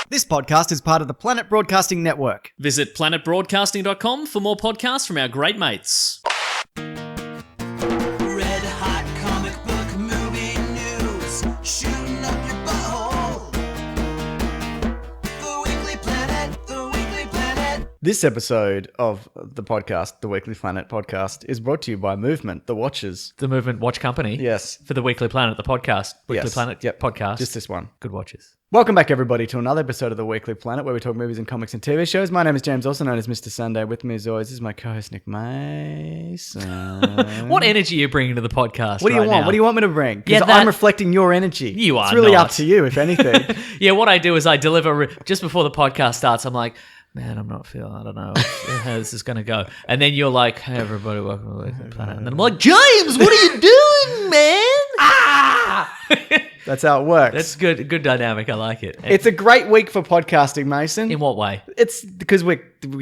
This podcast is part of the Planet Broadcasting Network. Visit planetbroadcasting.com for more podcasts from our great mates. Red hot comic book movie news, shooting up your butthole. The Weekly Planet, the Weekly Planet. This episode of the podcast, the Weekly Planet podcast, is brought to you by Movement, The Watchers. The Movement Watch Company. Yes. For the Weekly Planet, the podcast. Weekly Yes. Planet Yep. podcast. Just this one. Good watches. Welcome back, everybody, to another episode of the Weekly Planet, where we talk movies and comics and TV shows. My name is James, also known as Mr. Sunday. With me, as always, is my co-host, Nick Mason. What energy are you bringing to the podcast? What do you right want? now? What do you want me to bring? Because Yeah, I'm reflecting your energy. You are It's really not. up to you, if anything. Yeah, what I do is I deliver just before the podcast starts. I'm like, man, I'm not feeling, I don't know how this is going to go. And then you're like, hey, everybody, welcome to the Weekly Planet. And then I'm like, James, what are you doing, man? Ah! That's how it works. That's good dynamic. I like it. It's a great week for podcasting, Mason. In what way? It's because we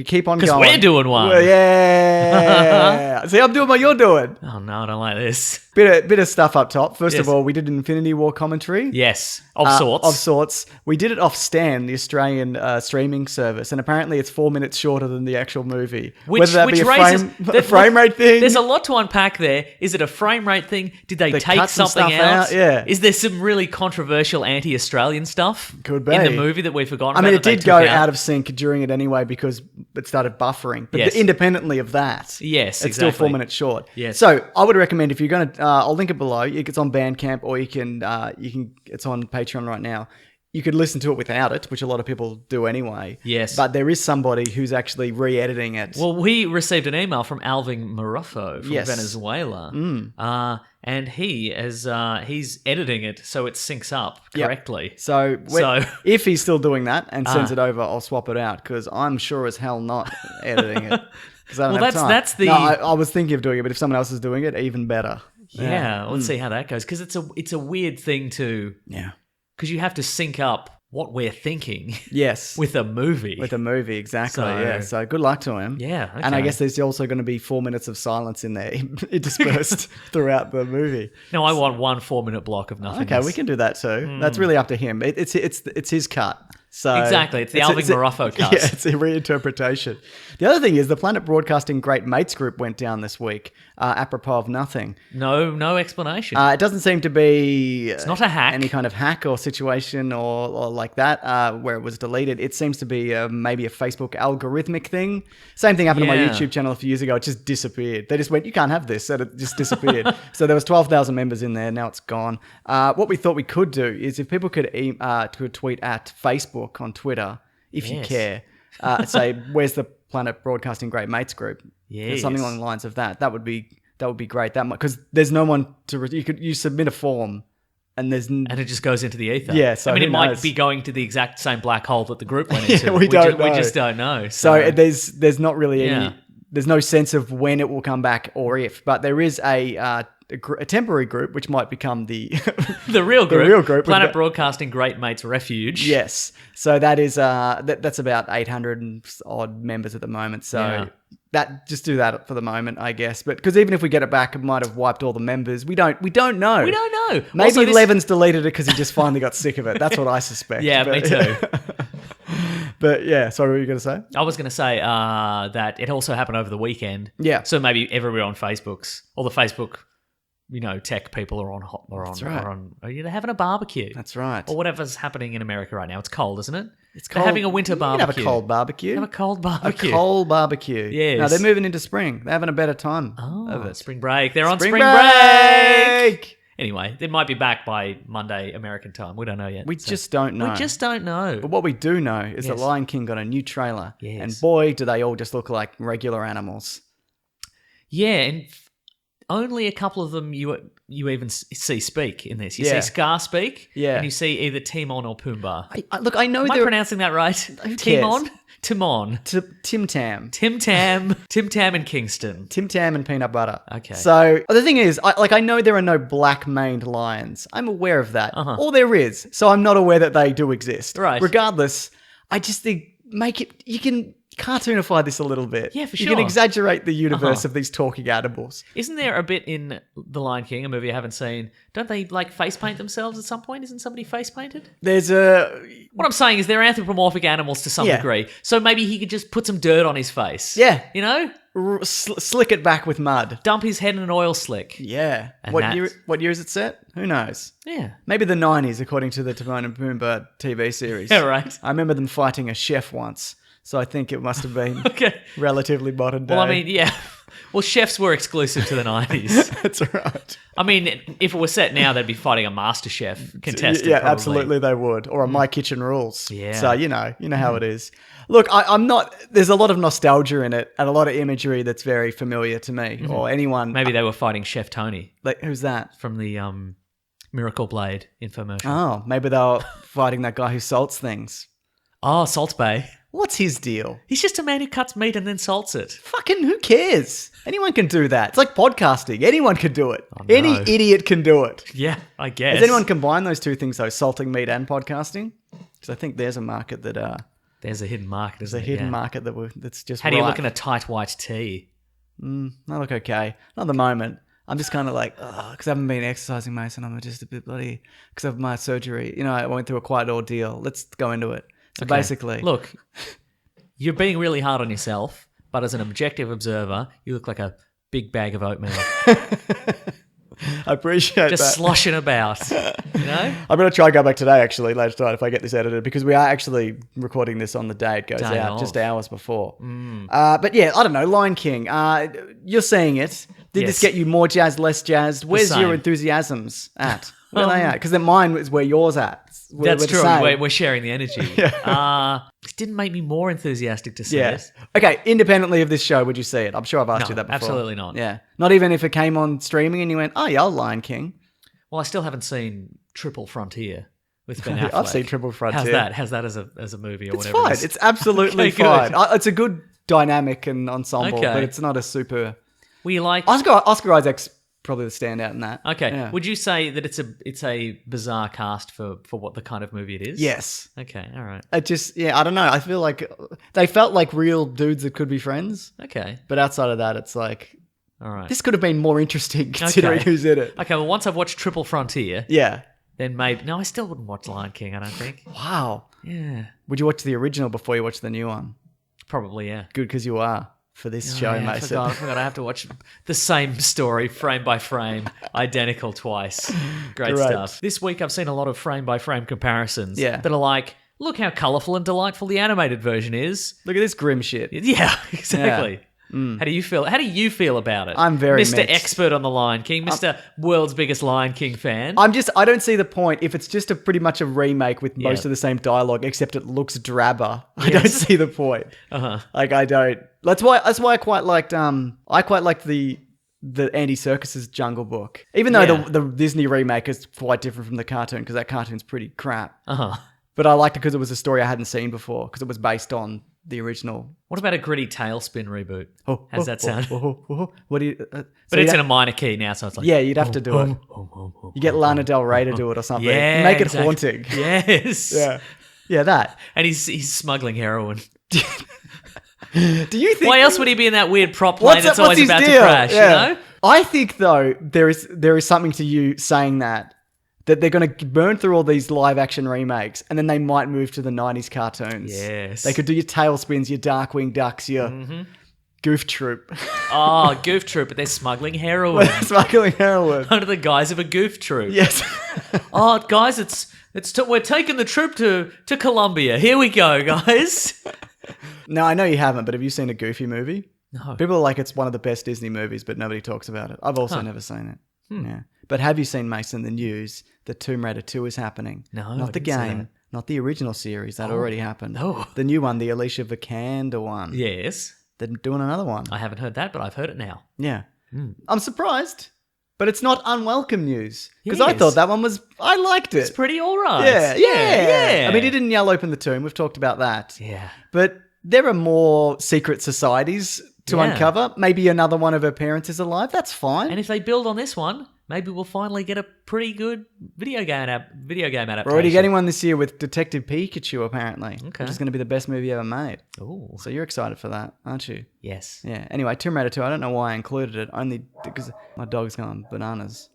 keep on going. Because we're doing one. Well, yeah. See, I'm doing what you're doing. Oh, no, I don't like this. Bit of stuff up top. First of Yes. all, we did an Infinity War commentary. Yes, of sorts. Of sorts. We did it off Stan, the Australian streaming service, and apparently it's 4 minutes shorter than the actual movie. Whether that be a frame rate thing. There's a lot to unpack there. Is it a frame rate thing? Did they take cut some something stuff out? Yeah. Is there some really controversial anti-Australian stuff Could be. in the movie that we've forgotten I about? mean, it that they did go took out of sync during it anyway because it started buffering. But Yes. independently of that, Yes, it's still exactly. 4 minutes short. Yes. So I would recommend if you're going to, I'll link it below. It's on Bandcamp, or you can, it's on Patreon right now. You could listen to it without it, which a lot of people do anyway. Yes. But there is somebody who's actually re-editing it. Well, we received an email from Alvin Marufo from Yes. Venezuela. And he's editing it so it syncs up Yep. correctly. So, So- if he's still doing that and sends it over, I'll swap it out because I'm sure as hell not editing it. 'Cause I don't Well, have time. that's the- No, I was thinking of doing it, but if someone else is doing it, even better. Yeah, let's see how that goes. Because it's a weird thing to... Yeah. Because you have to sync up what we're thinking Yes. with a movie. With a movie, exactly. So- Yeah. So good luck to him. Yeah, And I okay. guess there's also going to be 4 minutes of silence in there, interspersed throughout the movie. No, I want 1 4-minute block of nothingness. Okay, we can do that too. That's really up to him. It's his cut. So Exactly, it's the Alvin Marufo cut. Yeah, it's a reinterpretation. The other thing is the Planet Broadcasting Great Mates group went down this week, apropos of nothing. No explanation. It doesn't seem to be It's not a hack. any kind of hack or situation or like that where it was deleted. It seems to be maybe a Facebook algorithmic thing. Same thing happened to my Yeah. YouTube channel a few years ago. It just disappeared. They just went, you can't have this. And it just disappeared. So there was 12,000 members in there. Now it's gone. What we thought we could do is if people could tweet at Facebook on Twitter, if you Yes. care, say, where's the Planet Broadcasting Great Mates group? Yes. Something along the lines of that. That would be great. That because there's no one to you submit a form and there's and it just goes into the ether. Yeah, so I mean, who it might knows? be going to the exact same black hole that the group went into. we don't know. We just don't know. so there's not really Yeah. any. There's no sense of when it will come back or if, but there is a temporary group which might become the the real group, real group with Planet the- Broadcasting Great Mates Refuge. Yes. So that is that's about 800 and odd members at the moment. So Yeah. that just do that for the moment, I guess. But because even if we get it back, it might have wiped all the members. We don't know. We don't know. Maybe Also, this- Levin's deleted it because he just finally got sick of it. That's what I suspect. Yeah, But- me too. But yeah, sorry, what were you going to say? I was going to say that it also happened over the weekend. Yeah. So maybe everywhere on Facebook's, all the Facebook, tech people are on. They're having a barbecue. That's right. Or whatever's happening in America right now. It's cold, isn't it? It's They're having a winter You can barbecue. have a cold barbecue. Have a cold barbecue. A cold barbecue. Yes. No, they're moving into spring. They're having a better time of Oh, it. spring break. They're on Spring spring break. break! Anyway, they might be back by Monday American time. We don't know yet. We just don't know. We just don't know. But what we do know is that Yes. Lion King got a new trailer. Yes. And boy, do they all just look like regular animals. Yeah, and only a couple of them you even see speak in this. You Yeah. see Scar speak, Yeah. and you see either Timon or Pumbaa. Look, I know Am I they're... pronouncing that right? cares? Timon? Timon. Tim Tam. Tim Tam. Tim Tam and Kingston. Tim Tam and peanut butter. Okay. So the thing is, I know there are no black-maned lions. I'm aware of that. Uh-huh. All there is. So I'm not aware that they do exist. Right. Regardless, I just think you can cartoonify this a little bit. Yeah, for You sure. can exaggerate the universe of these talking animals. Isn't there a bit in The Lion King, a movie I haven't seen? Don't they like face paint themselves at some point? Isn't somebody face painted? There's a What I'm saying is they're anthropomorphic animals to some Yeah. degree. So maybe he could just put some dirt on his face. Yeah. You know? slick it back with mud. Dump his head in an oil slick. Yeah. And What year is it set? Who knows? Yeah. Maybe the 90s, according to the Timon and Pumbaa TV series. Yeah, right. I remember them fighting a chef once, so I think it must have been Okay. relatively modern day. Well, I mean, yeah. Well, chefs were exclusive to the 90s. That's right. I mean, if it was set now, they'd be fighting a MasterChef contestant. Yeah, probably. absolutely they would. Or a My Kitchen Rules. Yeah. So, you know how it is. Look, I'm not... There's a lot of nostalgia in it and a lot of imagery that's very familiar to me or anyone... Maybe they were fighting Chef Tony Like, who's that? from the Miracle Blade infomercial. Oh, maybe they were fighting that guy who salts things. Oh, Salt Bay. What's his deal? He's just a man who cuts meat and then salts it. Fucking who cares? Anyone can do that. It's like podcasting. Anyone can do it. no. Any idiot can do it. Yeah, I guess. Has anyone combined those two things though, salting meat and podcasting? Because I think there's a market that There's a hidden market, there's isn't a it? hidden Yeah. market that's just How do you ripe. look in a tight white tee? I look okay. Not at the moment. I'm just kind of like, because I haven't been exercising, Mason. I'm just a bit bloody because of my surgery. You know, I went through a quite ordeal. Let's go into it. So Okay. basically, Look, you're being really hard on yourself, but as an objective observer, you look like a big bag of oatmeal. I appreciate Just that. sloshing about, you know? I'm going to try and go back today, actually, later tonight, if I get this edited, because we are actually recording this on the day it goes Day out, of. just hours before. But yeah, I don't know, Lion King. You're seeing it. Did this Yes. get you more jazzed, less jazzed? Where's same. your enthusiasms at? Where are they at? Because then mine is where yours at. We're That's the true. same. We're sharing the energy. It didn't make me more enthusiastic to see Yeah. it. Okay, independently of this show, would you see it? I'm sure I've asked No, you that before. absolutely not. Yeah. Not even if it came on streaming and you went, oh yeah, I'll Lion King. Well, I still haven't seen Triple Frontier with Ben Affleck. I've seen Triple Frontier. How's that as a movie or It's whatever? fine. it is? It's absolutely Okay, good. fine. It's a good dynamic and ensemble, Okay. but it's not a super... Were you like... Oscar Isaac's probably the standout in that. Okay. Yeah. Would you say that it's a bizarre cast for what the kind of movie it is? Yes. Okay. All right. It just, yeah, I don't know. I feel like they felt like real dudes that could be friends. Okay. But outside of that, it's like, All right. this could have been more interesting considering Okay. who's in it. Okay. Well, once I've watched Triple Frontier, Yeah. then maybe... No, I still wouldn't watch Lion King, I don't think. Wow. Yeah. Would you watch the original before you watch the new one? Probably, yeah. Good, because you are for this show, Oh, yeah, I Mason. forgot. I have to watch the same story frame by frame, identical twice. Great Great. stuff. This week I've seen a lot of frame by frame comparisons Yeah. that are like, look how colourful and delightful the animated version is. Look at this grim shit. Yeah, exactly. How do you feel? How do you feel about it? I'm very Mr. mixed. Expert on the Lion King, Mr. World's biggest Lion King fan. I don't see the point if it's just a pretty much a remake with most Yeah. of the same dialogue, except it looks drabber. I don't see the point. Uh-huh. Like I don't. That's why I quite liked the Andy Serkis's Jungle Book, even though Yeah. the Disney remake is quite different from the cartoon because that cartoon's pretty crap. Uh-huh. But I liked it because it was a story I hadn't seen before because it was based on the original. What about a gritty Tailspin reboot? Oh, How's that sound? What do you? But it's in a minor key now, so it's like... Yeah, you'd have to do it. You get Lana Del Rey to do it or something. Yeah, Make it exactly. haunting. Yes. Yeah, that. And he's smuggling heroin. Do you think? Why else would he be in that weird prop plane that's always his about deal? to crash, Yeah. you know? I think though there is something to you saying that they're going to burn through all these live action remakes and then they might move to the 90s cartoons. Yes. They could do your Tailspins, your Darkwing Ducks, your Goof Troop. Oh, Goof Troop, but they're smuggling heroin Smuggling heroin. under the guise of a Goof Troop. Yes. Oh, guys, we're taking the troop to Colombia. Here we go, guys. No, I know you haven't, but have you seen a Goofy movie? No. People are like it's one of the best Disney movies, but nobody talks about it. I've also never seen it. Yeah. But have you seen, Mason, the news that Tomb Raider 2 is happening? No, I Not the didn't see game, that. not the original series. That already happened. no. The new one, the Alicia Vikander one. Yes. They're doing another one. I haven't heard that, but I've heard it now. Yeah. I'm surprised, but it's not unwelcome news. Because I Yes. thought that one I liked it. It's pretty all right. Yeah. I mean, he didn't yell open the tomb. We've talked about that. Yeah. But there are more secret societies to Yeah. uncover. Maybe another one of her parents is alive. That's fine. And if they build on this one, maybe we'll finally get a pretty good video game adaptation. We're already getting one this year with Detective Pikachu, apparently. Okay. Which is going to be the best movie ever made. Ooh. So you're excited for that, aren't you? Yes. Yeah. Anyway, Tomb Raider 2, I don't know why I included it, only because my dog's gone bananas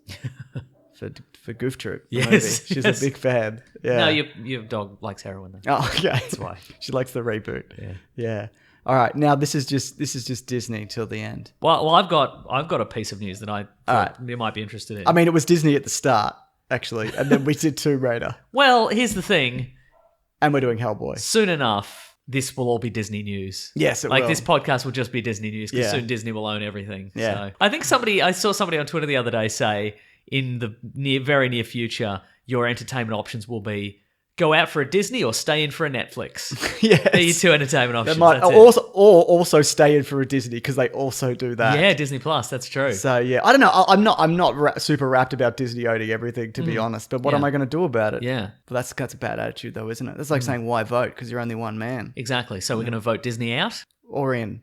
for Goof Troop. the Yes, movie. She's yes. a big fan. Yeah. No, your dog likes heroin though. Oh, okay. That's why. She likes the reboot. Yeah. Yeah. All right. Now this is just Disney till the end. Well, I've got a piece of news that I right. thought you might be interested in. I mean, it was Disney at the start, actually, and then we did Tomb Raider, Well, here's the thing. and we're doing Hellboy. Soon enough, this will all be Disney news. Yes, it Like will. this podcast will just be Disney news because Yeah. soon Disney will own everything. Yeah. So I think I saw somebody on Twitter the other day say in the very near future, your entertainment options will be go out for a Disney or stay in for a Netflix. Yes. They're your two entertainment They options. might That's it. also stay in for a Disney because they also do that. Yeah, Disney Plus. That's true. So yeah, I don't know. I'm not super wrapped about Disney owning everything, to be honest. But what Yeah. am I going to do about it? Yeah. But that's a bad attitude, though, isn't it? That's like saying why vote because you're only one man Exactly. So we're going to vote Disney out. or in.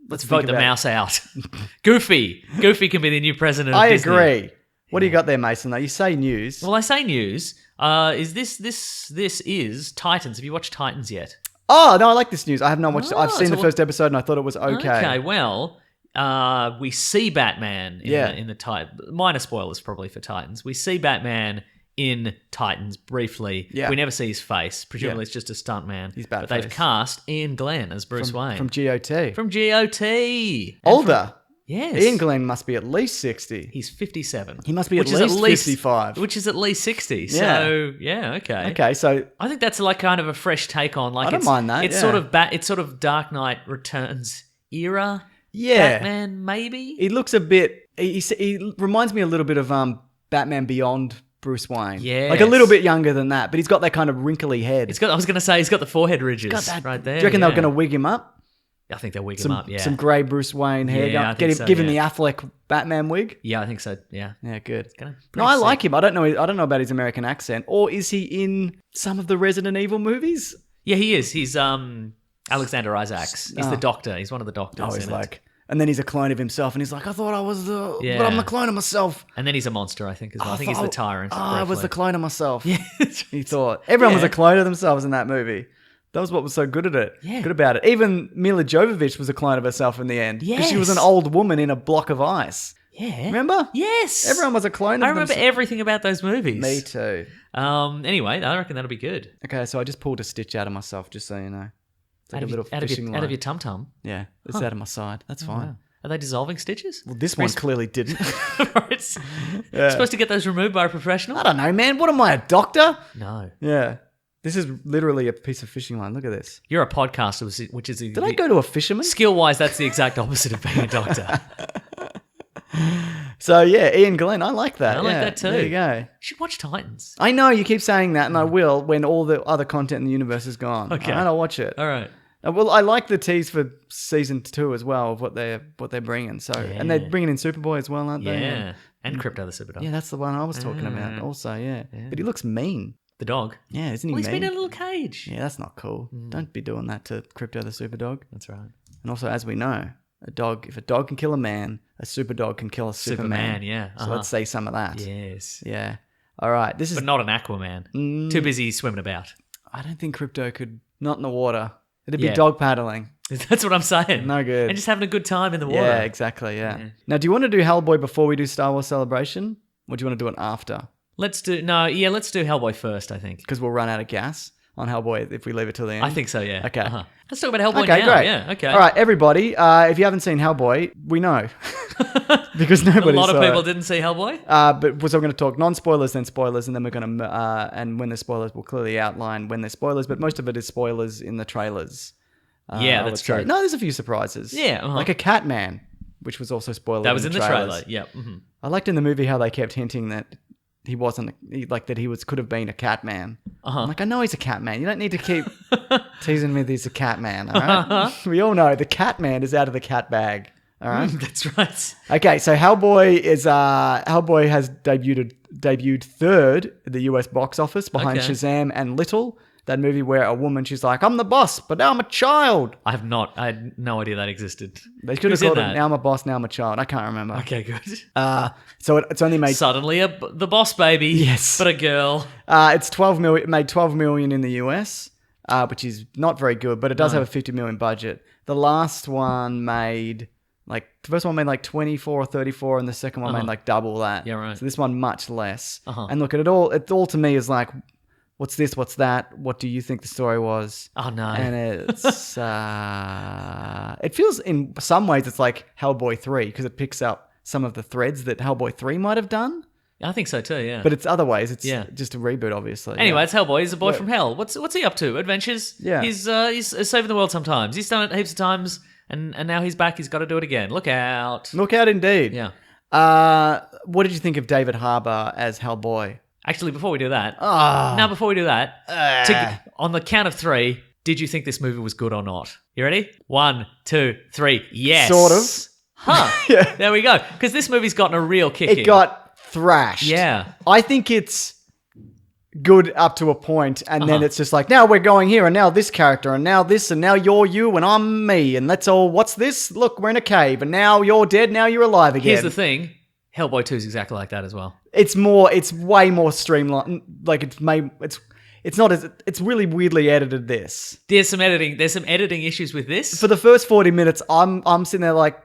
Let's think vote the about it. mouse out. Goofy can be the new president of I Disney. agree. What do you got there, Mason? Though you say news. Well, I say news. Is this is Titans? Have you watched Titans yet? Oh no, I like this news. I have not watched. I've Oh, seen so the what- first episode and I thought it was okay. Okay, well, we see Batman Yeah. in the Titans. Minor spoilers probably for Titans. We see Batman in Titans briefly. Yeah. We never see his face. Presumably Yeah. it's just a stuntman. He's But they've Batface. cast Ian Glenn as Bruce Wayne. From GOT. From GOT. Older. Yes. Ian Glenn must be at least 60. He's 57. He must be Which at is least 55. Which is at least 60. Yeah. So, yeah, okay. Okay, so I think that's like kind of a fresh take on like I don't it's, mind that, It's yeah. sort of Dark Knight Returns era. yeah, Batman, maybe. he looks a bit. He reminds me a little bit of Batman Beyond Bruce Wayne. Yes. like a little bit younger than that, but he's got that kind of wrinkly head. I was going to say he's got the forehead ridges got that right there. Do you reckon yeah. they're going to wig him up? I think they'll wig Some him up. Yeah. some grey Bruce Wayne hair. Yeah, I Get think him, so, give him the yeah. Affleck Batman wig. Yeah, I think so. Yeah. Yeah, good. Gonna- No, pretty I sick. like him. I don't know about his American accent, or is he in some of the Resident Evil movies? Yeah, he is. He's Alexander Isaacs. He's Oh. the doctor. He's one of the doctors. Oh, he's in it. like, and then he's a clone of himself, and he's like, I thought I was the, Yeah. but I'm the clone of myself. And then he's a monster, I think, as well. I think he's thought- the tyrant. Oh, I was the briefly. clone of myself. Yeah. He thought everyone was Yeah. a clone of themselves in that movie. That was what was so good at it. Yeah. Good about it. Even Mila Jovovich was a clone of herself in the end. Because she was an Yes. old woman in a block of ice. Yeah. Remember? Yes. Everyone was a clone of I remember themselves. everything about those movies. Me too. Anyway, I reckon that'll be good. Okay, so I just pulled a stitch out of myself, just so you know. It's like a little fishing line. Out of your tum tum. Yeah, it's out of my side. That's fine. Are they dissolving stitches? Well, this one clearly didn't. It's supposed to get those removed by a professional? I don't know, man. What am I, a doctor? No. Yeah. This is literally a piece of fishing line. Look at this. You're a podcaster, which is... Did I go to a fisherman? Skill-wise, that's the exact opposite of being a doctor. So, yeah, Ian Glenn. I like that. I like Yeah, that too. There you go. You should watch Titans. I know you keep saying that, and I will when all the other content in the universe is gone. Okay. All right, I'll watch it. All right. Well, I like the tease for season 2 as well of what they're bringing. So, and they're Yeah. bringing in Superboy as well, aren't they? Yeah. And Crypto the Superdog. Yeah, that's the one I was talking about. Also, yeah. But he looks mean. The dog. Yeah, isn't he Well, he's mean? been in a little cage. Yeah, that's not cool. Don't be doing that to Crypto the Superdog. That's right. And also, as we know, if a dog can kill a man, a super dog can kill a Superman. yeah. So let's say some of that. Yes. Yeah. All right. This is. But not an Aquaman. Too busy swimming about. I don't think Crypto could. Not in the water. It'd be Yeah. dog paddling. That's what I'm saying. No good. And just having a good time in the water. Yeah, exactly. Yeah. Now, do you want to do Hellboy before we do Star Wars Celebration, or do you want to do it after? Let's do Hellboy first, I think. Because we'll run out of gas on Hellboy if we leave it till the end. I think so, yeah. Okay. Let's talk about Hellboy Okay, now. great. Yeah, okay. All right, everybody. If you haven't seen Hellboy, we know because A nobody. lot of saw people it. didn't see Hellboy. But so we're going to talk non-spoilers, then spoilers, and then we're going to and when there's spoilers, we'll clearly outline when there's spoilers. But most of it is spoilers in the trailers. Yeah, I would that's say. true. No, there's a few surprises. Yeah, like a Catman, which was also spoiled. That was in the trailer. trailers. Yeah. Mm-hmm. I liked in the movie how they kept hinting that he wasn't that he could have been a Catman. I'm like, I know he's a Catman. You don't need to keep teasing me that he's a Catman. All right, we all know the Catman is out of the cat bag. All right, That's right. okay. So Hellboy has debuted third at the US box office behind Okay. Shazam and Little. That movie where a woman, she's like, I'm the boss, but now I'm a child. I had no idea that existed. They should have Who's in called it that? Now I'm a boss, now I'm a child. I can't remember. Okay, good. So it's only made Suddenly the boss baby. Yes. But a girl. it's 12 million. It made 12 million in the US, which is not very good, but it does have a 50 million budget. The last one made the first one made 24 or 34, and the second one made double that. Yeah, right. So this one much less. Uh-huh. And look, it all to me is like, what's this? What's that? What do you think the story was? Oh, no. And it's it feels in some ways it's like Hellboy 3 because it picks up some of the threads that Hellboy 3 might have done. I think so too, yeah. But it's other ways. It's Yeah. just a reboot, obviously. Anyway, Yeah. it's Hellboy. He's a boy from hell. What's he up to? Adventures? Yeah. He's saving the world sometimes. He's done it heaps of times, and now he's back. He's got to do it again. Look out. Look out indeed. Yeah. What did you think of David Harbour as Hellboy? Actually, before we do that, on the count of 3, did you think this movie was good or not? You ready? 1, 2, 3. Yes. Sort of. Huh. Yeah. There we go. Because this movie's gotten a real kick in. It got thrashed. Yeah. I think it's good up to a point, and then it's just like, now we're going here, and now this character, and now this, and now you're you, and I'm me, and let's all, what's this? Look, we're in a cave, and now you're dead, now you're alive again. Here's the thing. Hellboy 2 is exactly like that as well. It's way more streamlined. Like it's really weirdly edited. This There's some editing issues with this. for the first 40 minutes, I'm sitting there like,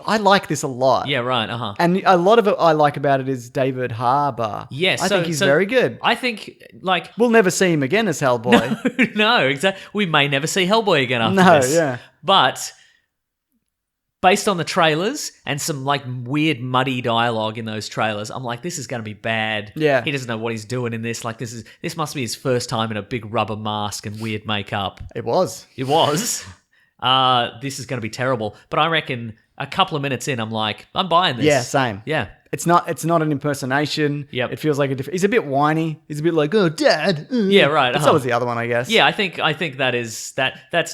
I like this a lot. Yeah, right. Uh-huh. And a lot of it I like about it is David Harbour. Yes, I think he's very good. I think, We'll never see him again as Hellboy. no, exactly. We may never see Hellboy again after No, this. yeah. But based on the trailers and some weird muddy dialogue in those trailers, I'm like, this is going to be bad. Yeah. He doesn't know what he's doing in this. This must be his first time in a big rubber mask and weird makeup. It was. It was. This is going to be terrible. But I reckon a couple of minutes in, I'm like, I'm buying this. Yeah, same. Yeah. It's not an impersonation. Yep. It feels like he's a bit whiny. He's a bit like, oh, Dad. Yeah, right. But so was the other one, I guess. Yeah, I think that's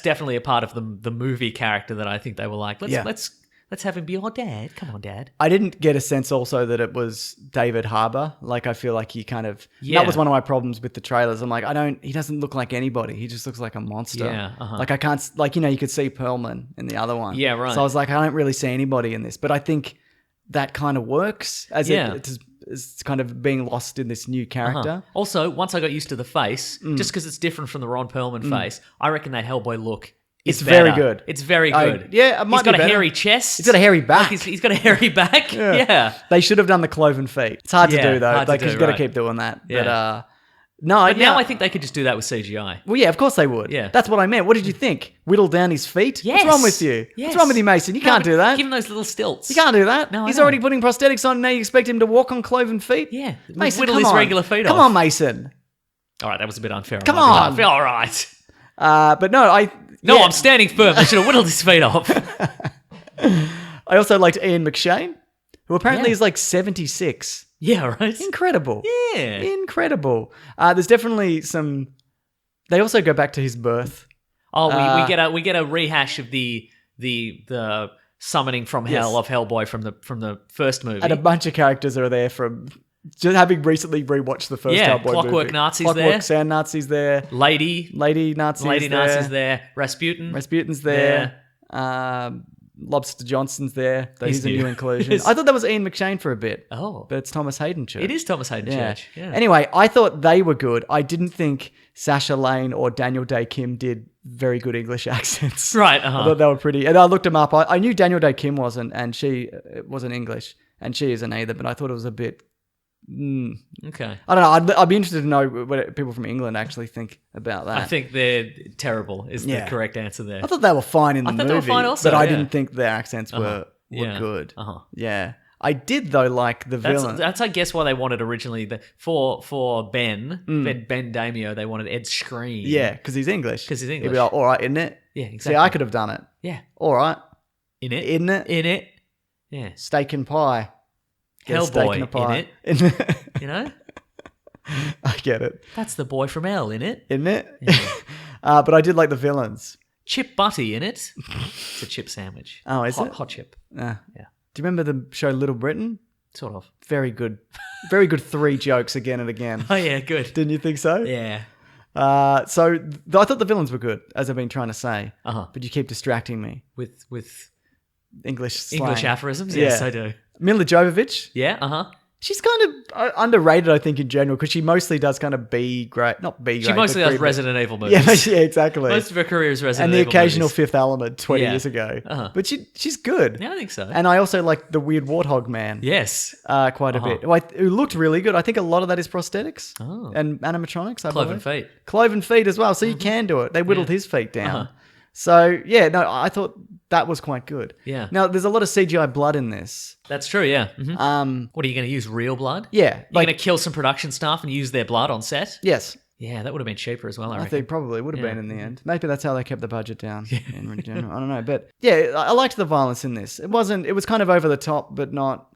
definitely a part of the movie character that I think they were like, let's have him be our dad. Come on, Dad. I didn't get a sense also that it was David Harbour. Like, I feel like he kind of... Yeah. That was one of my problems with the trailers. I'm like, he doesn't look like anybody. He just looks like a monster. Yeah, uh-huh. Like, I can't... Like, you could see Perlman in the other one. Yeah, right. So I was like, I don't really see anybody in this. But I think that kind of works as it's kind of being lost in this new character. Uh-huh. Also, once I got used to the face, just because it's different from the Ron Perlman face, I reckon that Hellboy look is It's very better. good. It's very good. It might He's got be a better. hairy chest. He's got a hairy back. He's got a hairy back. Yeah. They should have done the cloven feet. It's hard to Yeah, do, though. hard to Because do, you've got to right. keep doing that. Yeah. But Now I think they could just do that with CGI. Well, yeah, of course they would. Yeah. That's what I meant. What did you think? Whittle down his feet? Yes. What's wrong with you? Yes. What's wrong with you, Mason? You can't do that. Give him those little stilts. You can't do that. No, I He's know. already putting prosthetics on. Now you expect him to walk on cloven feet? Yeah. Mason, Whittle come his on. regular feet Come off. on, Mason. All right, that was a bit unfair. Come my on. behalf. All right. But no, No, I'm standing firm. I should have whittled his feet off. I also liked Ian McShane, who apparently Yeah. is like 76. Yeah, right. Incredible. Yeah. Incredible. There's definitely some... They also go back to his birth. Oh, we get a rehash of the summoning from hell Yes. of Hellboy from the first movie. And a bunch of characters are there from... Just having recently rewatched the first Yeah, Hellboy Clockwork movie. Nazis Clockwork there. Sand Nazis there. Lady Nazis Nazis there. Rasputin. Rasputin's there. Lobster Johnson's there. Though He's he's a new. new inclusion. Yes. I thought that was Ian McShane for a bit. Oh. But it's Thomas Hayden Church. It is Thomas Hayden Yeah. Church. Yeah. Anyway, I thought they were good. I didn't think Sacha Lane or Daniel Day Kim did very good English accents. Right, I thought they were pretty. And I looked them up. I knew Daniel Day Kim wasn't, and she wasn't English, and she isn't either. But I thought it was a bit. Okay. I don't know. I'd be interested to know what people from England actually think about that. I think they're terrible is Yeah. the correct answer there. I thought they were fine in the I movie. thought they were fine also, but I yeah. didn't think their accents were Yeah. good. Uh-huh. Yeah. I did though like the villain. That's I guess why they wanted originally for Ben Damio, they wanted Ed Skrein. Yeah, because he's English. 'Cause he's He'd English. be like, all right, isn't it? Yeah, See, exactly. I could have done it. Yeah. All right, In it. isn't it? In it. Yeah. Steak and pie. Get a steak Hellboy and a pie. in it. You know? I get it. That's the boy from L in it. Isn't it? But I did like the villains. Chip Butty in it. It's a chip sandwich. Oh, is it? Hot chip. Yeah. Yeah. Do you remember the show Little Britain? Sort of. Very good. Very good 3 jokes again and again. Oh yeah, good. Didn't you think so? Yeah. So I thought the villains were good, as I've been trying to say. Uh-huh. But you keep distracting me. With English slang. English aphorisms? Yes, Yeah. I do. Mila Jovovich. Yeah, uh-huh. She's kind of underrated, I think, in general, because she mostly does kind of B grade, not B grade. She mostly but does B- Resident Evil movies. Yeah, exactly. Most of her career is Resident And the Evil occasional movies. Fifth Element 20 Yeah. years ago. Uh-huh. But she's good. Yeah, I think so. And I also like the weird warthog man. Yes. Quite a bit. Who looked really good. I think a lot of that is prosthetics Oh. and animatronics. I Cloven believe. feet. Cloven feet as well. So you can do it. They whittled his feet down. Uh-huh. So yeah, no, I thought that was quite good. Yeah. Now there's a lot of CGI blood in this. That's true, yeah. Mhm. What, are you going to use real blood? Yeah, You're going to kill some production staff and use their blood on set? yes, Yeah, that would have been cheaper as well, I I reckon. think probably would have Yeah. been in the end. Maybe that's how they kept the budget down in general. I don't know, but yeah, I liked the violence in this. It was kind of over the top, but not.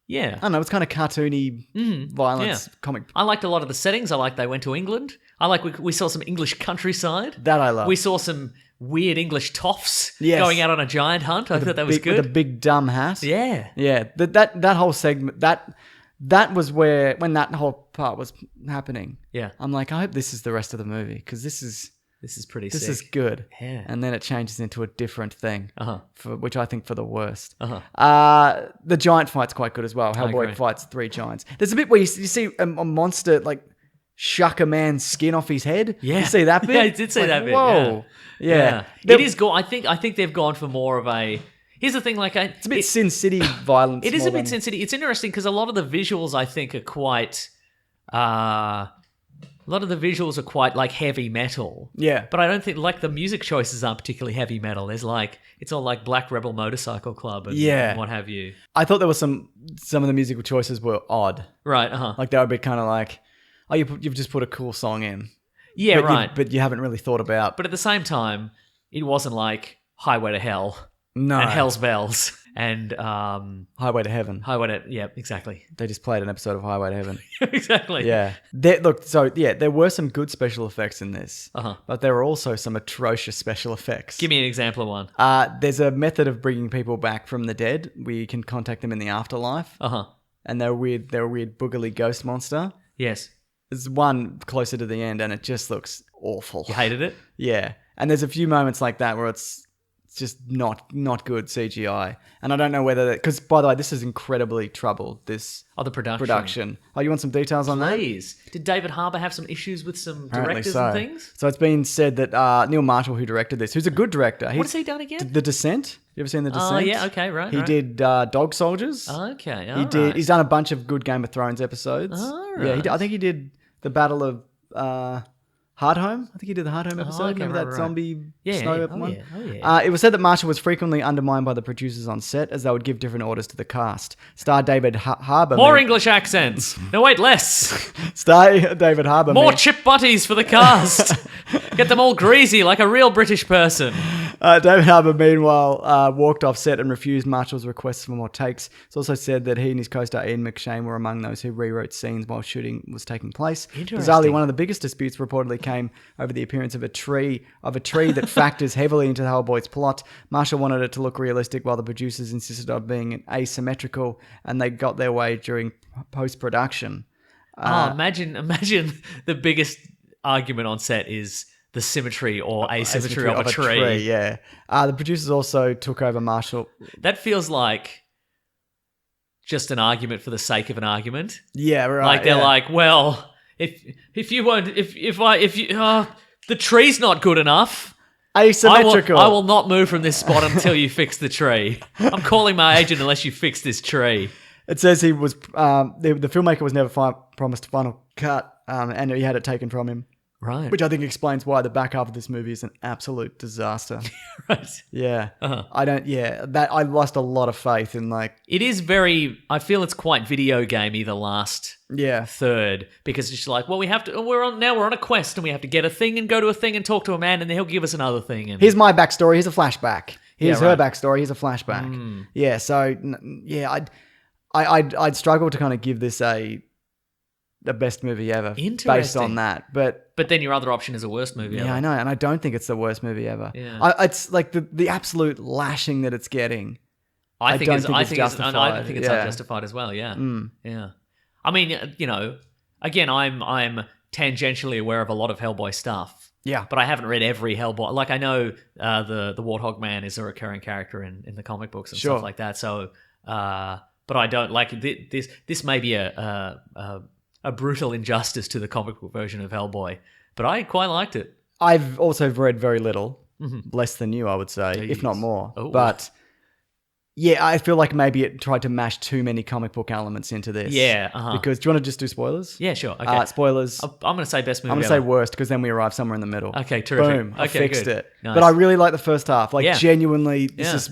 Yeah. I don't know. It's kind of cartoony violence, comic. I liked a lot of the settings. I liked they went to England. I like we saw some English countryside. That I love. We saw some weird English toffs Yes. going out on a giant hunt. I thought that was Big- good. with a big dumb hat. Yeah. Yeah, that whole segment that was when that whole part was happening. Yeah. I'm like, I hope this is the rest of the movie because this is pretty sick. this is good. Yeah. And then it changes into a different thing, Uh-huh. which I think for the worst. Uh-huh. The giant fight's quite good as well. Hellboy agree. fights 3 giants. There's a bit where you see a monster like shuck a man's skin off his head. Yeah. You see that bit? Yeah, I did see that bit, Whoa. Yeah. It is I think they've gone for more of a. Here's the thing, like It's a bit Sin City violence. It is more a bit than- Sin City. It's interesting because a lot of the visuals I think are quite. A lot of the visuals are quite like heavy metal. Yeah. But I don't think like the music choices aren't particularly heavy metal. There's like it's all like Black Rebel Motorcycle Club and, Yeah. and what have you. I thought there was some of the musical choices were odd. Right. Uh-huh. Like they were a bit kind of like, oh, you've just put a cool song in. Yeah. But Right. but you haven't really thought about. But at the same time, it wasn't like Highway to Hell No. and Hell's Bells and Highway to Heaven. Highway to yeah, exactly. They just played an episode of Highway to Heaven. Exactly. Yeah. There were some good special effects in this, but there were also some atrocious special effects. Give me an example of one. There's a method of bringing people back from the dead. We can contact them in the afterlife, Uh-huh. and they're a weird boogly ghost monster. Yes. There's one closer to the end, and it just looks awful. You hated it? Yeah, and there's a few moments like that where it's just not good CGI, and I don't know whether because by the way, this is incredibly troubled. This Oh, the production. Oh, you want some details on that? Please. Did David Harbour have some issues with some Apparently directors so. and things? So it's been said that Neil Marshall, who directed this, who's a good director, What has he done again? The Descent. You ever seen The Descent? Oh, yeah, okay, right. He right. did Dog Soldiers. Okay, he did. He's done a bunch of good Game of Thrones episodes. All Yeah, right. I think he did the Battle of Hardhome. I think he did the Hardhome episode. okay, Remember that right. zombie Yeah, snow yeah. one? Oh, yeah. It was said that Marshall was frequently undermined by the producers on set as they would give different orders to the cast. Star David Harbour. More English accents. No, wait, less. Star David Harbour. More chip butties for the cast. Get them all greasy like a real British person. David Harbour, meanwhile, walked off set and refused Marshall's requests for more takes. It's also said that he and his co-star Ian McShane were among those who rewrote scenes while shooting was taking place. Interesting. Bizarrely, one of the biggest disputes reportedly came over the appearance of a tree that factors heavily into Hellboy's plot. Marshall wanted it to look realistic, while the producers insisted on being asymmetrical, and they got their way during post-production. Imagine the biggest argument on set is the symmetry or asymmetry of a tree. Yeah. The producers also took over Marshall. That feels like just an argument for the sake of an argument. Yeah, right. Like they're yeah. like, well, if you won't, the tree's not good enough. Asymmetrical. I will not move from this spot until you fix the tree. I'm calling my agent unless you fix this tree. It says he was the filmmaker was never promised a final cut, and he had it taken from him, Right. which I think explains why the back half of this movie is an absolute disaster. Right. Yeah, Uh-huh. I lost a lot of faith in It is I feel it's quite video gamey the last third because it's like, well, we're on a quest and we have to get a thing and go to a thing and talk to a man and then he'll give us another thing. And Here's my backstory. Here's a flashback. Here's Yeah, her right. backstory. Here's a flashback. Yeah. So I'd struggle to kind of give this the best movie ever based Interesting. on that, but then your other option is a worst movie. yeah, ever. I know, and I don't think it's the worst movie ever. Yeah. It's like the absolute lashing that it's getting. I think it's justified. unjustified Yeah. as well. Yeah, yeah. I mean, again, I'm tangentially aware of a lot of Hellboy stuff. Yeah. But I haven't read every Hellboy. Like I know the Warthog Man is a recurring character in the comic books and Sure. stuff like that. So, but I don't like this. This may be a brutal injustice to the comic book version of Hellboy, but I quite liked it. I've also read very little, less than you, I would say, if not more. Oh. But yeah, I feel like maybe it tried to mash too many comic book elements into this. Yeah, Because do you want to just do spoilers? Yeah, sure. Okay. Spoilers. I'm going to say best movie I'm going to say ever. worst because then we arrive somewhere in the middle. Okay, terrific. Boom. I Okay, fixed good. it. Nice. But I really like the first half. Like Yeah. genuinely, this Yeah. is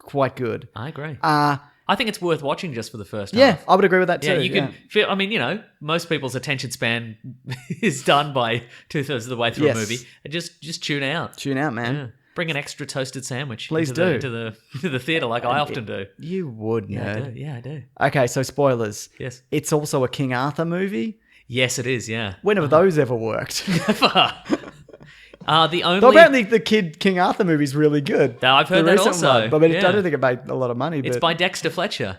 quite good. I agree. Uh, I think it's worth watching just for the first yeah, half. I would agree with that too. Yeah, you can feel. I mean, most people's attention span is done by 2/3 of the way through Yes. a movie. And just tune out. Tune out, man. Yeah. Bring an extra toasted sandwich. Please into the theater, like I often do. You would, Yeah, I nerd. do. Yeah, I do. Okay, so spoilers. Yes. It's also a King Arthur movie. Yes, it is. Yeah. When have those ever worked? The only. Though apparently the kid King Arthur movie is really good. No, I've heard The that recent also. one. But I mean, Yeah. I don't think it made a lot of money. It's but by Dexter Fletcher.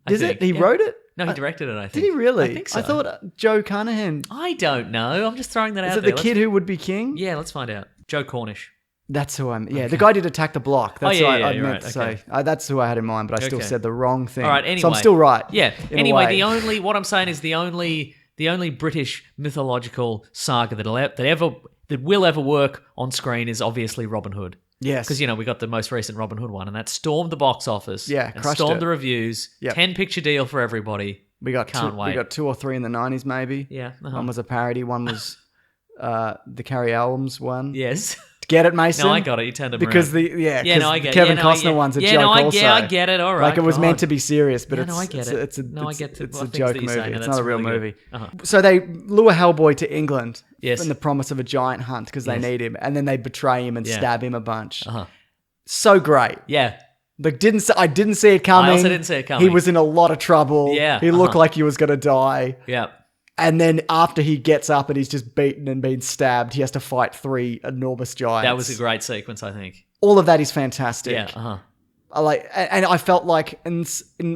is it? He wrote it? No, he directed it. I think. Did he really? I think so. I thought Joe Carnahan. I don't know. I'm just throwing that Is out it there. the kid who would be king? Yeah, let's find out. Joe Cornish. That's who I'm. Yeah, the guy did Attack the Block. That's yeah, who yeah, I you're meant right, to okay. say. That's who I had in mind, but I still Okay. said the wrong thing. All right. Anyway, so I'm still right. Yeah. in a Anyway, way. what I'm saying is the only British mythological saga that will ever work on screen is obviously Robin Hood. Yes. Because we got the most recent Robin Hood one, and that stormed the box office. Yeah, and crushed stormed it. the reviews. Yep. 10-picture deal for everybody. we got Can't wait. We got 2 or 3 in the 90s, maybe. Yeah. Uh-huh. One was a parody. One was the Carrie Elms one. Yes. Get it, Mason? No, I got it. You turned them Because around. the no, I get it. Kevin Yeah, no, Costner one's a yeah, joke no, also. I get it. All right. Like it was God. meant to be serious, but Yeah, it's no, I get it. it's a No, I get it's, the it's a things joke that you're movie. saying, It's and not a that's real really movie. good. Uh-huh. So they lure Hellboy to England Yes. in the promise of a giant hunt because they Yes. need him, and then they betray him and Yeah. stab him a bunch. Uh-huh. So great. Yeah. Like I didn't see it coming. I also didn't see it coming. He was in a lot of trouble. Yeah, He looked uh-huh. like he was going to die. Yeah. And then after he gets up and he's just beaten and been stabbed, he has to fight 3 enormous giants. That was a great sequence, I think. All of that is fantastic. Yeah. Uh-huh. I like, and I felt like in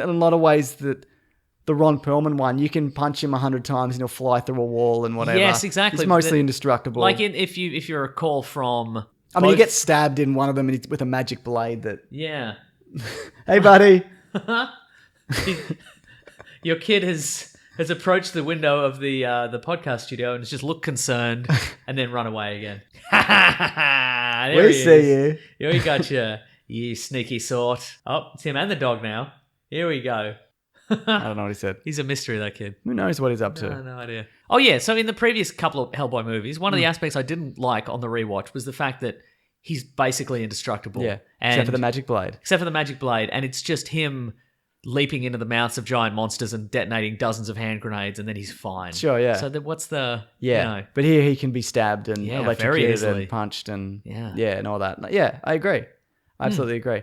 a lot of ways that the Ron Perlman one, you can punch him 100 times and he'll fly through a wall and whatever. Yes, exactly. He's mostly The- indestructible. Like if you recall from. I mean, he both- gets stabbed in one of them and with a magic blade that. Yeah. Hey, buddy. Your kid has approached the window of the podcast studio and has just looked concerned and then run away again. There We he see is. you. Here we got you, you sneaky sort. Oh, it's him and the dog now. Here we go. I don't know what he said. He's a mystery, that kid. Who knows what he's up to? No idea. Oh yeah, so in the previous couple of Hellboy movies, one of the Hmm. aspects I didn't like on the rewatch was the fact that he's basically indestructible. Yeah, and, except for the magic blade. Except for the magic blade, and it's just him leaping into the mouths of giant monsters and detonating dozens of hand grenades, and then he's fine. Sure, yeah. So then what's the Yeah, but here he can be stabbed and Yeah, very electrocuted easily. and punched and Yeah. and all that. Yeah, I agree. I absolutely agree.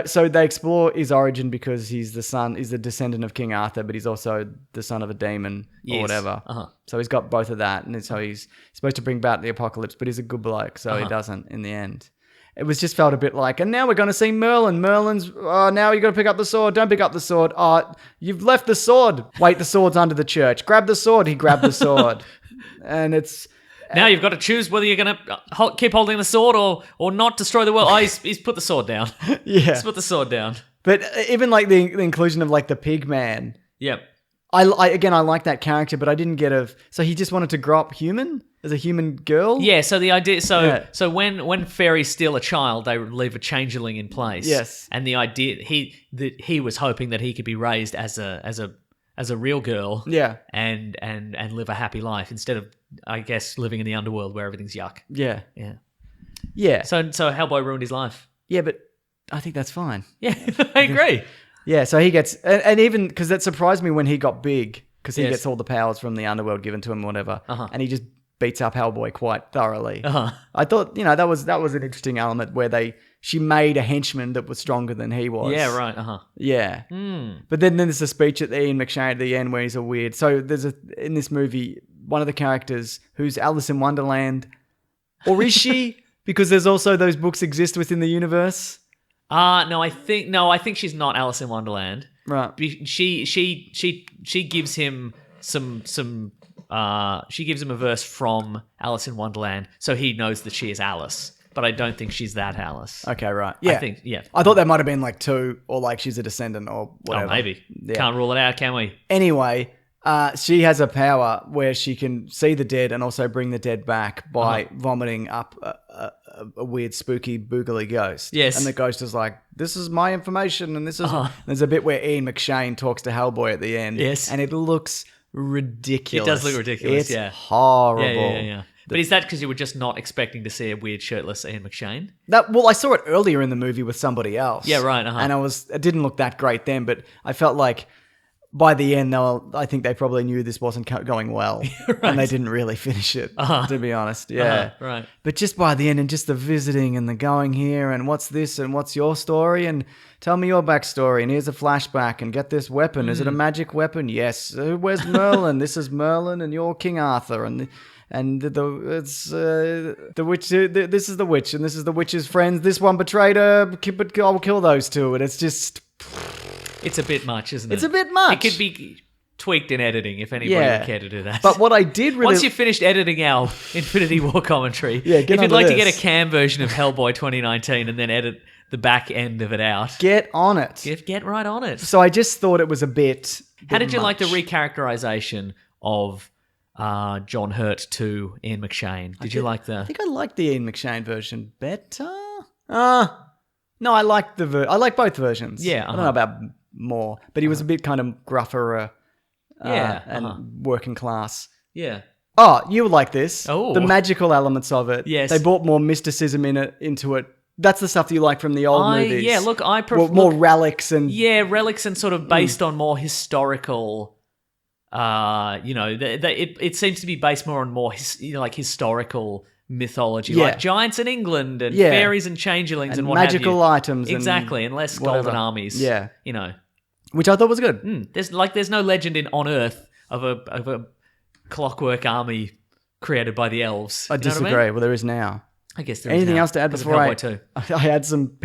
So they explore his origin because he's the descendant of King Arthur, but he's also the son of a demon or Yes. whatever. Uh-huh. So he's got both of that, and so he's supposed to bring about the apocalypse, but he's a good bloke, so he doesn't in the end. It was just felt a bit like, and now we're going to see Merlin. Merlin's, now you got to pick up the sword. Don't pick up the sword. Oh, you've left the sword. Wait, the sword's under the church. Grab the sword. He grabbed the sword. And it's... Now you've got to choose whether you're going to keep holding the sword or not destroy the world. Oh, he's put the sword down. Yeah. He's put the sword down. But even like the inclusion of like the pig man, Yep. I like that character, but I didn't get so he just wanted to grow up human as a human girl. Yeah, so the idea, Yeah. so when fairies steal a child, they leave a changeling in place. Yes. and the idea he was hoping that he could be raised as a real girl. Yeah. and live a happy life instead of, I guess, living in the underworld where everything's yuck. Yeah. Yeah. Yeah. So Hellboy ruined his life. Yeah, but I think that's fine. Yeah, I agree. Yeah, so he gets, and even because that surprised me when he got big, because he Yes. gets all the powers from the underworld given to him, whatever, Uh-huh. and he just beats up Hellboy quite thoroughly. Uh-huh. I thought, that was an interesting element where she made a henchman that was stronger than he was. Yeah, right. Uh huh. Yeah. But then there's a speech at Ian McShane at the end where he's a weird. So there's in this movie, one of the characters who's Alice in Wonderland, or is she? Because there's also those books exist within the universe. No, I think she's not Alice in Wonderland. Right. She gives him some she gives him a verse from Alice in Wonderland, so he knows that she is Alice. But I don't think she's that Alice. Okay, right. Yeah. I thought that might have been like 2, or like she's a descendant or whatever. Oh, maybe. Yeah. Can't rule it out, can we? Anyway, she has a power where she can see the dead and also bring the dead back by vomiting up a weird, spooky, boogly ghost. Yes. And the ghost is like, this is my information, and this is... There's a bit where Ian McShane talks to Hellboy at the end. Yes. And it looks ridiculous. It does look ridiculous, it's horrible. Yeah. But is that because you were just not expecting to see a weird shirtless Ian McShane? Well, I saw it earlier in the movie with somebody else. Yeah, right. And it didn't look that great then, but I felt like by the end, I think they probably knew this wasn't going well, and they didn't really finish it. To be honest, yeah, right. But just by the end, and just the visiting and the going here, and what's this, and what's your story, and tell me your backstory, and here's a flashback, and get this weapon. Is it a magic weapon? Yes. Where's Merlin? This is Merlin, and you're King Arthur, and the witch. This is the witch, and this is the witch's friends. This one betrayed her, but I'll kill those two. And it's just, it's a bit much, isn't it? It's a bit much. It could be tweaked in editing if anybody would care to do that. But what I did really, once you've finished editing our Infinity War commentary, if you'd like to get a cam version of Hellboy 2019 and then edit the back end of it out, get on it. Get right on it. So I just thought it was a bit. How did you like the recharacterization of John Hurt to Ian McShane? Did you like the? I think I liked the Ian McShane version better. No, I liked I like both versions. Yeah, I don't know about more, but he was a bit kind of gruffer, and working class. Yeah. Oh, you would like this. Oh. The magical elements of it. Yes. They brought more mysticism into it. That's the stuff that you like from the old movies. Yeah, look, I prefer more relics and... Yeah, relics and sort of based on more historical... it seems to be based more on more historical mythology, like giants in England and fairies and changelings and what have you. Magical items. Exactly, and less golden armies. Yeah. Which I thought was good. There's no legend on Earth of a clockwork army created by the elves. I disagree. What I mean? Well, there is now. I guess there Anything is now. else to add Because before of Hellboy 2. I had some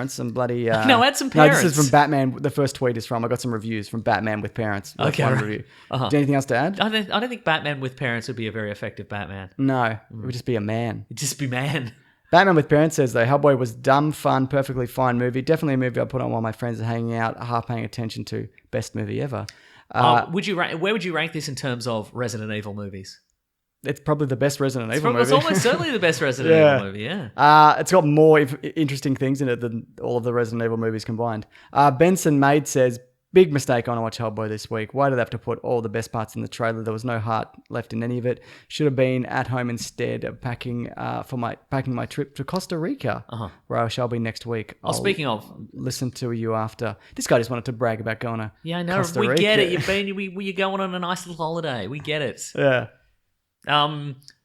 some bloody... No, add some No, parents. this is from Batman. The first tweet is from... I got some reviews from Batman with parents. That's Okay, one right. review. Do you have anything else to add? I don't think Batman with parents would be a very effective Batman. No, it would just be a man. It'd just be man. Batman with Parents says, though, Hellboy was dumb, fun, perfectly fine movie. Definitely a movie I put on while my friends are hanging out, half paying attention to. Best movie ever. Where would you rank this in terms of Resident Evil movies? It's probably the best Resident Evil movie. It's almost certainly the best Resident Evil movie, yeah. It's got more interesting things in it than all of the Resident Evil movies combined. Benson Maid says, big mistake on Watch Hellboy this week. Why did they have to put all the best parts in the trailer? There was no heart left in any of it. Should have been at home instead of packing my trip to Costa Rica, where I shall be next week. Speaking of, listen to you after. This guy just wanted to brag about going to I know. Costa We Rica. get it. You're going on a nice little holiday. We get it. Yeah.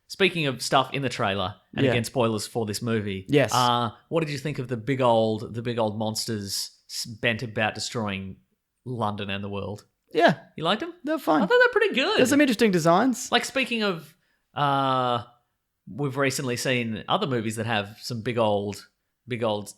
Speaking of stuff in the trailer, and again, spoilers for this movie. Yes. What did you think of the big old monsters bent about destroying London and the world? Yeah. You liked them? They're fun. I thought they're pretty good. There's some interesting designs. Like, speaking of, we've recently seen other movies that have some big old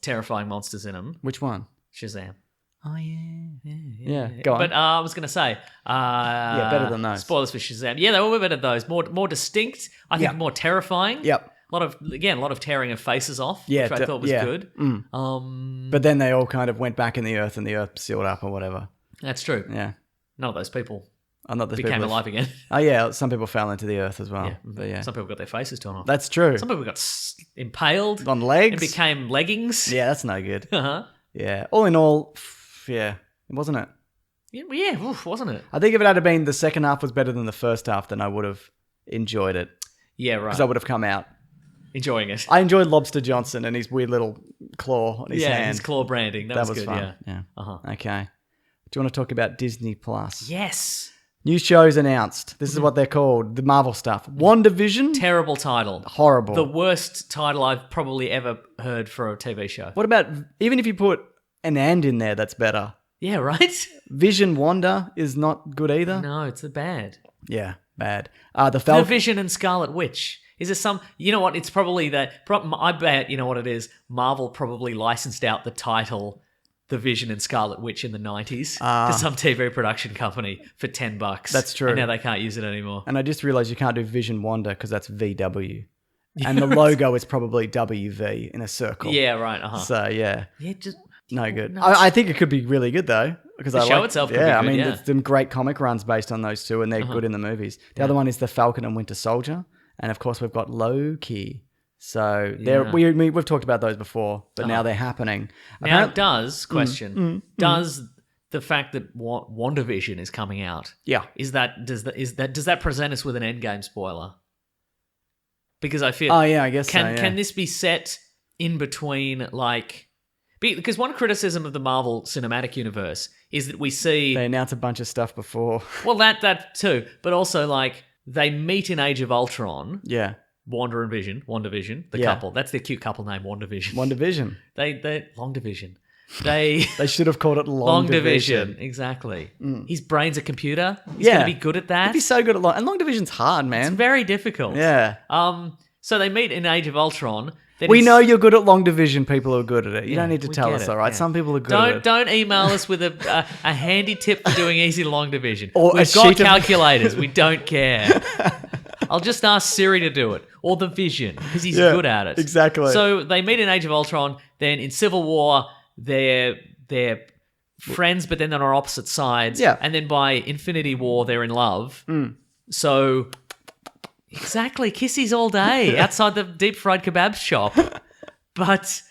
terrifying monsters in them. Which one? Shazam. Oh, yeah. Go on. But I was going to say... better than those. Spoilers for Shazam. Yeah, they were better than those. More distinct. I think more terrifying. Yep. A lot of tearing of faces off, Yeah, which I thought was good. But then they all kind of went back in the earth and the earth sealed up or whatever. That's true. Yeah. None of those people Not became alive again. Oh, yeah. Some people fell into the earth as well. Yeah. But yeah. Some people got their faces torn off. That's true. Some people got impaled On legs. and became leggings. Yeah, that's no good. Uh-huh. Yeah. All in all, yeah. Wasn't it? Yeah, wasn't it? I think if it had been the second half was better than the first half, then I would have enjoyed it. Yeah, right. Because I would have come out enjoying it. I enjoyed Lobster Johnson and his weird little claw on his hand. his claw branding. That was good, fun. yeah. Okay. Do you want to talk about Disney Plus? Yes. New shows announced. This is what they're called. The Marvel stuff. WandaVision. Terrible title. Horrible. The worst title I've probably ever heard for a TV show. What about, even if you put an and in there, that's better. Yeah, right? Vision Wanda is not good either. No, it's bad. Yeah, bad. The Falcon. The Vision and Scarlet Witch. Is there some... You know what? It's probably that... I bet, you know what it is? Marvel probably licensed out the title the Vision and Scarlet Witch in the 90s to some TV production company for $10. That's true. And now they can't use it anymore. And I just realized you can't do Vision Wanda because that's VW. And the logo is probably WV in a circle. Yeah, right. Uh-huh. So, yeah. Yeah, just No good. No. I think it could be really good, though. Because The show itself could be I good, mean, yeah. there's some great comic runs based on those two, and they're good in the movies. The other one is The Falcon and Winter Soldier. And, of course, we've got Loki. So Yeah. we've talked about those before, but now they're happening. Now, does the fact that WandaVision is coming out, Yeah. does that present us with an Endgame spoiler? Because I feel, Oh, yeah, I guess so, yeah. Can this be set in between, like, because one criticism of the Marvel Cinematic Universe is that we see, They announced a bunch of stuff before. well, that too, but also like they meet in Age of Ultron, Yeah. WandaVision, the Yeah. couple. That's their cute couple name, WandaVision. WandaVision. They Long Division. They They should have called it Long Division. Exactly. His brain's a computer. He's Yeah. going to be good at that. He'd be so good at Long. And Long Division's hard, man. It's very difficult. Yeah. So they meet in Age of Ultron. Then We it's- know you're good at Long Division. People who are good at it. You Yeah, don't need to we tell get us, it, all right? yeah. Some people are good at it. Don't email us with a handy tip for doing easy Long Division. Or a We've got sheet of- calculators. We don't care. I'll just ask Siri to do it. Or the Vision, because he's Yeah, good at it. exactly. So they meet in Age of Ultron. Then in Civil War, they're friends, but then they're on opposite sides. Yeah. And then by Infinity War, they're in love. So, exactly, kissies all day outside the deep fried kebab shop. But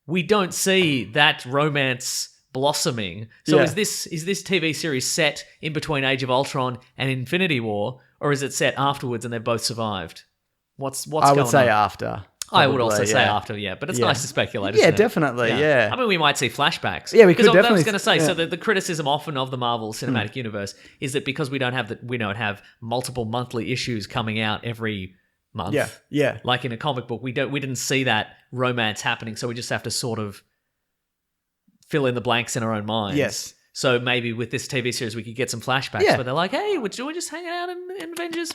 we don't see that romance blossoming. So Yeah. is this TV series set in between Age of Ultron and Infinity War, or is it set afterwards and they've both survived? What's I going would say on? after. I would also Probably, say yeah. after, yeah, but it's Yeah. nice to speculate. Yeah, isn't it? definitely, yeah. I mean, we might see flashbacks. Yeah, we could Because I definitely was going to say, yeah. so the criticism often of the Marvel Cinematic Universe is that because we don't have multiple monthly issues coming out every month. Yeah, yeah. Like in a comic book, we didn't see that romance happening, so we just have to sort of fill in the blanks in our own minds. Yes. So maybe with this TV series, we could get some flashbacks Yeah. where they're like, "Hey, we're just hanging out in Avengers."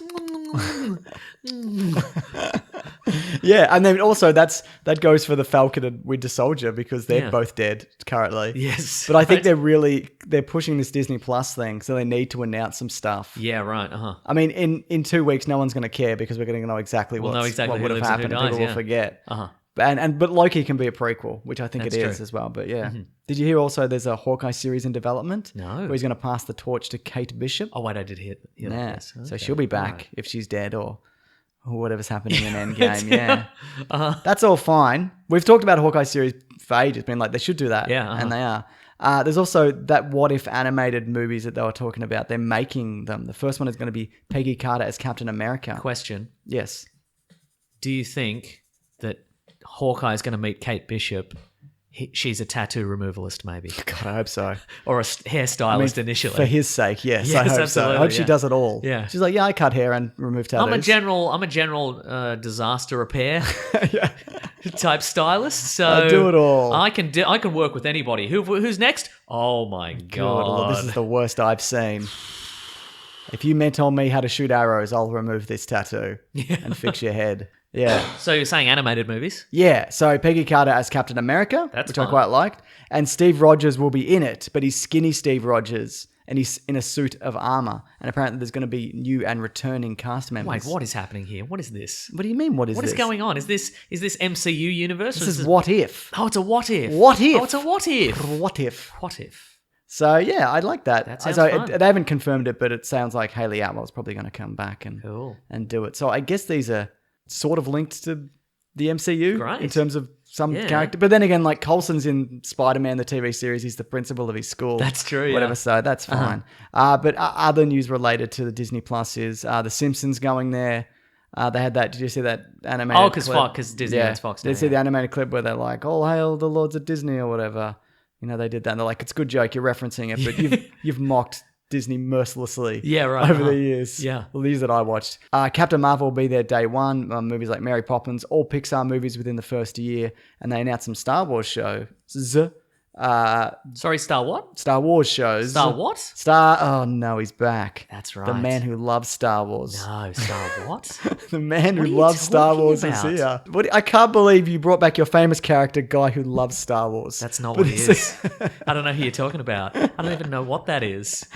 Yeah, and then also that goes for the Falcon and Winter Soldier because they're Yeah. both dead currently. Yes, But I think right. they're pushing this Disney Plus thing, so they need to announce some stuff. Yeah, right. I mean, in 2 weeks, no one's going to care because we're going to know exactly We'll what know exactly would who have lives and who happened. dies, People yeah. will forget. Uh-huh. But Loki can be a prequel, which I think That's it is true. Mm-hmm. as well. But yeah, did you hear also? There's a Hawkeye series in development. No. Where he's going to pass the torch to Kate Bishop. Oh wait, I did hear that. Yeah. Yes. So Okay. she'll be back Right. if she's dead or whatever's happening in Endgame. Yeah. Uh-huh. That's all fine. We've talked about Hawkeye series for ages, been like, they should do that. Yeah, uh-huh. And they are. There's also that What If animated movies that they were talking about. They're making them. The first one is going to be Peggy Carter as Captain America. Question: Yes. do you think that Hawkeye is going to meet Kate Bishop? She's a tattoo removalist, maybe, God, I hope so. or a hairstylist initially. For his sake, yes. Yes, I hope so. I absolutely, hope she yeah. does it all. Yeah. She's like, yeah, I cut hair and remove tattoos. I'm a general disaster repair type stylist. So I do it all. I can work with anybody. Who's next? Oh my God, god! this is the worst I've seen. If you mentor me how to shoot arrows, I'll remove this tattoo and fix your head. Yeah. So you're saying animated movies? Yeah, so Peggy Carter as Captain America, That's which I fun. quite liked. And Steve Rogers will be in it, but he's skinny Steve Rogers, and he's in a suit of armor. And apparently there's going to be new and returning cast members. Wait, what is happening here? What is this? What do you mean, what is What this? is going on? Is this MCU universe? or This is What If. Oh, it's a what if. What if? Oh, it's a what if. What If. What if? So, yeah, I like that. That sounds So fun. they haven't confirmed it, but it sounds like Hayley Atwell's probably going to come back and Cool. do it. So I guess these are sort of linked to the MCU Great. in terms of some Yeah. character. But then again, like Coulson's in Spider-Man, the TV series, he's the principal of his school. That's true, Whatever, yeah. so that's fine. But other news related to the Disney Plus is The Simpsons going there. They had that, did you see that animated Oh, clip? because Disney owns Fox now. Did you see yeah. the animated clip where they're like, all hail the Lords of Disney or whatever? You know, they did that. And they're like, it's a good joke, you're referencing it, but you've mocked Disney mercilessly Yeah, right, over uh-huh. the years. Yeah. Well, these that I watched. Captain Marvel will be there day one. Movies like Mary Poppins, all Pixar movies within the first year. And they announced some Star Wars shows Sorry, Star what? Star Wars shows. Star what? Oh no, he's back. That's right. The man who loves Star Wars. No, Star what? The man What who are you loves Star talking Wars about? is here. I can't believe you brought back your famous character, guy who loves Star Wars. That's not what he is. I don't know who you're talking about. I don't even know what that is.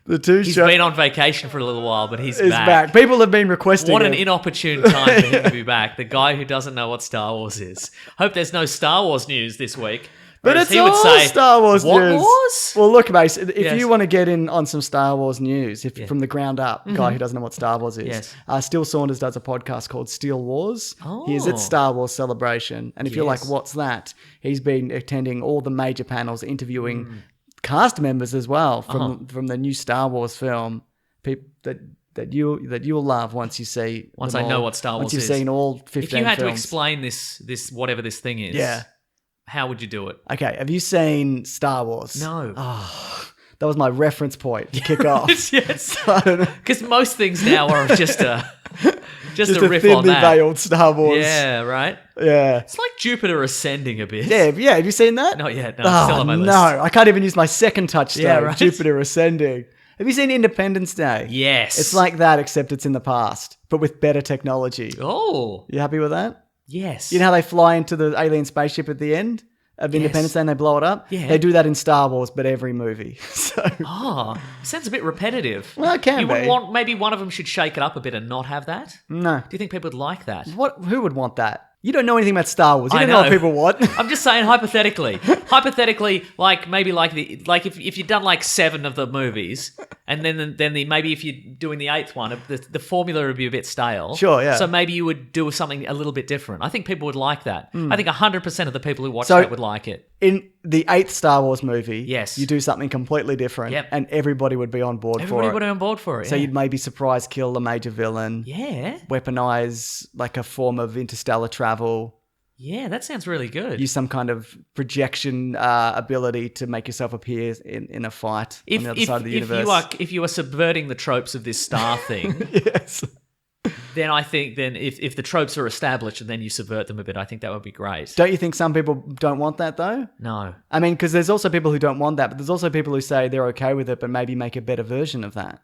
The two He's shows. been on vacation for a little while, but he's Is back. People have been requesting What an it. inopportune time for him to be back. The guy who doesn't know what Star Wars is. Hope there's no Star Wars news this week. But Whereas it's he would all say, Star Wars what news. Wars? Well, look, mate, if Yes. you want to get in on some Star Wars news, from the ground up, Mm-hmm. guy who doesn't know what Star Wars is, Yes. Steele Saunders does a podcast called Steel Wars. He's at Oh. Star Wars Celebration. And if you're like, Yes. what's that? He's been attending all the major panels, interviewing Mm. cast members as well Uh-huh. from the new Star Wars film. People that you'll love once you see Once them I know all. what Star Once Wars you've is. seen all 15 If you had to films. explain this whatever this thing is, Yeah. how would you do it? Okay, have you seen Star Wars? No. That was my reference point to kick off. Yes. I don't know. Because most things now are just a Just a a riff on thinly that. veiled Star Wars. Yeah, right? Yeah. It's like Jupiter ascending a bit. Yeah, have you seen that? Not yet. No, it's still on my list. No, I can't even use my second touchstone, Yeah, right. Jupiter Ascending. Have you seen Independence Day? Yes. It's like that, except it's in the past, but with better technology. Oh, You happy with that? yes. You know how they fly into the alien spaceship at the end of Independence Day and they blow it up? Yeah. They do that in Star Wars, but every movie. So, Oh, sounds a bit repetitive. Well, it can You wouldn't be. want, maybe one of them should shake it up a bit and not have that? no. Do you think people would like that? Who would want that? You don't know anything about Star Wars. You I don't know what know. people want. I'm just saying hypothetically. Hypothetically, like maybe like if you've done like 7 of the movies, and then maybe if you're doing the 8th one, the formula would be a bit stale. Sure, yeah. So maybe you would do something a little bit different. I think people would like that. I think 100% of the people who watch So- that would like it. In the 8th Star Wars movie, Yes. you do something completely different, Yep. and everybody would be on board Everybody for would it. be on board for it. So yeah. you'd maybe surprise kill the major villain, yeah, weaponize like a form of interstellar travel, yeah, that sounds really good. use some kind of projection ability to make yourself appear in a fight on the other side of the universe. If you are subverting the tropes of this star thing, Yes. then I think if the tropes are established and then you subvert them a bit, I think that would be great. Don't you think some people don't want that though? No. I mean, because there's also people who don't want that, but there's also people who say they're okay with it, but maybe make a better version of that.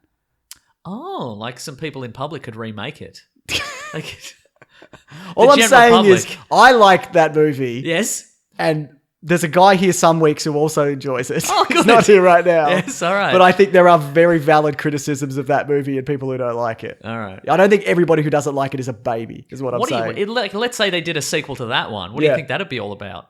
Oh, like some people in public could remake it. Like, All the I'm general saying public. is, I like that movie, Yes. and there's a guy here some weeks who also enjoys it. Oh, He's good. not here right now. Yes, all right. But I think there are very valid criticisms of that movie and people who don't like it. All right. I don't think everybody who doesn't like it is a baby, is what I'm What do saying. you? Like, let's say they did a sequel to that one. What do Yeah. you think that'd be all about?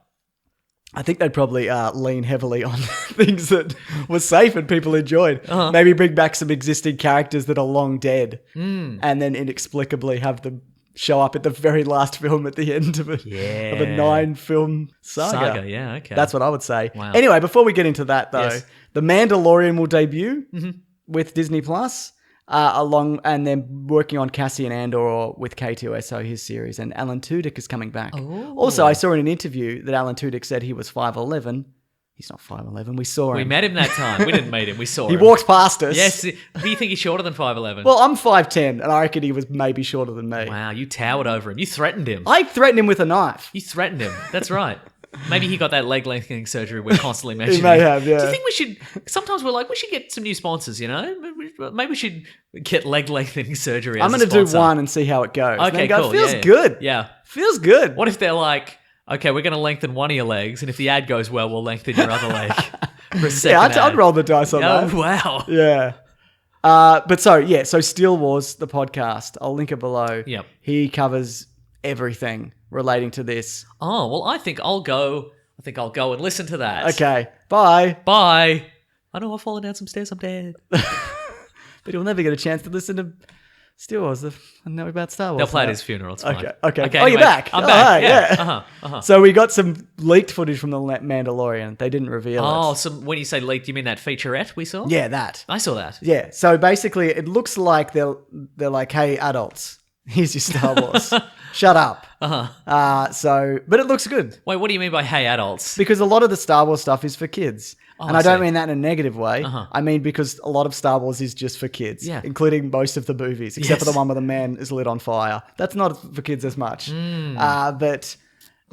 I think they'd probably lean heavily on things that were safe and people enjoyed. Uh-huh. Maybe bring back some existing characters that are long dead Hmm. and then inexplicably have them show up at the very last film at the end of a 9-film saga. Yeah. Okay. That's what I would say. Wow. Anyway, before we get into that, though, Yes. The Mandalorian will debut Mm-hmm. with Disney Plus, and then working on Cassian Andor with K2SO, his series, and Alan Tudyk is coming back. Oh. Also, I saw in an interview that Alan Tudyk said he was 5'11". He's not 5'11". We saw him. We met him that time. We didn't meet him. We saw He him. walked past us. Yes. Do you think he's shorter than 5'11"? Well, I'm 5'10", and I reckon he was maybe shorter than me. wow, you towered over him. You threatened him. I threatened him with a knife. You threatened him. That's right. Maybe he got that leg lengthening surgery we're constantly mentioning. may have, yeah. Do you think we should... Sometimes we're like, we should get some new sponsors, you know? Maybe we should get leg lengthening surgery as I'm a going to do sponsor. one and see how it goes. Okay, Then go, cool. Feels yeah. good. Yeah. Feels good. What if they're like, okay, we're going to lengthen one of your legs, and if the ad goes well, we'll lengthen your other leg for a second Yeah, I'd ad. roll the dice on Oh, that. wow. Yeah. So Steel Wars, the podcast, I'll link it below. Yep. He covers everything relating to this. Oh, well, I think I'll go and listen to that. Okay, bye. Bye. I know I've fallen down some stairs. I'm dead. But you'll never get a chance to listen to Steel Wars and know about Star Wars. They'll play at his funeral. It's fine. Okay. Oh, anyway, you're back. I'm Oh, back. hi, Yeah. yeah. Uh-huh. So we got some leaked footage from the Mandalorian. They didn't reveal Oh, it. so when you say leaked, you mean that featurette we saw? Yeah, that. I saw that. Yeah. So basically, it looks like they're like, hey, adults, here's your Star Wars. Shut up. But it looks good Wait, what do you mean by hey adults? because a lot of the Star Wars stuff is for kids. And I I don't see. mean that in a negative way. I mean because a lot of Star Wars is just for kids, Yeah. including most of the movies, except for Yes. the one where the man is lit on fire. That's not for kids as much. Hmm. But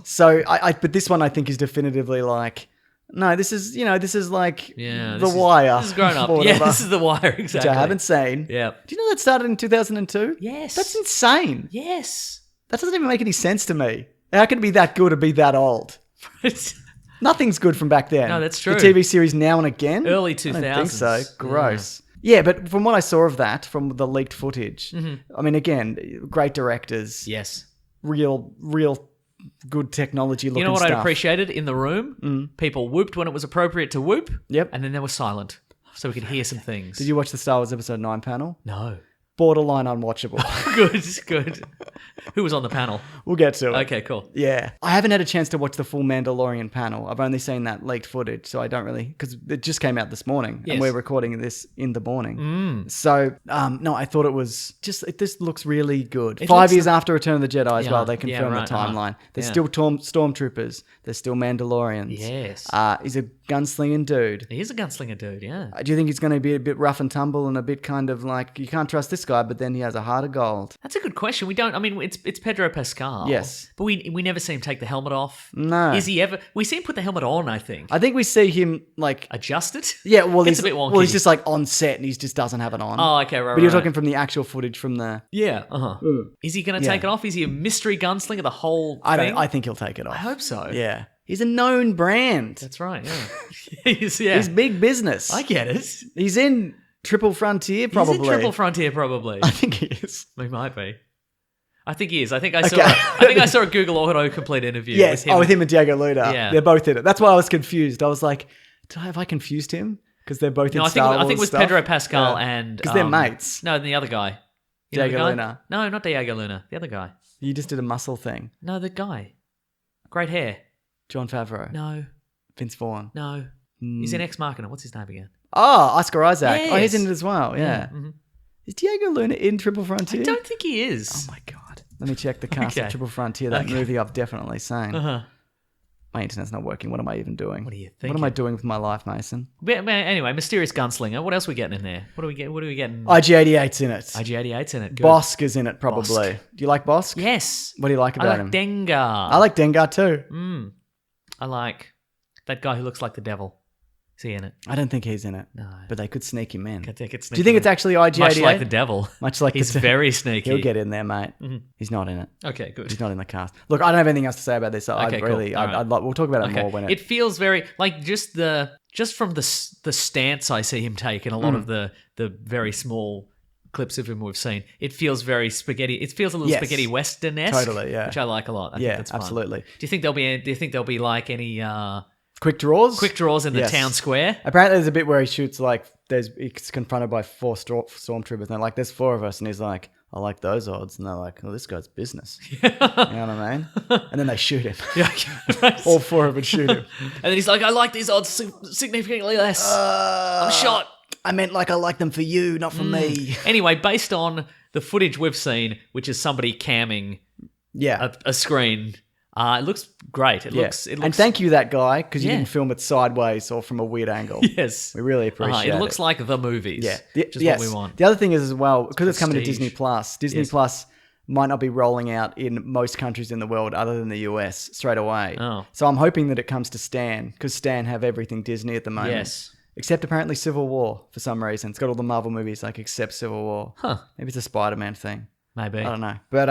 this one I think is definitively like, No, this is like Yeah, The Wire. This is grown up. or Yeah, whatever, this is The Wire, exactly. which I haven't seen. Yeah. Do you know that started in 2002? Yes. That's insane. Yes. That doesn't even make any sense to me. How can it be that good or be that old? Nothing's good from back then. No, that's true. The TV series Now and Again? Early I don't think so. 2000s. Gross. Yeah, but from what I saw of that, from the leaked footage, I mean, again, great directors, Yes. real good technology looking You know what stuff. I appreciated in the room? People whooped when it was appropriate to whoop. Yep. And then they were silent. So we could hear some things. Did you watch the Star Wars Episode 9 panel? No. Borderline unwatchable. Good. Who was on the panel? We'll get to it. Okay, cool. Yeah. I haven't had a chance to watch the full Mandalorian panel. I've only seen that leaked footage, so I don't really... Because it just came out this morning, Yes. and we're recording this in the morning. So, no, I thought it was just... This looks really good. It 5 looks- years after Return of the Jedi as Yeah, well, they yeah, confirmed right, the timeline. There's yeah. still stormtroopers. There's still Mandalorians. Yes. He's a gunslinging dude. He is a gunslinger dude, yeah. Do you think he's going to be a bit rough and tumble and a bit kind of like, you can't trust this guy, but then he has a heart of gold? That's a good question. We don't... I mean, it's Pedro Pascal. Yes. But we never see him take the helmet off. No. Is he ever... We see him put the helmet on, I think. I think we see him like... Adjust it? Yeah, well, It's he's a bit wonky. Well, he's just like on set and he just doesn't have it on. Oh, okay, right, But you're right. talking from the actual footage from the... Yeah, uh-huh. Is he going to Yeah. take it off? Is he a mystery gunslinger the whole I thing? I think he'll take it off. I hope so. Yeah. He's a known brand. That's right, yeah. He's big business. I get it. He's in Triple Frontier, probably. He's in Triple Frontier, probably. I think he is. He might be. I think he is. I think I saw. Okay. I think I saw a Google autocomplete interview. Yes. With him and Diego Luna. Yeah. They're both in it. That's why I was confused. I was like, have I confused him? Because they're both in No, Star Wars I think it was stuff. Pedro Pascal Yeah. and Because they're mates. No, the other guy. You know the Diego guy? Luna. No, not Diego Luna. The other guy. You just did a muscle thing. No, the guy. Great hair. John Favreau. No, Vince Vaughn. no. He's in Ex Machina. What's his name again? Oh, Oscar Isaac. Oh, he's Yes. in it as well. Yeah. mhm. Is Diego Luna in Triple Frontier? I don't think he is. Oh my god. Let me check the cast Okay. of Triple Frontier, that Okay. movie I've definitely seen. Uh-huh. My internet's not working. What am I even doing? What are you What am I thinking? doing with my life, Mason? But anyway, mysterious gunslinger. What else are we getting in there? What are we getting? IG-88's in it. IG-88's in it. Good. Bosk is in it, probably. Do you like Bosk? Yes. What do you like I about like him? Dengar. I like Dengar too. I like that guy who looks like the devil. Is he in it? I don't think he's in it. No. But they could sneak him in. I think it's Do you think it's actually IG-88? much like the devil? Much like He's the very sneaky. He'll get in there, mate. He's not in it. Okay, good. He's not in the cast. Look, I don't have anything else to say about this. Okay, cool. All right. We'll talk about it more when It feels very like just from the stance I see him take in a lot of the very small clips of him we've seen. It feels very spaghetti. It feels a little Yes. spaghetti western-esque. Totally, yeah. Which I like a lot. I think that's fun. absolutely. Do you think there'll be like any Quick draws? quick draws in the Yes. town square? Apparently, there's a bit where he shoots like he's confronted by 4 stormtroopers, and they're like, "There's 4 of us," and he's like, "I like those odds," and they're like, "Well, this guy's business." You know what I mean? And then they shoot him. Yeah, right. All 4 of them shoot him. And then he's like, I like these odds significantly less. I'm shot. I meant like I like them for you, not for me. Anyway, based on the footage we've seen, which is somebody camming Yeah. a screen, it looks great. It looks. And thank you, that guy, because you Yeah. didn't film it sideways or from a weird angle. Yes. We really appreciate it. It looks like the movies. Yeah. Which is Yes. what we want. The other thing is as well, because it's coming to Prestige. Disney Plus, Disney Yes. Plus might not be rolling out in most countries in the world other than the US straight away. Oh. So I'm hoping that it comes to Stan, because Stan have everything Disney at the moment. Yes. Except apparently Civil War for some reason. It's got all the Marvel movies like except Civil War. Huh. Maybe it's a Spider-Man thing. Maybe. I don't know. But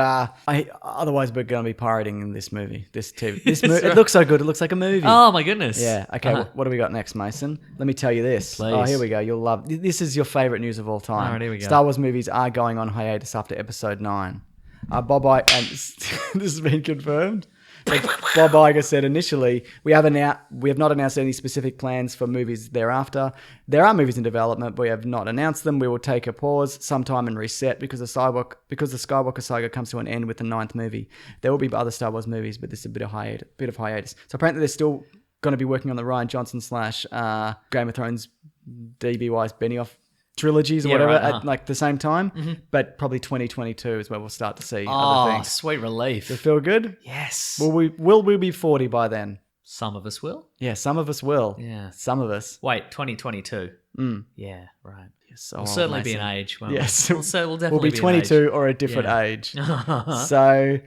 otherwise we're going to be pirating in this movie. It looks so good. It looks like a movie. Oh my goodness. Yeah. Okay. Uh-huh. What do we got next, Mason? Let me tell you this. Please. Oh, here we go. You'll love. This is your favorite news of all time. All right, here we go. Star Wars movies are going on hiatus after Episode 9. Bob Iger, and this has been confirmed. Like Bob Iger said initially, we have not announced any specific plans for movies thereafter. There are movies in development, but we have not announced them. We will take a pause sometime and reset because the Skywalker saga comes to an end with the 9th movie. There will be other Star Wars movies, but this is a bit of hiatus. So apparently they're still going to be working on the Rian Johnson / Game of Thrones D.B. Weiss Benioff trilogies or Yeah, whatever right, at like the same time. But probably 2022 is where we'll start to see other Oh, things. sweet relief. Does it feel good? Yes. Will we be 40 by then? Some of us will. Yeah, some of us will. Yeah. Some of us. Wait, 2022. Yeah, right. So We'll old, certainly be Mason. an age. Won't Yes. We? We'll definitely We'll be an 22 age. or a different Yeah. age. So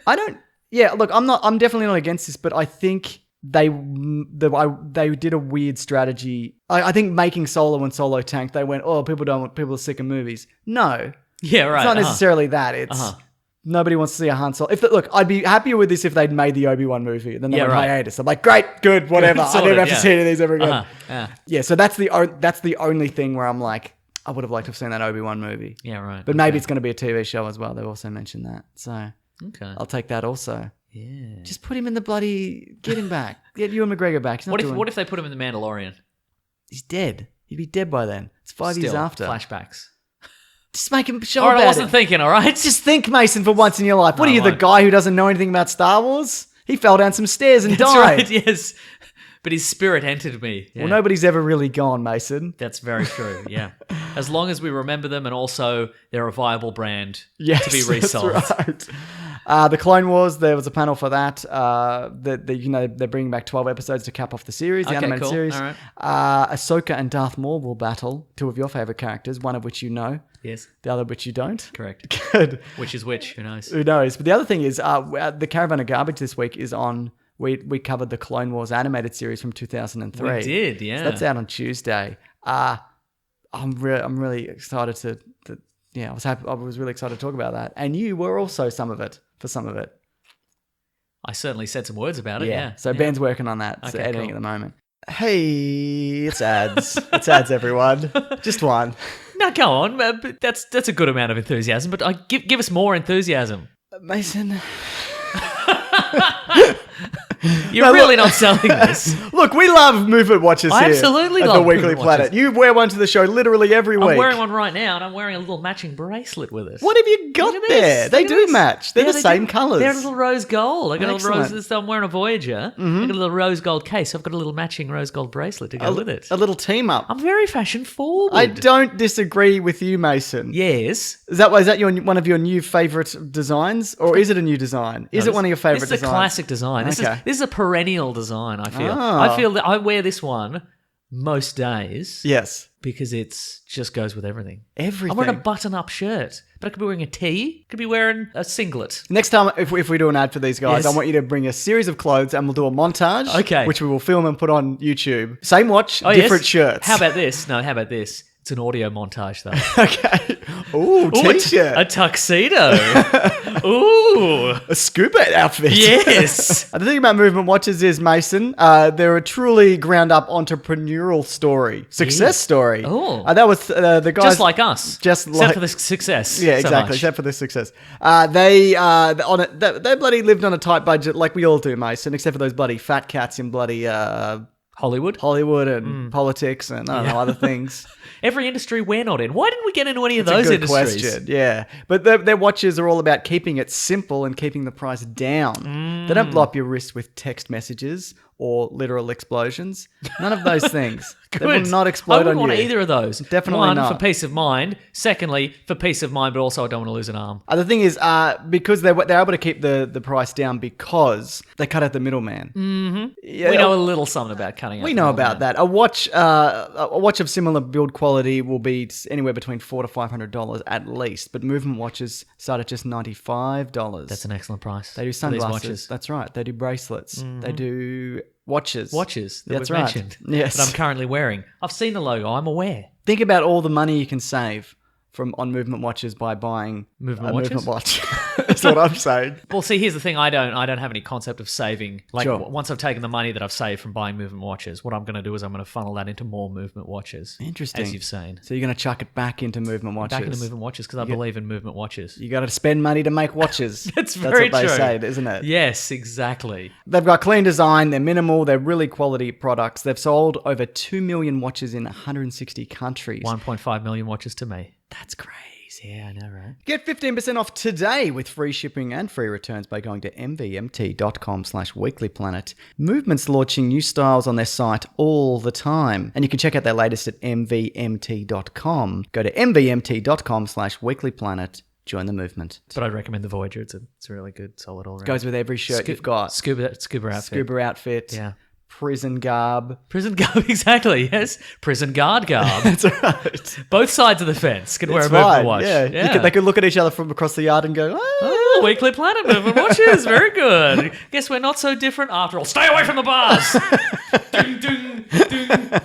I don't. Yeah, look, I'm definitely not against this, but I think they did a weird strategy. I think making Solo and Solo tanked. They went, oh, people are sick of movies. No, Yeah, right. it's not necessarily that. It's nobody wants to see a Han Solo. Look, I'd be happier with this if they'd made the Obi-Wan movie and then they went hiatus. I'm like, great, good, whatever. I don't have to see any of these ever again. Yeah, so that's the only thing where I'm like, I would have liked to have seen that Obi-Wan movie. Yeah, right. But maybe it's going to be a TV show as well. They've also mentioned that. So I'll take that also. Yeah. Just put him in the bloody... Get him back. Get Ewan McGregor back. What if they put him in the Mandalorian? He's dead. He'd be dead by then. It's 5 years after. Flashbacks. Just make him show All right, about I wasn't it. thinking, all right? Just think, Mason, for once in your life. What are you, the guy who doesn't know anything about Star Wars? He fell down some stairs and That's died. right, yes. But his spirit entered me. Yeah. Well, nobody's ever really gone, Mason. That's very true, yeah. As long as we remember them and also they're a viable brand to be Yes, resold. that's right. The Clone Wars, there was a panel for that. They're bringing back 12 episodes to cap off the series, the animated series. All right. Ahsoka and Darth Maul will battle, two of your favorite characters, one of which you know, Yes, the other which you don't. correct. Good. Which is which? Who knows? Who knows? But the other thing is, the Caravan of Garbage this week is on. We covered the Clone Wars animated series from 2003. We did, yeah. So that's out on Tuesday. I'm really excited to I was happy. I was really excited to talk about that, and you were also for some of it. I certainly said some words about it, yeah. So Ben's working on that, so Okay, editing cool. at the moment. Hey, it's ads. It's ads, everyone. Just one. No, go on. But that's a good amount of enthusiasm, but give us more enthusiasm. Mason. You're really not selling this. Look, we love movement watches I here absolutely at love the Weekly Movement Planet. Watches. You wear one to the show literally every week. I'm wearing one right now, and I'm wearing a little matching bracelet with it. What have you got Look at there? this. They Look at do this. match. They're Yeah, the they same do. colours. They're a little rose gold. I got a little Excellent. rose. I'm wearing a Voyager. I got a little rose gold case. I've got a little matching rose gold bracelet to go with it. A little team up. I'm very fashion forward. I don't disagree with you, Mason. Yes. Is that one of your new favourite designs? Or is it a new design? Is it one of your favourite This is designs? a classic design. This Okay. is a perennial design, I feel. Ah. I feel that I wear this one most days Yes. because it's just goes with everything. Everything. I'm wearing a button-up shirt, but I could be wearing a tee. Could be wearing a singlet. Next time, if we do an ad for these guys, Yes. I want you to bring a series of clothes and we'll do a montage. Okay. Which we will film and put on YouTube. Same watch, Oh, different yes? shirts. How about this? No, how about this? It's an audio montage, though. Okay. Ooh, Ooh, t-shirt. a tuxedo. Ooh. A scuba outfit. Yes. The thing about movement watches is, Mason, they're a truly ground-up entrepreneurial story, success story. Oh. That was the guys Just like us. Just Except like for the success. yeah, so exactly. much. Except for the success, they bloody lived on a tight budget, like we all do, Mason. Except for those bloody fat cats in bloody Hollywood. and politics and I don't know other things. Every industry we're not in. Why didn't we get into any of That's those a good industries? question. Yeah, but their watches are all about keeping it simple and keeping the price down. They don't blow up your wrist with text messages or literal explosions. None of those things. They will Good. not I explode wouldn't on want you. either of those. Definitely One, not. for peace of mind. Secondly, for peace of mind, but also I don't want to lose an arm. The thing is, because they're able to keep the price down because they cut out the middleman. Yeah, We know a little something about cutting out. we the know middleman. about that. A watch of similar build quality will be anywhere between $400 to $500 at least, but movement watches start at just $95. That's an excellent price. They do for these sunglasses. watches. That's right. They do bracelets. They do watches. Watches that That's we've right. mentioned. Yes. That I'm currently wearing. I've seen the logo. I'm aware. Think about all the money you can save on movement watches by buying Movement a watches? movement watch. That's what I'm saying. Well, see, here's the thing. I don't have any concept of saving. Like, Sure. once I've taken the money that I've saved from buying movement watches, what I'm going to do is I'm going to funnel that into more movement watches. Interesting. As you've seen. So you're going to chuck it back into movement watches. Back into movement watches because I believe in movement watches. You got to spend money to make watches. That's very what they true. say, isn't it? Yes, exactly. They've got clean design. They're minimal. They're really quality products. They've sold over 2 million watches in 160 countries. 1.5 million watches to me. That's crazy. Yeah, I know, right? Get 15% off today with free shipping and free returns by going to mvmt.com/weeklyplanet. Movement's launching new styles on their site all the time. And you can check out their latest at mvmt.com. Go to mvmt.com/weeklyplanet. Join the movement. But I'd recommend the Voyager. It's a really good, solid all-round. Goes with every shirt you've got. Scuba outfit. Scuba outfit. Yeah. prison garb. Prison garb, exactly. Yes, prison guard garb. That's right. Both sides of the fence can wear a It's movement fine, watch. yeah. They could look at each other from across the yard and go, Oh, Weekly Planet movement watches. Very good. Guess we're not so different after all. Stay away from the bars. Ding, ding, ding.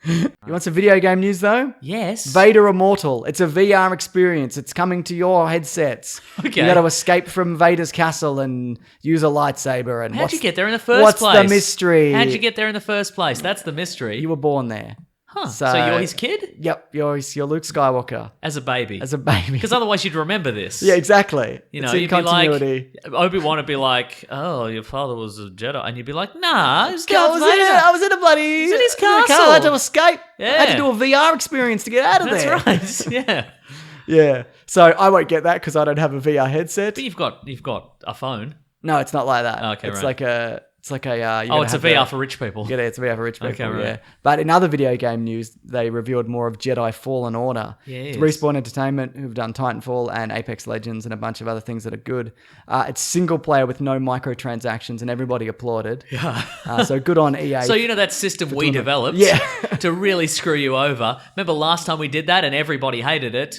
You want some video game news, though? Yes. Vader Immortal. It's a VR experience. It's coming to your headsets. Okay. You got to escape from Vader's castle and use a lightsaber. And How'd you get there in the first place? What's the mystery? How'd you get there in the first place? That's the mystery. You were born there. Huh. So you're his kid? Yep. You're Luke Skywalker. As a baby. As a baby. Because otherwise you'd remember this. Yeah, exactly. You know, it's in you'd be like, continuity. Obi-Wan would be like, oh, your father was a Jedi. And you'd be like, nah, it was I Darth was Vader. I was in a bloody... He's in his I was in a car. castle. I had to escape. Yeah. I had to do a VR experience to get out of there. That's right. Yeah. Yeah. So I won't get that because I don't have a VR headset. But you've got a phone. No, it's not like that. Okay, it's right. like a... It's like a... It's a VR for rich people. Yeah, it's a VR for rich people, Okay, right. yeah. But in other video game news, they revealed more of Jedi Fallen Order. Yes. It's Respawn Entertainment, who've done Titanfall and Apex Legends and a bunch of other things that are good. It's single player with no microtransactions, and everybody applauded. Yeah. So good on EA. So you know that system we developed Yeah. to really screw you over. Remember last time we did that and everybody hated it?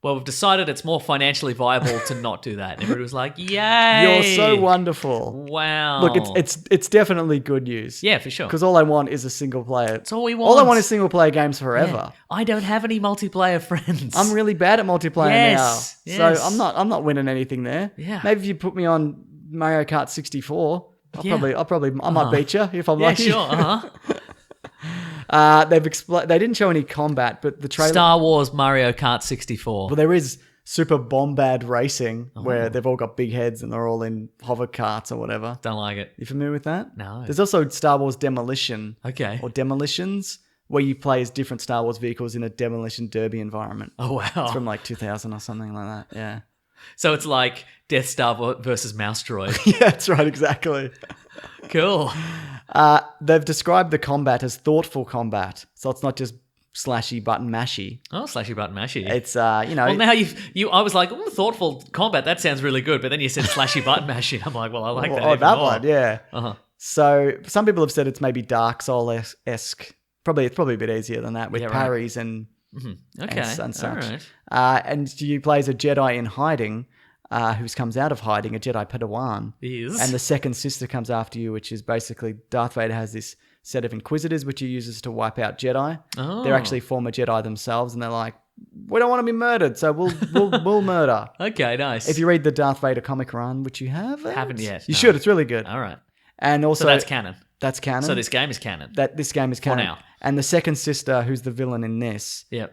Well, we've decided it's more financially viable to not do that. And everybody was like, yay. You're so wonderful. Wow. Look, it's definitely good news. Yeah, for sure. Because all I want is a single player. That's all we All I want. want is single player games forever. Yeah. I don't have any multiplayer friends. I'm really bad at multiplayer Yes, now. yes. So I'm not winning anything there. Yeah. Maybe if you put me on Mario Kart 64, Yeah. I might beat you if I'm Yeah, lucky. sure. Uh-huh. They didn't show any combat, but the trailer. Star Wars Mario Kart 64. Well, there is Super Bombad Racing, where they've all got big heads and they're all in hover carts or whatever. Don't like it. You familiar with that? No. There's also Star Wars Demolition. Okay. Or Demolitions, where you play as different Star Wars vehicles in a demolition derby environment. Oh, wow. It's from like 2000 or something like that. Yeah. So it's like Death Star versus Mouse Droid. Yeah, that's right, exactly. Cool. They've described the combat as thoughtful combat. So it's not just slashy button mashy. Oh, slashy button mashy. It's, Well, now I was like, thoughtful combat, that sounds really good. But then you said slashy button mashy. I'm like, well, I like that even that more. one, yeah. Uh-huh. So some people have said it's maybe Dark Souls-esque. It's probably a bit easier than that with Yeah, right. parries and Okay. and such. All right. And you play as a Jedi in hiding, who comes out of hiding, a Jedi Padawan. Is. And the second sister comes after you, which is basically Darth Vader has this set of Inquisitors, which he uses to wipe out Jedi. Oh. They're actually former Jedi themselves, and they're like, we don't want to be murdered, so we'll murder. Okay, nice. If you read the Darth Vader comic run, which you haven't. Haven't yet, You no. should. It's really good. All right. And also, So that's canon. That's canon. So this game is canon. That this game is canon. now. And the second sister, who's the villain in this, Yep.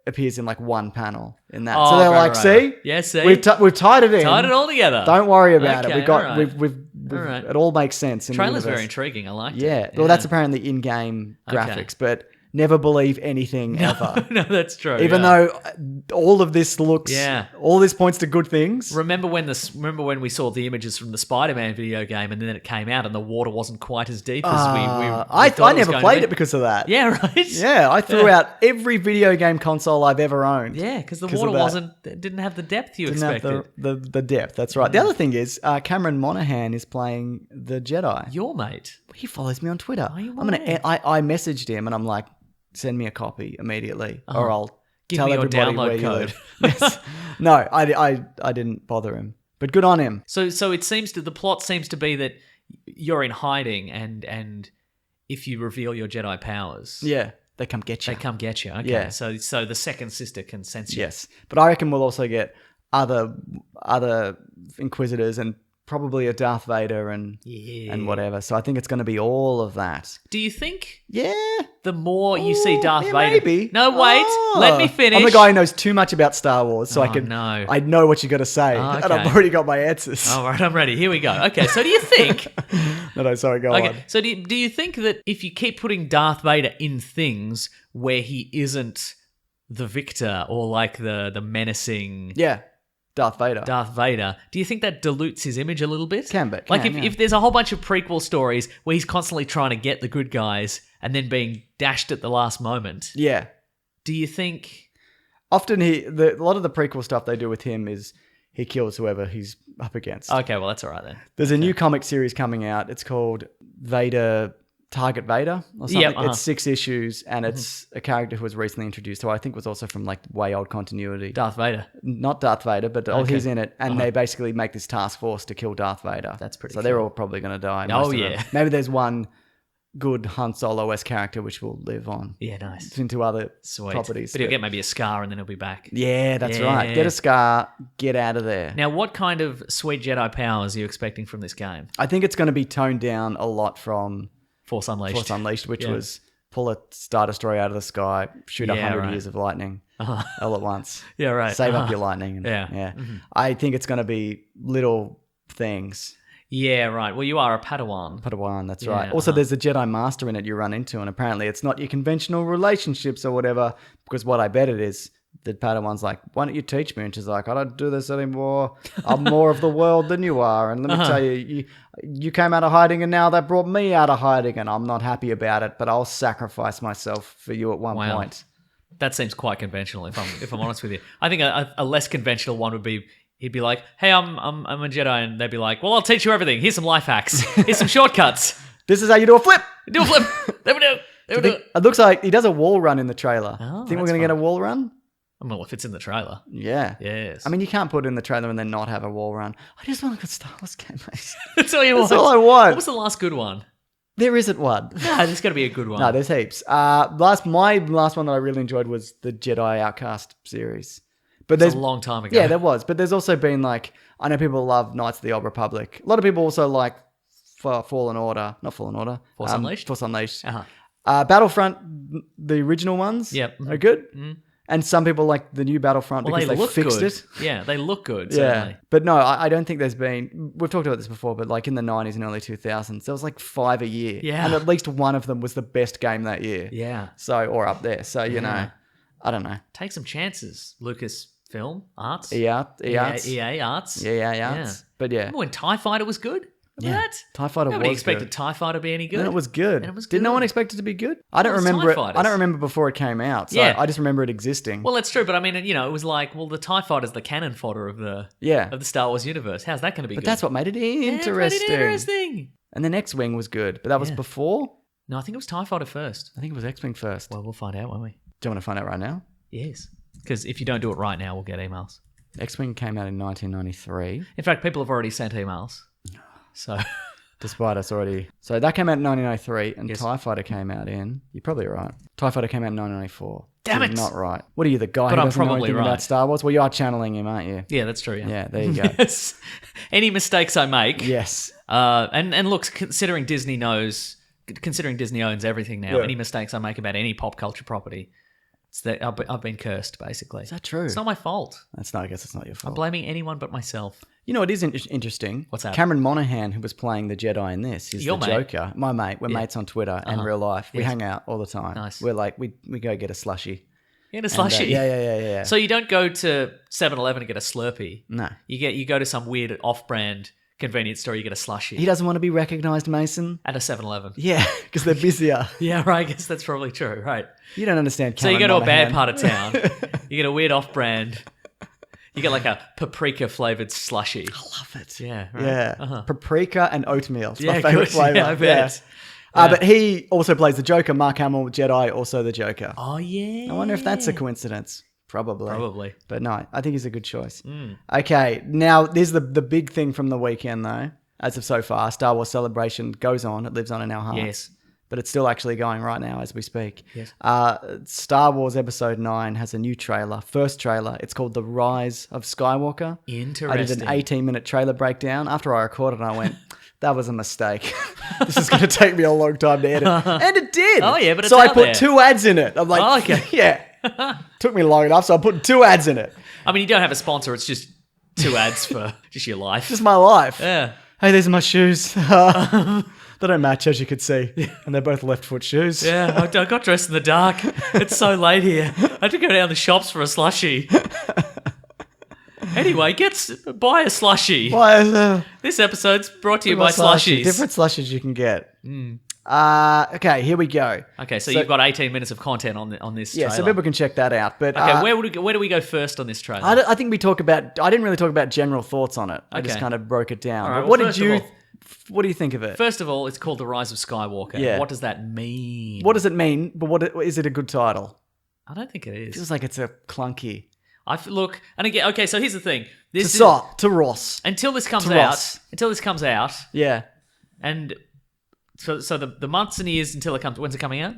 appears in like one panel in that. Oh, so they're right, like, right, see, right. Yeah, see? we've tied it in. Tied it all together. Don't worry about it. Okay, We got all right. we've All right. it all makes sense. In Trailer's the universe. very intriguing. I liked Yeah. it. Well, that's apparently in-game Okay. graphics, but never believe anything ever. No, that's true. Even though all of this looks, all this points to good things. Remember when we saw the images from the Spider-Man video game, and then it came out, and the water wasn't quite as deep as we I thought it was never going played to be? it because of that. Yeah, right. Yeah, I threw out every video game console I've ever owned. Yeah, because the 'Cause of water that. didn't have the depth you Didn't have expected. the depth. That's right. The other thing is, Cameron Monaghan is playing the Jedi. Your mate. He follows me on Twitter. Oh, you I'm gonna. are. I messaged him and I'm like, send me a copy immediately, or I'll Give tell me your everybody download where you code. live. Yes. No, I didn't bother him, but good on him. So it seems the plot seems to be that you're in hiding, and if you reveal your Jedi powers, Yeah, they come get you. they come get you. Okay, Yeah. so the second sister can sense you. Yes, but I reckon we'll also get other Inquisitors and probably a Darth Vader and whatever. So I think it's going to be all of that. Do you think Yeah. the more you see Darth yeah, Vader, maybe. No, wait, let me finish. I'm the guy who knows too much about Star Wars, so Oh, I no. know what you got to say, Oh, and okay. I've already got my answers. All right, I'm ready. Here we go. Okay, so do you think? No, sorry, go on. Okay, so do you think that if you keep putting Darth Vader in things where he isn't the victor or like the menacing Yeah, Darth Vader. do you think that dilutes his image a little bit? Can be, Like can, yeah. if there's a whole bunch of prequel stories where he's constantly trying to get the good guys and then being dashed at the last moment, Yeah. do you think? Often a lot of the prequel stuff they do with him is he kills whoever he's up against. Okay, well, that's all right then. There's a new comic series coming out. It's called Vader, Target Vader or something. Yep, It's 6 issues, and it's a character who was recently introduced, who I think was also from like way old continuity. Darth Vader. Not Darth Vader, but he's in it, and they basically make this task force to kill Darth Vader. That's pretty So cool. they're all probably going to die. Oh, most of them. yeah. Maybe there's one good Han Solo-esque character which will live on Yeah, nice. into other Sweet. properties. But he'll get maybe a scar and then he'll be back. Yeah, that's Yeah. right. Get a scar, get out of there. Now, what kind of sweet Jedi powers are you expecting from this game? I think it's going to be toned down a lot from Force Unleashed. Force Unleashed, which Yeah. was pull a Star Destroyer out of the sky, shoot Yeah, 100 right. years of lightning all at once. Yeah, right. Save up your lightning. And, Yeah. I think it's going to be little things. Yeah, right. Well, you are a Padawan. Padawan, that's Yeah, right. Also, there's a Jedi Master in it you run into, and apparently it's not your conventional relationships or whatever, because what I bet it is, the Padawan's like, why don't you teach me? And she's like, I don't do this anymore. I'm more of the world than you are. And let me tell you, you came out of hiding, and now that brought me out of hiding, and I'm not happy about it, but I'll sacrifice myself for you at one Wow. point. That seems quite conventional, if I'm honest with you. I think a less conventional one would be, he'd be like, hey, I'm a Jedi, and they'd be like, well, I'll teach you everything. Here's some life hacks. Here's some shortcuts. This is how you do a flip. Do a flip. There we do. There we do. It looks like he does a wall run in the trailer. Oh, Think we're that's going to get a fun. wall run? Well, if it's in the trailer. Yeah. Yes. I mean, you can't put it in the trailer and then not have a wall run. I just want a good Star Wars game, mate. That's all you want. That's all I want. What was the last good one? There isn't one. No, there's got to be a good one. No, there's heaps. My last one that I really enjoyed was the Jedi Outcast series. But It's there's a long time ago. yeah, there was. But there's also been like, I know people love Knights of the Old Republic. A lot of people also like Fallen Order, not Fallen Order. Force Unleashed? Force Unleashed. Uh-huh. Battlefront, the original ones, Yep. are good. And some people like the new Battlefront Well, because they they look fixed good. it. Yeah, they look good. Yeah, Certainly. but no, I don't think there's been. We've talked about this before, but like in the 90s and early 2000s, there was like 5 a year, Yeah. and at least one of them was the best game that year. Yeah. So or up there. So you know, I don't know. Take some chances, Lucasfilm Arts. EA Arts. EA Arts. Yeah, Arts. But yeah, Remember when TIE Fighter was good? Remember that? TIE Fighter Nobody was expected good. TIE Fighter to be any good. And it was good. And it was Did no good. one expect it to be good? I don't Well, it's remember TIE it. Fighters. I don't remember before it came out. So Yeah. I just remember it existing. Well, that's true, but I mean, you know, it was like, well, the TIE Fighter's the cannon fodder of the Star Wars universe. How's that going to be but good? that's what made it Yeah, it's interesting. pretty interesting. And the X-Wing was good, but that was Yeah. before. No, I think it was TIE Fighter first. I think it was X-Wing first. Well, we'll find out, won't we? Do you want to find out right now? Yes. Because if you don't do it right now, we'll get emails. X-Wing came out in 1993. In fact, people have already sent emails. So, Despite us already. So that came out in 1993, and Yes. TIE Fighter came out in... You're probably right. TIE Fighter came out in 1994. Damn You're it. not right. What are you, the guy But who I'm doesn't know probably anything right. about Star Wars? Well, you are channeling him, aren't you? yeah, that's true. Yeah, there you go. Yes. Any mistakes I make. Yes. And look, considering Disney owns everything now, Yeah. any mistakes I make about any pop culture property, it's that I've been cursed, basically. Is that true? It's not my fault. That's not. I guess it's not your I'm fault. blaming anyone but myself. You know what is interesting? What's that? Cameron Monaghan, who was playing the Jedi in this, is Your the mate? Joker. My mate. We're mates on Twitter and real life. We Yes. hang out all the time. Nice. We're like, we go get a slushie. In a And, slushie. yeah. So you don't go to 7-Eleven and get a Slurpee. No. You go to some weird off-brand convenience store, you get a slushie. He doesn't want to be recognised, Mason. At a 7-Eleven. Yeah, because they're busier. Yeah, right. I guess that's probably true. Right. You don't understand So you Cameron go to a bad Monaghan. part of town. You get a weird off-brand. You get like a paprika flavored slushie. Love it. Yeah. Right. Yeah. Paprika and oatmeal. It's my Yeah, favourite good. flavour. Yeah, I bet. But he also plays the Joker. Mark Hamill, Jedi, also the Joker. Oh yeah. I wonder if that's a coincidence. Probably. Probably. But no, I think he's a good choice. Mm. Okay, now there's the big thing from the weekend though. As of so far, Star Wars Celebration goes on. It lives on in our hearts. Yes. But it's still actually going right now as we speak. Yes. Star Wars Episode 9 has a new trailer. First trailer. It's called The Rise of Skywalker. Interesting. I did an 18-minute trailer breakdown. After I recorded it, I went, that was a mistake. This is going to take me a long time to edit. And it did. Oh, yeah, but it's so I out put there. 2 ads in it. I'm like, Oh, okay. yeah. Took me long enough, so I put 2 ads in it. I mean, you don't have a sponsor. It's just 2 ads for just your life. Just my life. Yeah. Hey, these are my shoes. They don't match, as you could see. And they're both left foot shoes. Yeah, I got dressed in the dark. It's so late here. I had to go down the shops for a slushie. Anyway, buy a slushie. Why is This episode's brought to you by slushies. Different slushies you can get. Okay, here we go. Okay, so you've got 18 minutes of content on this Yeah, trailer. so people can check that out. But Okay, where do we go first on this trailer? I think we talk about. I didn't really talk about general thoughts on it. I just Okay. kind of broke it down. All right, But well, what did first of you? all- What do you think of it? First of all, it's called The Rise of Skywalker. Yeah. What does that mean? What does it mean? But is it a good title? I don't think it is. Feels like it's a clunky. Look, and again, okay, so here's the thing. To Ross. Until this comes To out, Ross. and Yeah. so the months and years until it comes. When's it coming out?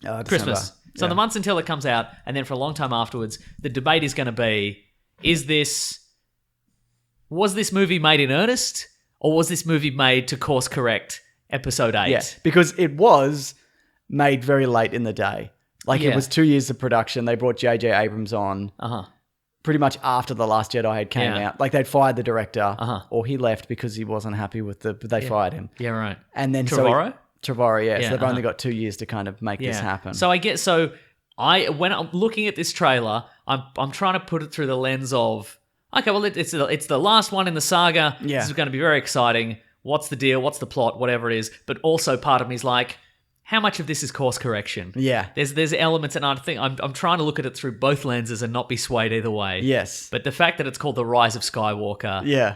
December. Christmas. So Yeah. the months until it comes out, and then for a long time afterwards, the debate is going to be: was this movie made in earnest, or was this movie made to course correct Episode 8? Yeah, because it was made very late in the day. Like Yeah. it was 2 years of production. They brought J.J. Abrams on pretty much after The Last Jedi had came Yeah. out. Like they'd fired the director, Uh-huh. or he left because he wasn't happy with but they fired him. Yeah, right. And then Trevorrow? Trevorrow, yeah. Yeah, So they've uh-huh. only got 2 years to kind of make this happen. So when I'm looking at this trailer, I'm trying to put it through the lens of, okay, well it's the last one in the saga. Yeah. This is going to be very exciting. What's the deal? What's the plot? Whatever it is. But also part of me is like, how much of this is course correction? Yeah. There's elements, and I think I'm trying to look at it through both lenses and not be swayed either way. Yes. But the fact that it's called The Rise of Skywalker, Yeah.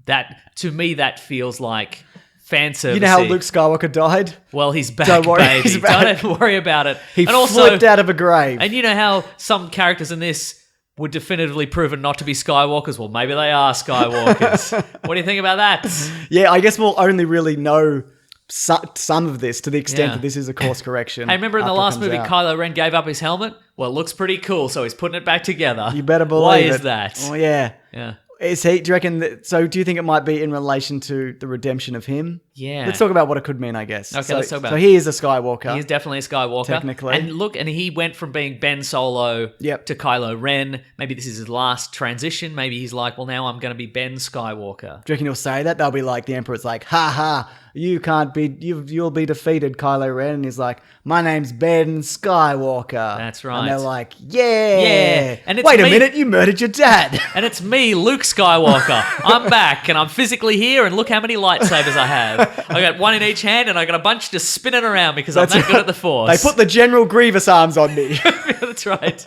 that to me that feels like fan service. You know how Luke Skywalker died? Well, he's back, Don't worry, baby. he's back. Don't worry about it. He and also, flipped out of a grave. and you know how some characters in this were definitively proven not to be Skywalkers? Well, maybe they are Skywalkers. What do you think about that? Yeah, I guess we'll only really know some of this to the extent Yeah. that this is a course correction. Hey, remember in the after it last comes movie, out. Kylo Ren gave up his helmet? Well, it looks pretty cool, so he's putting it back together. You better believe Why it. is that? Oh, yeah. Yeah. Is he? Do you reckon? So, do you think it might be in relation to the redemption of him? Yeah. Let's talk about what it could mean. I guess. Okay, let's talk about So it. he is a Skywalker. He is definitely a Skywalker. Technically. And look, and he went from being Ben Solo Yep. to Kylo Ren. Maybe this is his last transition. Maybe he's like, well, now I'm going to be Ben Skywalker. Do you reckon he'll say that? They'll be like, the Emperor's like, ha ha, you can't be, you'll be defeated, Kylo Ren. And he's like, my name's Ben Skywalker. That's right. And they're like, yeah. Yeah. And it's wait a me- minute, you murdered your dad. And it's me, Luke Skywalker. I'm back, and I'm physically here, and look how many lightsabers I have. I got one in each hand, and I got a bunch just spinning around because I'm that good at the Force. They put the General Grievous arms on me. That's right.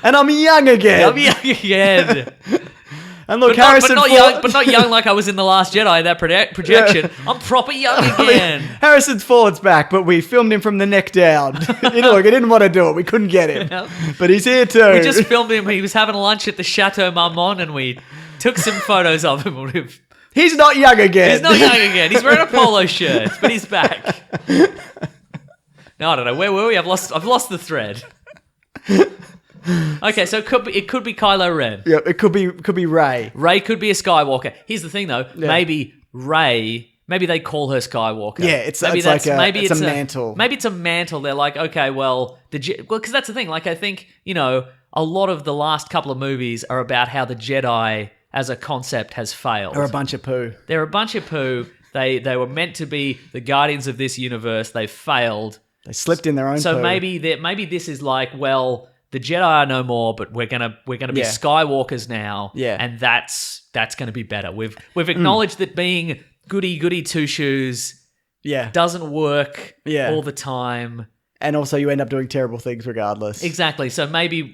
And I'm young again. I'm young again. And look, But not, Harrison but, not Ford. young, but not young like I was in The Last Jedi, that projection. I'm proper young again. Harrison Ford's back, but we filmed him from the neck down. Look, he didn't want to do it. We couldn't get him. No. But he's here too. We just filmed him. He was having lunch at the Chateau Marmont, and we took some photos of him. He's not young again. He's not young again. He's wearing a polo shirt, but he's back. No, I don't know. Where were we? I've lost the thread. Okay, so it could be Kylo Ren. Yeah, it could be Rey. Rey could be a Skywalker. Here's the thing, though. Maybe Rey. Maybe they call her Skywalker. Yeah, it's maybe like a mantle. Maybe it's a mantle. They're like, okay, well, because that's the thing. Like, I think a lot of the last couple of movies are about how the Jedi as a concept has failed. Or a bunch of poo. They're a bunch of poo. They were meant to be the guardians of this universe. They failed. They slipped in their own So poo. maybe this is like, well, the Jedi are no more, but we're gonna be Yeah. Skywalkers now. Yeah. And that's gonna be better. We've acknowledged that being goody two shoes Yeah. doesn't work Yeah. all the time. And also you end up doing terrible things regardless. Exactly. So maybe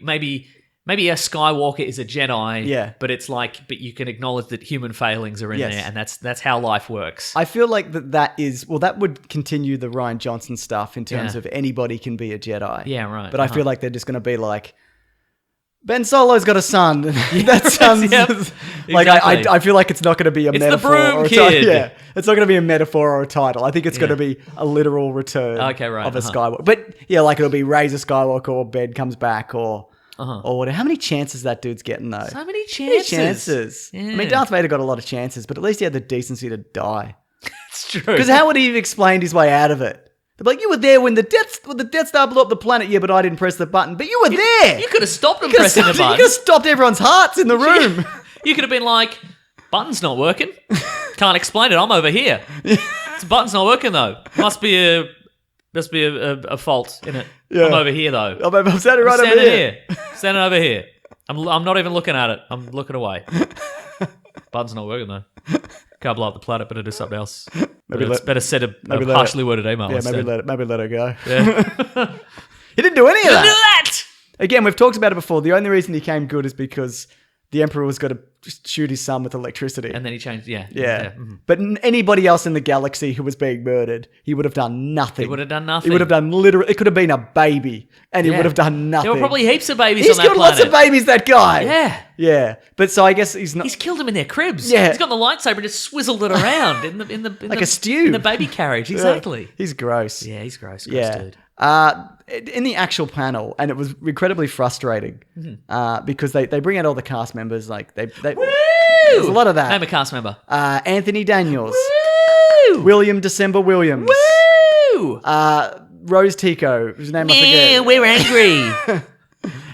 a Skywalker is a Jedi. Yeah. But it's like, but you can acknowledge that human failings are in Yes. there, and that's how life works. I feel like that would continue the Rian Johnson stuff in terms Yeah. of anybody can be a Jedi. Yeah, right. But I feel like they're just going to be like, Ben Solo's got a son. That sounds Yep. like Exactly. I feel like it's not going to be a It's the metaphor broom or a kid. Yeah, it's not going to be a metaphor or a title. I think it's going Yeah. to be a literal return. Okay, right, of a uh-huh. Skywalker. But yeah, like it'll be Rise of Skywalker or Ben comes back or Uh-huh. or whatever. How many chances that dude's getting though? So many How many chances. chances. I Yeah. mean, Darth Vader got a lot of chances, but at least he had the decency to die. It's true. Because how would he have explained his way out of it? They're like, you were there when the Death Star blew up the planet. Yeah, but I didn't press the button. But you were there. You could have stopped him You could've pressing the stopped- You button. could have stopped everyone's hearts in the room. You could have been like, button's not working. Can't explain it. I'm over here. This button's not working though. Must be a fault in it. Yeah. I'm over here though. I'm standing right over Standing here. Standing over here. I'm not even looking at it. I'm looking away. Button's not working though. Can't blow up the planet, but it is something else. It's better send a maybe let harshly worded email. Yeah, instead. maybe let her go. Yeah. He didn't do any of Do that. that. Again, we've talked about it before. The only reason he came good is because the Emperor was going to just shoot his son with electricity. And then he changed. Yeah. Yeah. Mhm. But anybody else in the galaxy who was being murdered, he would have done nothing. He would have done nothing. He would have done literally. It could have been a baby, and he Yeah. would have done nothing. There were probably heaps of babies He's on that killed planet. lots of babies. That guy. Yeah. Yeah. But so I guess he's not. He's killed them in their cribs. Yeah. He's got the lightsaber and just swizzled it around Like a stew. in the baby carriage. Exactly. He's gross. Yeah, he's gross. Gross Yeah. dude. In the actual panel, and it was incredibly frustrating because they bring out all the cast members. Like there's a lot of that. Name a cast member. Anthony Daniels, Woo! William December Williams, Woo! Rose Tico, whose name I Yeah, forget. we're angry.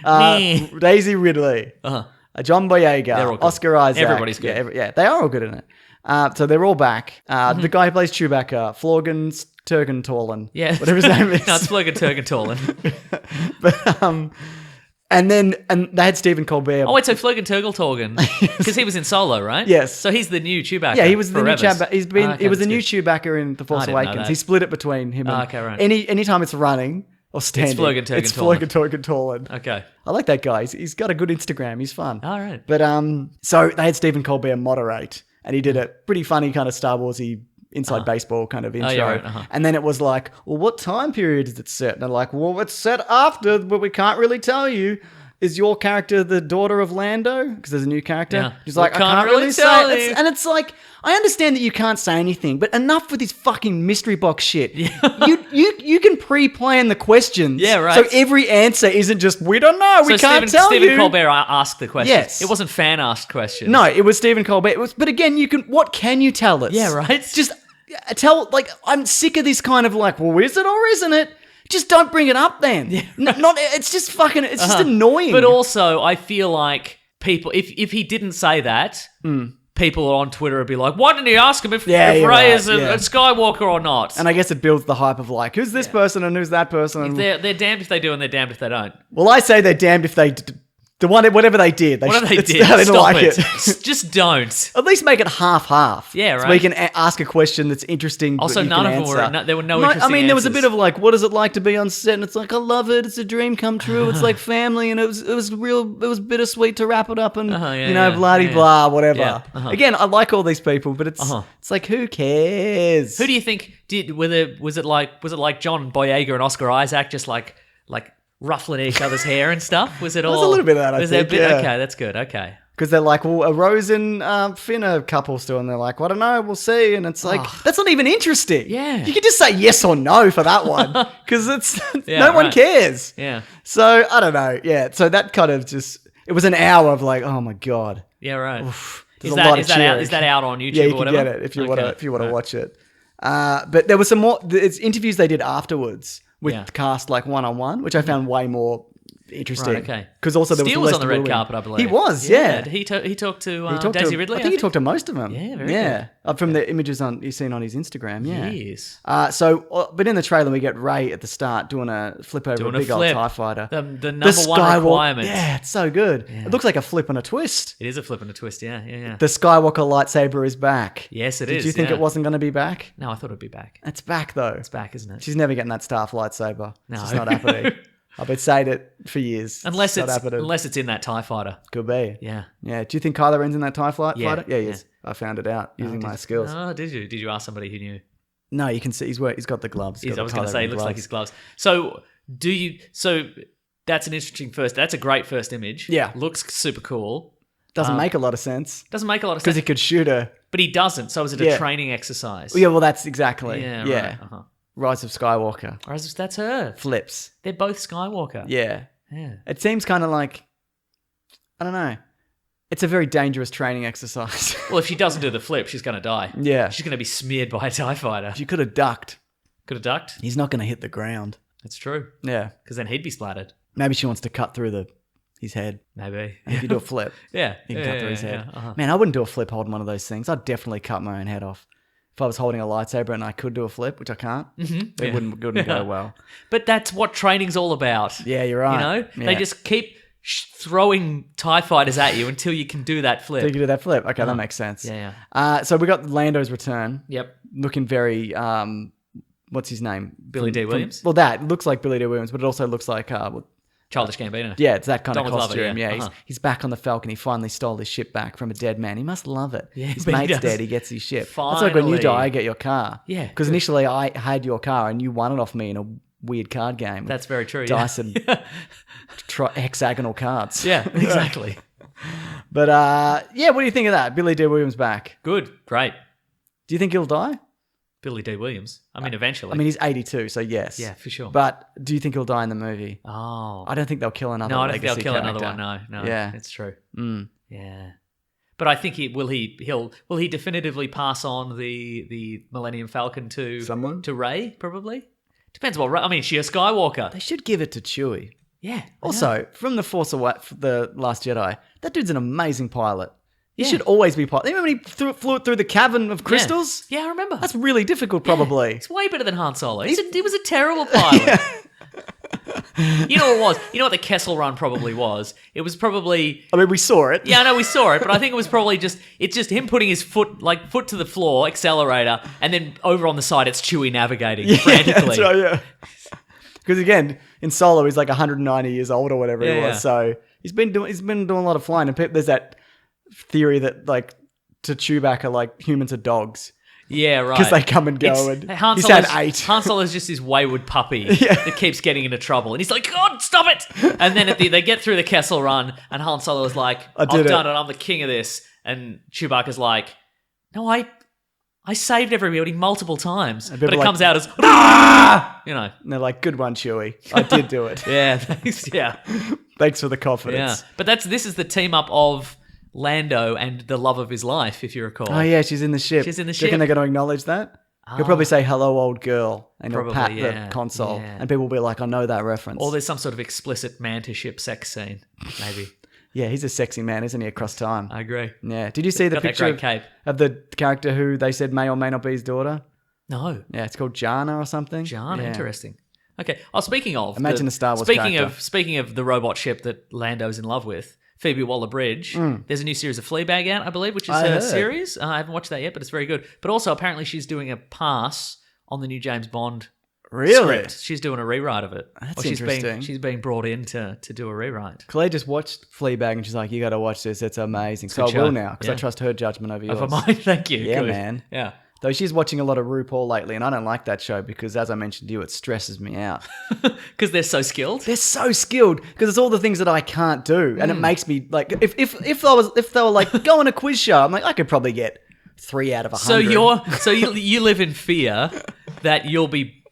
Meh. Daisy Ridley, Uh-huh. John They're all Boyega, good. Oscar Isaac. Everybody's good. Yeah, they are all good in it. So they're all back. The guy who plays Chewbacca, Florgan Turgentorlin. Yeah. Whatever his name is. No, it's Flogan Turgentorlin. But and they had Stephen Colbert. Oh, wait, so Flogan Turgeltorgan. Because he was in Solo, right? Yes. So he's the new Chewbacca. Yeah, he was the new forever. Chewbacca. He was the new that's good. Chewbacca in The Force I didn't know Awakens. that. He split it between him and okay, right. anytime it's running or standing. Flogan Turgentorlin. It's Flogan Turgentorlin. Okay. I like that guy. He's got a good Instagram. He's fun. All right. But so they had Stephen Colbert moderate, and he did a pretty funny kind of Star Warsy inside baseball kind of intro. yeah, right, uh-huh. And then it was like, well, what time period is it set? And they're like, well, it's set after, but we can't really tell you. Is your character the daughter of Lando? Because there's a new character. Yeah. He's like, We I can't really tell say. you. And it's like, I understand that you can't say anything, but enough with this fucking mystery box shit. You can pre-plan the questions. Yeah, right. So every answer isn't just, we don't know, we can't tell you. Stephen Colbert asked the question. Yes. It wasn't fan asked questions. No, it was Stephen Colbert. But again, what can you tell us? Yeah, right. Just tell, like, I'm sick of this kind of like, well, is it or isn't it? Just don't bring it up then. Yeah. It's just fucking, it's just annoying. But also, I feel like people, if he didn't say that, people on Twitter would be like, why didn't he ask him if you're Rey right, is a Skywalker or not? And I guess it builds the hype of like, who's this person and who's that person? And, They're damned if they do and they're damned if they don't. well, I say they're damned if they, whatever they did. Whatever they I did, didn't stop like it. Just don't. At least make it half-half. Yeah, So right. we can ask a question that's interesting. Also, but you none can of them answer. were, there were no interesting I mean, there was a answers. bit of like, what is it like to be on set? And it's like, I love it. It's a dream come true. It's like family, and it was bittersweet to wrap it up, and blah de blah, whatever. Yeah, Again, I like all these people, but it's like, who cares? Who do you think was it like John Boyega and Oscar Isaac just like ruffling each other's hair and stuff? Was it all? There's a little bit of that, I was there a think, bit? yeah. Okay, that's good. Okay. Because they're like, well, a Rose and Finn are couple still, and they're like, well, I don't know, we'll see. And it's like, that's not even interesting. Yeah. You can just say yes or no for that one, because Yeah, no one right. cares. Yeah. So I don't know. Yeah. So that kind of it was an hour of like, oh my god. Yeah. Right. There's a lot of Is that cheering. out on YouTube Yeah, you or can whatever? get it if you Okay. want to watch it. But there was some more. It's interviews they did afterwards with Yeah. the cast, like one-on-one, which I found way more interesting. Right, okay. Because also there Steele was was on the red Lester carpet, I believe. He was, yeah. He talked to He talked Daisy to, Ridley. I think he talked to most of them. Yeah, very good. From the images you've seen on his Instagram. Yeah. Yes. But in the trailer we get Rey at the start doing a flip over Doing a a big old flip. TIE fighter. The number one Skywalker- requirement. Yeah, it's so good. It looks like a flip and a twist. It is a flip and a twist. Yeah. The Skywalker lightsaber is back. Yes, it Did is. you think yeah. it wasn't going to be back? No, I thought it'd be back. It's back though. It's back, isn't it? She's never getting that Starf lightsaber. No. It's just not happening. I've been saying it for years. Unless not happening. it's in that TIE fighter. Could be. Yeah. Yeah. Do you think Kylo Ren's in that TIE fighter? Yeah, Yeah, he yeah. is. I found it out using my skills. Oh, did you? Did you ask somebody who knew? No, you can see he's got the gloves. I was going to say, it looks like his gloves. So, that's an interesting that's a great first image. Yeah. Looks super cool. Doesn't make a lot of sense Doesn't make a lot of because sense. he could shoot her. But he doesn't. So is it a Yeah. training exercise? Yeah, well, that's exactly. Yeah, Yeah. right. Uh-huh. Rise of Skywalker. Or is that's her. Flips. They're both Skywalker. Yeah. Yeah. It seems kind of like, I don't know. It's a very dangerous training exercise. Well, if she doesn't do the flip, she's going to die. Yeah. She's going to be smeared by a TIE fighter. If you could have ducked, Could have ducked. he's not going to hit the ground. That's true. Yeah. Because then he'd be splattered. Maybe she wants to cut through his head. Maybe. And if you do a flip, Yeah. you can cut through his head. Yeah. Uh-huh. Man, I wouldn't do a flip holding one of those things. I'd definitely cut my own head off. If I was holding a lightsaber and I could do a flip, which I can't, it wouldn't go well. But that's what training's all about. Yeah, you're right. You know? Yeah. They just keep throwing TIE fighters at you until you can do that flip. So you can do that flip. Okay, that makes sense. Yeah. So we got Lando's return. Yep. Looking very, what's his name? Billy D. Williams? Well, that looks like Billy D. Williams, but it also looks like, Childish Gambino. yeah, it's that kind Donald of Glover, costume. yeah. He's back on the Falcon. He finally stole his ship back from a dead man. He must love it. Yeah, his but he mate's does. dead. He gets his ship. That's like when you Finally. die, I get your car. Yeah, Because initially I had your car and you won it off me in a weird card game. That's very true. Dice and hexagonal cards. Yeah, exactly. But yeah, what do you think of that? Billy D. Williams back. Good. Great. Do you think he'll die? Billy D. Williams. I mean, eventually. I mean, he's 82, so yes. Yeah, for sure. But do you think he'll die in the movie? Oh. I don't think they'll kill another No, I don't think they'll legacy kill another character. one. No, Yeah. it's true. Mm. Yeah, but I think will he definitively pass on the Millennium Falcon to Someone? to Rey? Probably depends what. I mean, she a Skywalker. They should give it to Chewie. Yeah. Also, from the the Last Jedi, that dude's an amazing pilot. He Yeah. should always be pilot. Even when he flew it through the cavern of crystals? Yeah, I remember. That's really difficult, probably. It's way better than Han Solo. He was a terrible pilot. You know what it was? You know what the Kessel Run probably was? It was probably. I mean, we saw it. Yeah, I know we saw it, but I think it was probably just him putting his foot to the floor, accelerator, and then over on the side it's Chewie navigating frantically. That's right, yeah. Because again, in Solo, he's like 190 years old or whatever he Yeah, was. yeah. So he's been doing a lot of flying. And there's that theory that like to Chewbacca, like humans are dogs. Yeah, right. Because they come and go, and Han he's Solo's, had 8. Han Solo's just this wayward puppy that keeps getting into trouble, and he's like, "God, stop it!" And then they get through the Kessel Run, and Han Solo's like, "I've done it. I'm the king of this." And Chewbacca's like, "No, I saved everybody multiple times," but it like, comes out as, you know, And they're like, good one, Chewie. I did do it. yeah, thanks, yeah, Thanks for the yeah. confidence. But this is the team up of Lando and the love of his life, if you recall. Oh, yeah, she's in the ship. She's in the Do you reckon ship. they're going to acknowledge that? He'll probably say, hello, old girl, and he'll Probably, pat yeah, the console, yeah. and people will be like, I know that reference. Or there's some sort of explicit man-to-ship sex scene, maybe. Yeah, he's a sexy man, isn't he, across time? I agree. Yeah. Did you see the Got that picture great cape. of the character who they said may or may not be his daughter? No. Yeah, it's called Jana or something. Jana, Yeah. interesting. Okay. Oh, speaking of Imagine a Star Wars speaking character. of the robot ship that Lando's in love with, Phoebe Waller-Bridge. There's a new series of Fleabag out, I believe, which is I a heard. series. I haven't watched that yet, but it's very good. But also, apparently, she's doing a pass on the new James Bond Really? script. She's doing a rewrite of it. That's she's interesting. She's being brought in to do a rewrite. Claire just watched Fleabag and she's like, you got to watch this. It's amazing. So I good will show. now because I Yeah. trust her judgment over yours. Over mine, thank you. Yeah, Good. man. Yeah. Though she's watching a lot of RuPaul lately, and I don't like that show because, as I mentioned to you, it stresses me out. Because they're so skilled. They're so skilled because it's all the things that I can't do, and it makes me like if they were like go on a quiz show, I'm like I could probably get 3 out of 100. So you live in fear that you'll be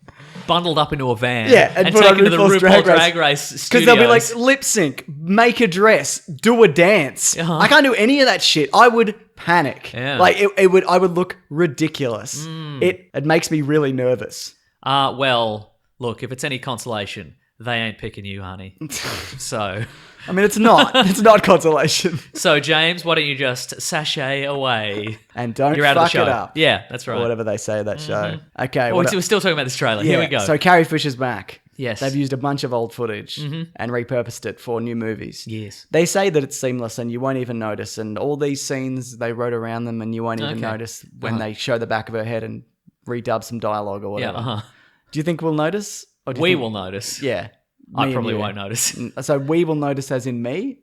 bundled up into a van and and put on taken to the RuPaul's RuPaul Drag Drag Race studios. Because they'll be like lip sync, make a dress, do a dance. Uh-huh. I can't do any of that shit. I would panic. Yeah. Like I would look ridiculous. It makes me really nervous. well, look, if it's any consolation, they ain't picking you, honey. So I mean, it's not. It's not consolation. James, why don't you just sashay away? And don't You're out of the fuck show. it up. Yeah, that's right. Or whatever they say at that show. Okay. Oh, we're still talking about this trailer. Here we go. So Carrie Fisher's back. Yes. They've used a bunch of old footage and repurposed it for new movies. Yes. They say that it's seamless and you won't even notice. And all these scenes, they wrote around them and you won't even Okay. notice when they show the back of her head and redub some dialogue or Yeah, whatever. Do you think we'll notice? Or do you We think- will notice. Yeah. I Me and probably you. won't notice. So we will notice as in me?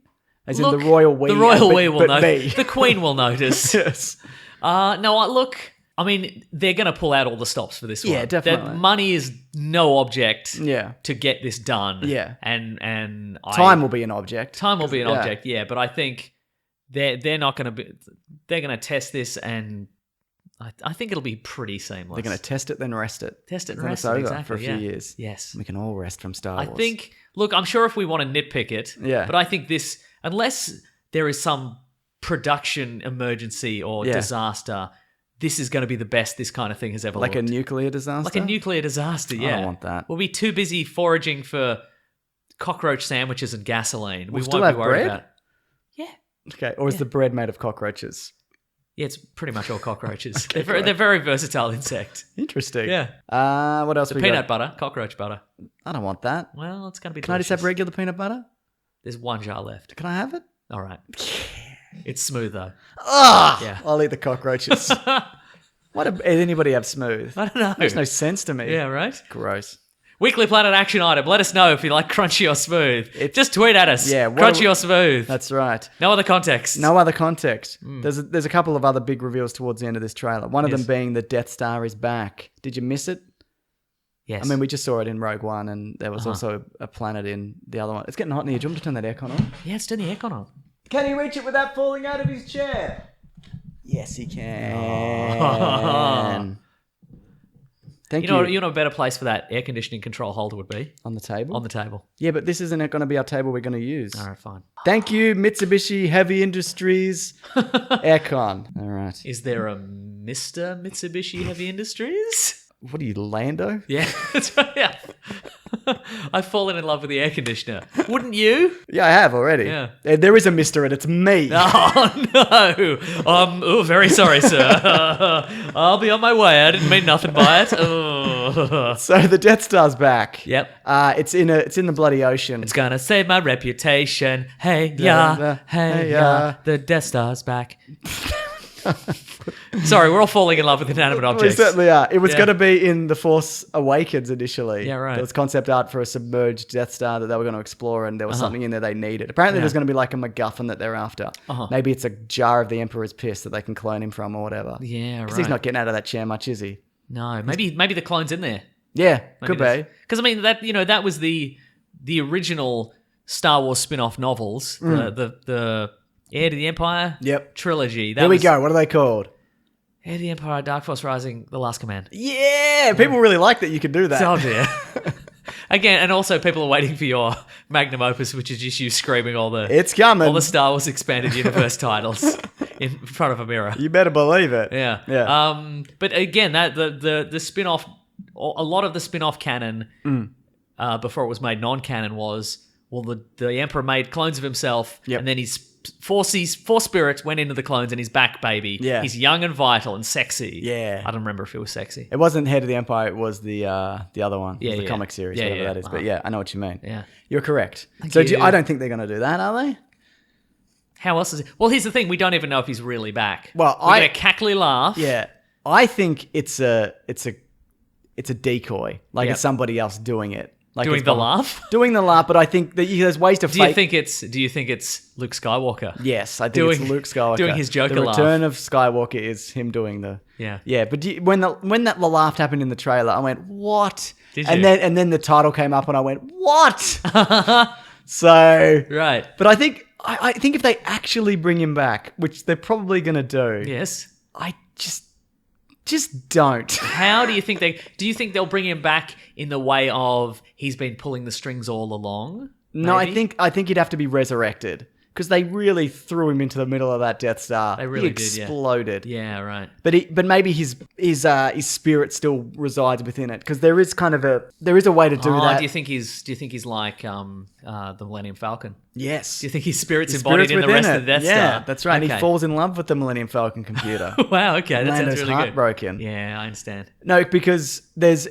As in Look, the royal we? The royal but- we will but notice. me. The Queen will notice. Yes. Look, I mean, they're going to pull out all the stops for this one. Yeah, definitely. That money is no object Yeah. to get this done. Yeah. And Time will be an object. Time will be an Yeah. object, yeah. But I think they're not going to be. They're going to test this, and I think it'll be pretty seamless. They're going to test it, then rest it. test it and Then rest it's it over exactly for a few yeah. years. Yes, We can all rest from Star I Wars. think. Look, I'm sure if we want to nitpick it, Yeah. But I think this, unless there is some production emergency or Yeah. disaster, this is going to be the best this kind of thing has ever like a looked. nuclear disaster. Like a nuclear disaster, yeah. I don't want that. We'll be too busy foraging for cockroach sandwiches and gasoline. We'll we still won't have be worried bread? about it. Yeah. Okay, or is the bread made of cockroaches? Yeah, it's pretty much all cockroaches. They're very versatile insect. Interesting. Yeah. What else The we peanut got? butter, cockroach butter. I don't want that. Well, it's going to be Can I just have delicious. regular peanut butter? There's one jar left. Can I have it? All right. It's smooth though. Ah, Yeah. I'll eat the cockroaches. Why did anybody have smooth? I don't know. Makes no sense to me. Yeah, right? Gross. Weekly Planet action item. Let us know if you like crunchy or smooth. Just tweet at us. Yeah, Crunchy or smooth. That's right. No other context. No other context. Hmm. There's a couple of other big reveals towards the end of this trailer. One of them being the Death Star is back. Did you miss it? Yes. I mean, we just saw it in Rogue One, and there was also a planet in the other one. It's getting hot in here. Do you want me to turn that aircon on? Yeah, it's turn the aircon on. Can he reach it without falling out of his chair? Yes, he can. Thank you. You know a better place for that air conditioning control holder would be? On the table? On the table. Yeah, but this isn't going to be our table we're going to use. All right, fine. Thank you, Mitsubishi Heavy Industries aircon. All right. Is there a Mr. Mitsubishi Heavy Industries? What are you, Lando? Yeah, that's right. Yeah. I've fallen in love with the air conditioner. Wouldn't you? Yeah, I have already. Yeah. There is a Mister and it's me. Oh, no. Very sorry, sir. I'll be on my way. I didn't mean nothing by it. Oh. So the Death Star's back. Yep. It's in the bloody ocean. It's gonna save my reputation. Hey, yeah. The Death Star's back. Sorry, we're all falling in love with inanimate objects. We certainly are. It was Yeah. going to be in The Force Awakens initially. Yeah, right. There was concept art for a submerged Death Star that they were going to explore, and there was something in there they needed. Apparently, there's going to be like a MacGuffin that they're after. Maybe it's a jar of the Emperor's piss that they can clone him from or whatever. Yeah, right. Because he's not getting out of that chair much, is he? No, maybe the clone's in there. Yeah, could be. Because I mean that was the original Star Wars spin-off novels, the Heir to the Empire trilogy. Here we go. What are they called? Heir to the Empire, Dark Force Rising, The Last Command. Yeah, people really like that you can do that. Oh dear. Again, and also people are waiting for your magnum opus, which is just you screaming all the It's coming. all the Star Wars expanded universe titles in front of a mirror. You better believe it. Yeah. Yeah. But again, that the spin-off, a lot of the spin-off canon before it was made non-canon was, well, the Emperor made clones of himself, and then his Force spirits went into the clones and he's back, baby. Yeah. He's young and vital and sexy. Yeah. I don't remember if it was sexy. It wasn't Head of the Empire, it was the other one. It was the yeah. comic series, Yeah, whatever yeah. that is. But yeah, I know what you mean. Yeah. You're correct. Thank So you. I don't think they're going to do that, are they? How else is it? Well, here's the thing. We don't even know if he's really back. Well, we get a cackly laugh. Yeah. I think it's a decoy. Like Yep. it's somebody else doing it. Like Doing it's the behind- laugh? Doing the laugh, but I think that there's ways to Do you fake. think it's Luke Skywalker? Yes, I think doing- it's Luke Skywalker. doing his Joker The laugh. return of Skywalker is him doing the... Yeah. Yeah, but when that laugh happened in the trailer, I went, what? Did and you? then the title came up and I went, what? So... Right. But I think if they actually bring him back, which they're probably going to do, Yes. I just don't. How do you think do you think they'll bring him back in the way of he's been pulling the strings all along? No, maybe? I think he'd have to be resurrected because they really threw him into the middle of that Death Star. They really he did, yeah. exploded. Yeah, right. But maybe his spirit still resides within it because there is a way to do that. Do you think he's like the Millennium Falcon? Yes. Do you think his spirit's His embodied spirit's in the rest within of the Death it. Yeah, Star? that's right. And he Okay. falls in love with the Millennium Falcon computer. Wow, okay, that sounds Lando's really heartbroken. good. Yeah, I understand. No, because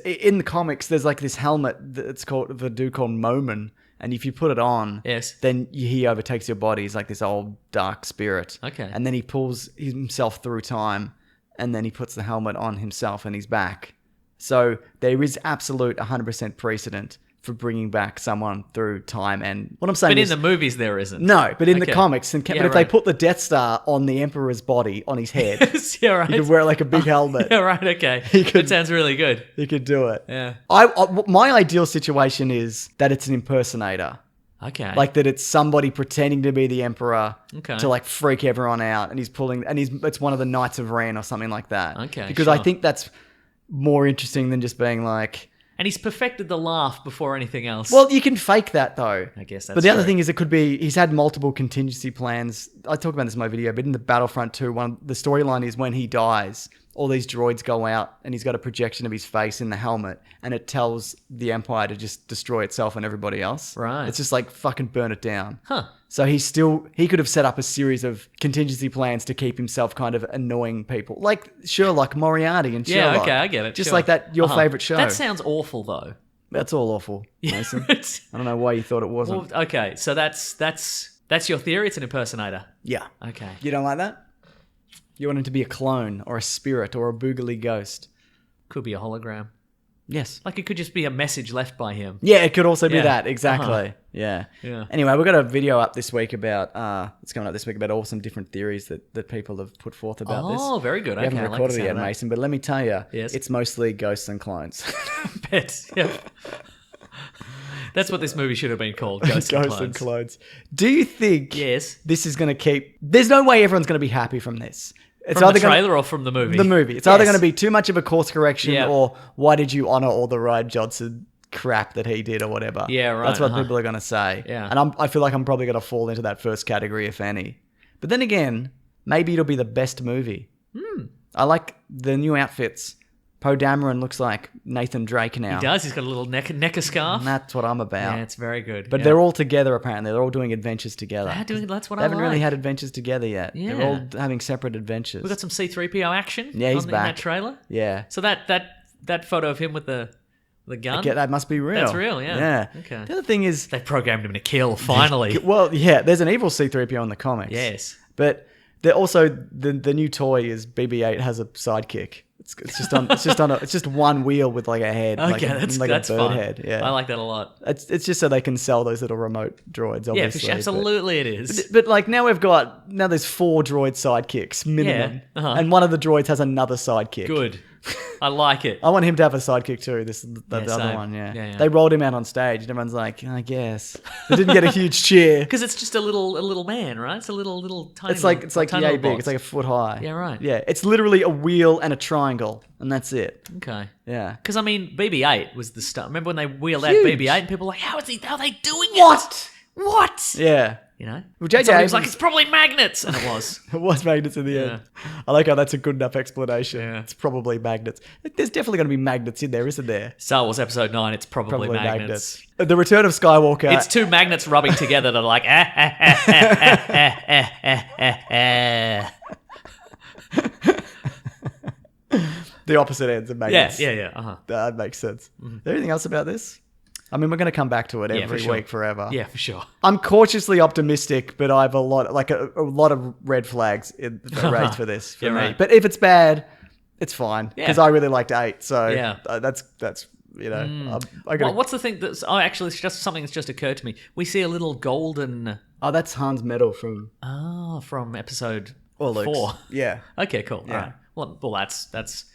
in the comics there's like this helmet that's called the dude called Momin. And if you put it on, Yes. then he overtakes your body. He's like this old dark spirit. Okay. And then he pulls himself through time, and then he puts the helmet on himself, and he's back. So there is absolute 100% precedent for bringing back someone through time. And what I'm saying But in is... the movies there isn't. No, but in the Okay. comics... Yeah, but if right. they put the Death Star on the Emperor's body, on his head, Yeah, right. he could wear like a big helmet. Yeah, right, okay. could- That sounds really good. He could do it. Yeah. My ideal situation is that it's an impersonator. Okay. Like that it's somebody pretending to be the Emperor Okay. to like freak everyone out, and it's one of the Knights of Ren or something like that. Okay, Because I sure. think that's more interesting than just being like... And he's perfected the laugh before anything else. Well, you can fake that though. I guess that's But the other true. thing is it could be he's had multiple contingency plans. I talk about this in my video, but in the Battlefront 2, the storyline is when he dies, all these droids go out and he's got a projection of his face in the helmet and it tells the Empire to just destroy itself and everybody else. Right. It's just like fucking burn it down. Huh. So he could have set up a series of contingency plans to keep himself kind of annoying people. Like Sherlock, Moriarty and Yeah, Sherlock. okay, I get it. Just sure. like that, your Uh-huh. favorite show. That sounds awful, though. That's all awful, Mason. It's- I don't know why you thought it wasn't. well, okay, so that's your theory. It's an impersonator. Yeah. Okay. You don't like that? You want him to be a clone or a spirit or a boogly ghost? Could be a hologram. Yes. Like it could just be a message left by him. Yeah, it could also be Yeah. that. Exactly. Uh-huh. Yeah. Yeah. Anyway, we've got a video up this week about, it's coming up this week about all some different theories that people have put forth about this. Oh, very good. We haven't Okay, I like recorded the it yet, sound of that. Mason, but let me tell you, Yes. it's mostly ghosts and clones. Bet. Yep. That's what this movie should have been called. Ghosts and Clones. Clones. Do you think Yes. this is going to keep... There's no way everyone's going to be happy from this. It's From the either gonna- trailer or from the movie? the movie. It's either Yes. going to be too much of a course correction Yeah. or why did you honor all the Ryan Johnson crap that he did or whatever. Yeah, right, That's what uh-huh. people are going to say. Yeah. And I feel like I'm probably going to fall into that first category, if any. But then again, maybe it'll be the best movie. I like the new outfits. Poe Dameron looks like Nathan Drake now. He does. He's got a little neck scarf. And that's what I'm about. Yeah, it's very good. But yeah. they're all together, apparently. They're all doing adventures together. That's what They I haven't really like. had adventures together yet. They're Yeah. all having separate adventures. We got some C-3PO action. Yeah, he's in back. that trailer. Yeah. So that photo of him with the gun. Yeah, that must be real. That's real, yeah. Yeah. Okay. The other thing is... They programmed him to kill. Finally. Well, yeah, there's an evil C-3PO in the comics. Yes. But they're also... The new toy is BB-8 has a sidekick. It's just one wheel with like a head. Okay, like that's a bird fun. head. Yeah. I like that a lot. It's just so they can sell those little remote droids, Yeah, obviously. for sure. Absolutely it is. But like now there's 4 droid sidekicks minimum, Yeah, uh-huh. and one of the droids has another sidekick. Good. I like it. I want him to have a sidekick too. The other same. one, yeah. Yeah, yeah. They rolled him out on stage, and everyone's like, I guess they didn't get a huge cheer. Because it's just a little man, right? It's a little tiny. It's like tiny yay little big. box. It's like a foot high. Yeah, right. Yeah, it's literally a wheel and a triangle, and that's it. Okay. Yeah. Because I mean, BB-8 was the stuff. Remember when they wheeled out Huge. BB-8 and people were like, how are they doing it? What? What? Yeah. You know? Well, J.J. And somebody was like, Abrams- it's probably magnets, and it was. It was magnets in the end. I like how that's a good enough explanation. Yeah. It's probably magnets. There's definitely going to be magnets in there, isn't there? Star Wars Episode 9, it's probably magnets. The Return of Skywalker. It's two magnets rubbing together that are like, the opposite ends of magnets. Yeah. Uh-huh. That makes sense. Is there anything else about this? I mean, we're going to come back to it Yeah, every for sure. week forever. Yeah, for sure. I'm cautiously optimistic, but I have a lot of red flags raised for this for Yeah, me. right. But if it's bad, it's fine because Yeah. I really liked 8. So Yeah. that's I gotta, Well, what's the thing that's... Oh, actually, it's just something that's just occurred to me. We see a little golden... oh, that's Han's medal from from Episode Luke's. 4. Yeah. Okay, cool. Yeah. All right. Well, that's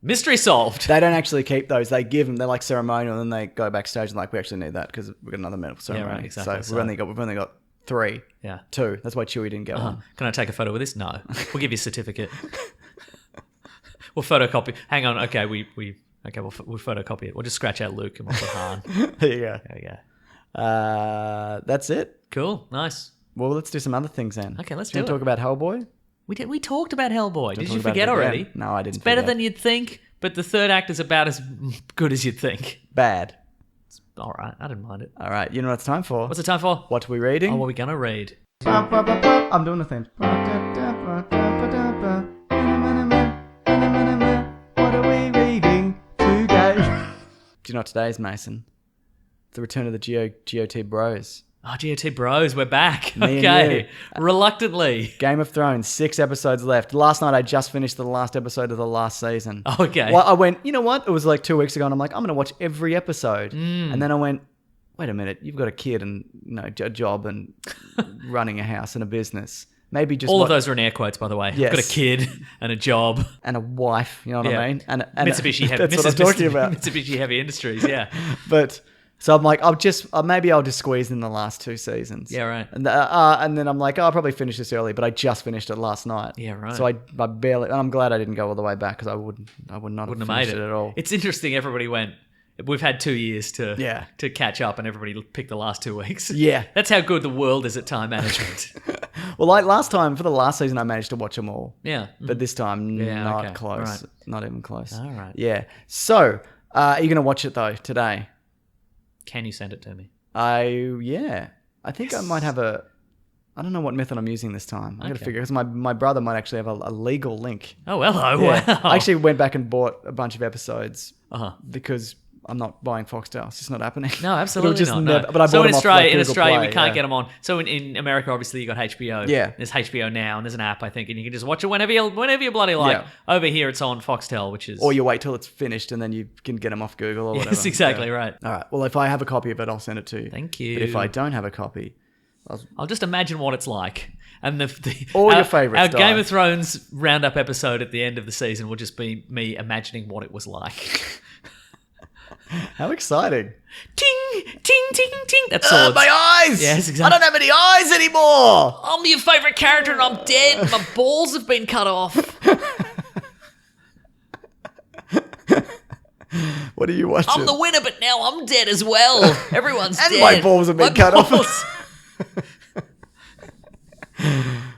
mystery solved. They don't actually keep those. They give them. They're like ceremonial, and then they go backstage and like, we actually need that because we've got another medal ceremony. right, exactly. So we've only got 3. Yeah. 2. That's why Chewie didn't go on. Can I take a photo with this? No. We'll give you a certificate. We'll photocopy. Hang on. Okay, we'll photocopy it. We'll just scratch out Luke and we'll put Han. There you go. There we go. That's it. Cool. Nice. Well, let's do some other things then. Okay, let's Do you do want to talk about Hellboy? We talked about Hellboy. Did talk you about forget it again. already? No, I didn't It's better forget. than you'd think, but the third act is about as good as you'd think. Bad. All right. I didn't mind it. All right. You know what it's time for? What's it time for? What are we reading? Oh, what are we going to read? I'm doing the thing. What are we reading today? Do you know what today is, Mason? The return of the GOT Bros. Oh, GOT Bros, we're back. Me and Okay. Reluctantly. Game of Thrones, 6 episodes left. Last night I just finished the last episode of the last season. Okay. Well, I went, you know what? It was like 2 weeks ago, and I'm like, I'm going to watch every episode. And then I went, wait a minute, you've got a kid and a job and running a house and a business. Maybe just All of those are in air quotes, by the way. Yes. I've got a kid and a job. and a wife. You know what Yeah. I mean? And Mitsubishi Heavy. That's what I'm talking about. Mitsubishi Heavy Industries. Yeah. But so I'm like, maybe I'll just squeeze in the last 2 seasons. Yeah, right. And then I'm like, I'll probably finish this early, but I just finished it last night. Yeah, right. So I barely, and I'm glad I didn't go all the way back because I would not Wouldn't have have finished made it at all. It's interesting. Everybody went. We've had 2 years to catch up, and everybody picked the last 2 weeks. Yeah. That's how good the world is at time management. Well, like last time for the last season, I managed to watch them all. Yeah. But this time, Yeah, not okay. close. Right. Not even close. All right. Yeah. So, are you going to watch it though today? Can you send it to me? I think I might have I don't know what method I'm using this time. I got to Okay. figure because my brother might actually have a legal link. Oh, hello. Yeah. Wow. I actually went back and bought a bunch of episodes Uh-huh. because I'm not buying Foxtel. It's just not happening. No, absolutely It'll just not. never- No. But I So bought in them off, Australia, like, in Google Australia, Play, we can't yeah. get them on. So in America, obviously, you got HBO. Yeah. There's HBO Now, and there's an app, I think, and you can just watch it whenever you bloody like. Yeah. Over here, it's on Foxtel, which is. Or you wait till it's finished and then you can get them off Google or whatever. Yes, exactly Yeah. right. All right. Well, if I have a copy of it, I'll send it to you. Thank you. But if I don't have a copy, I'll just imagine what it's like. And All our, your favourites Our die. Game of Thrones roundup episode at the end of the season will just be me imagining what it was like. how exciting. Ting, ting, ting, ting. That's swords. My eyes! Yes, exactly. I don't have any eyes anymore! I'm your favourite character and I'm dead. My balls have been cut off. What are you watching? I'm the winner, but now I'm dead as well. Everyone's And dead. my balls have been cut balls. off.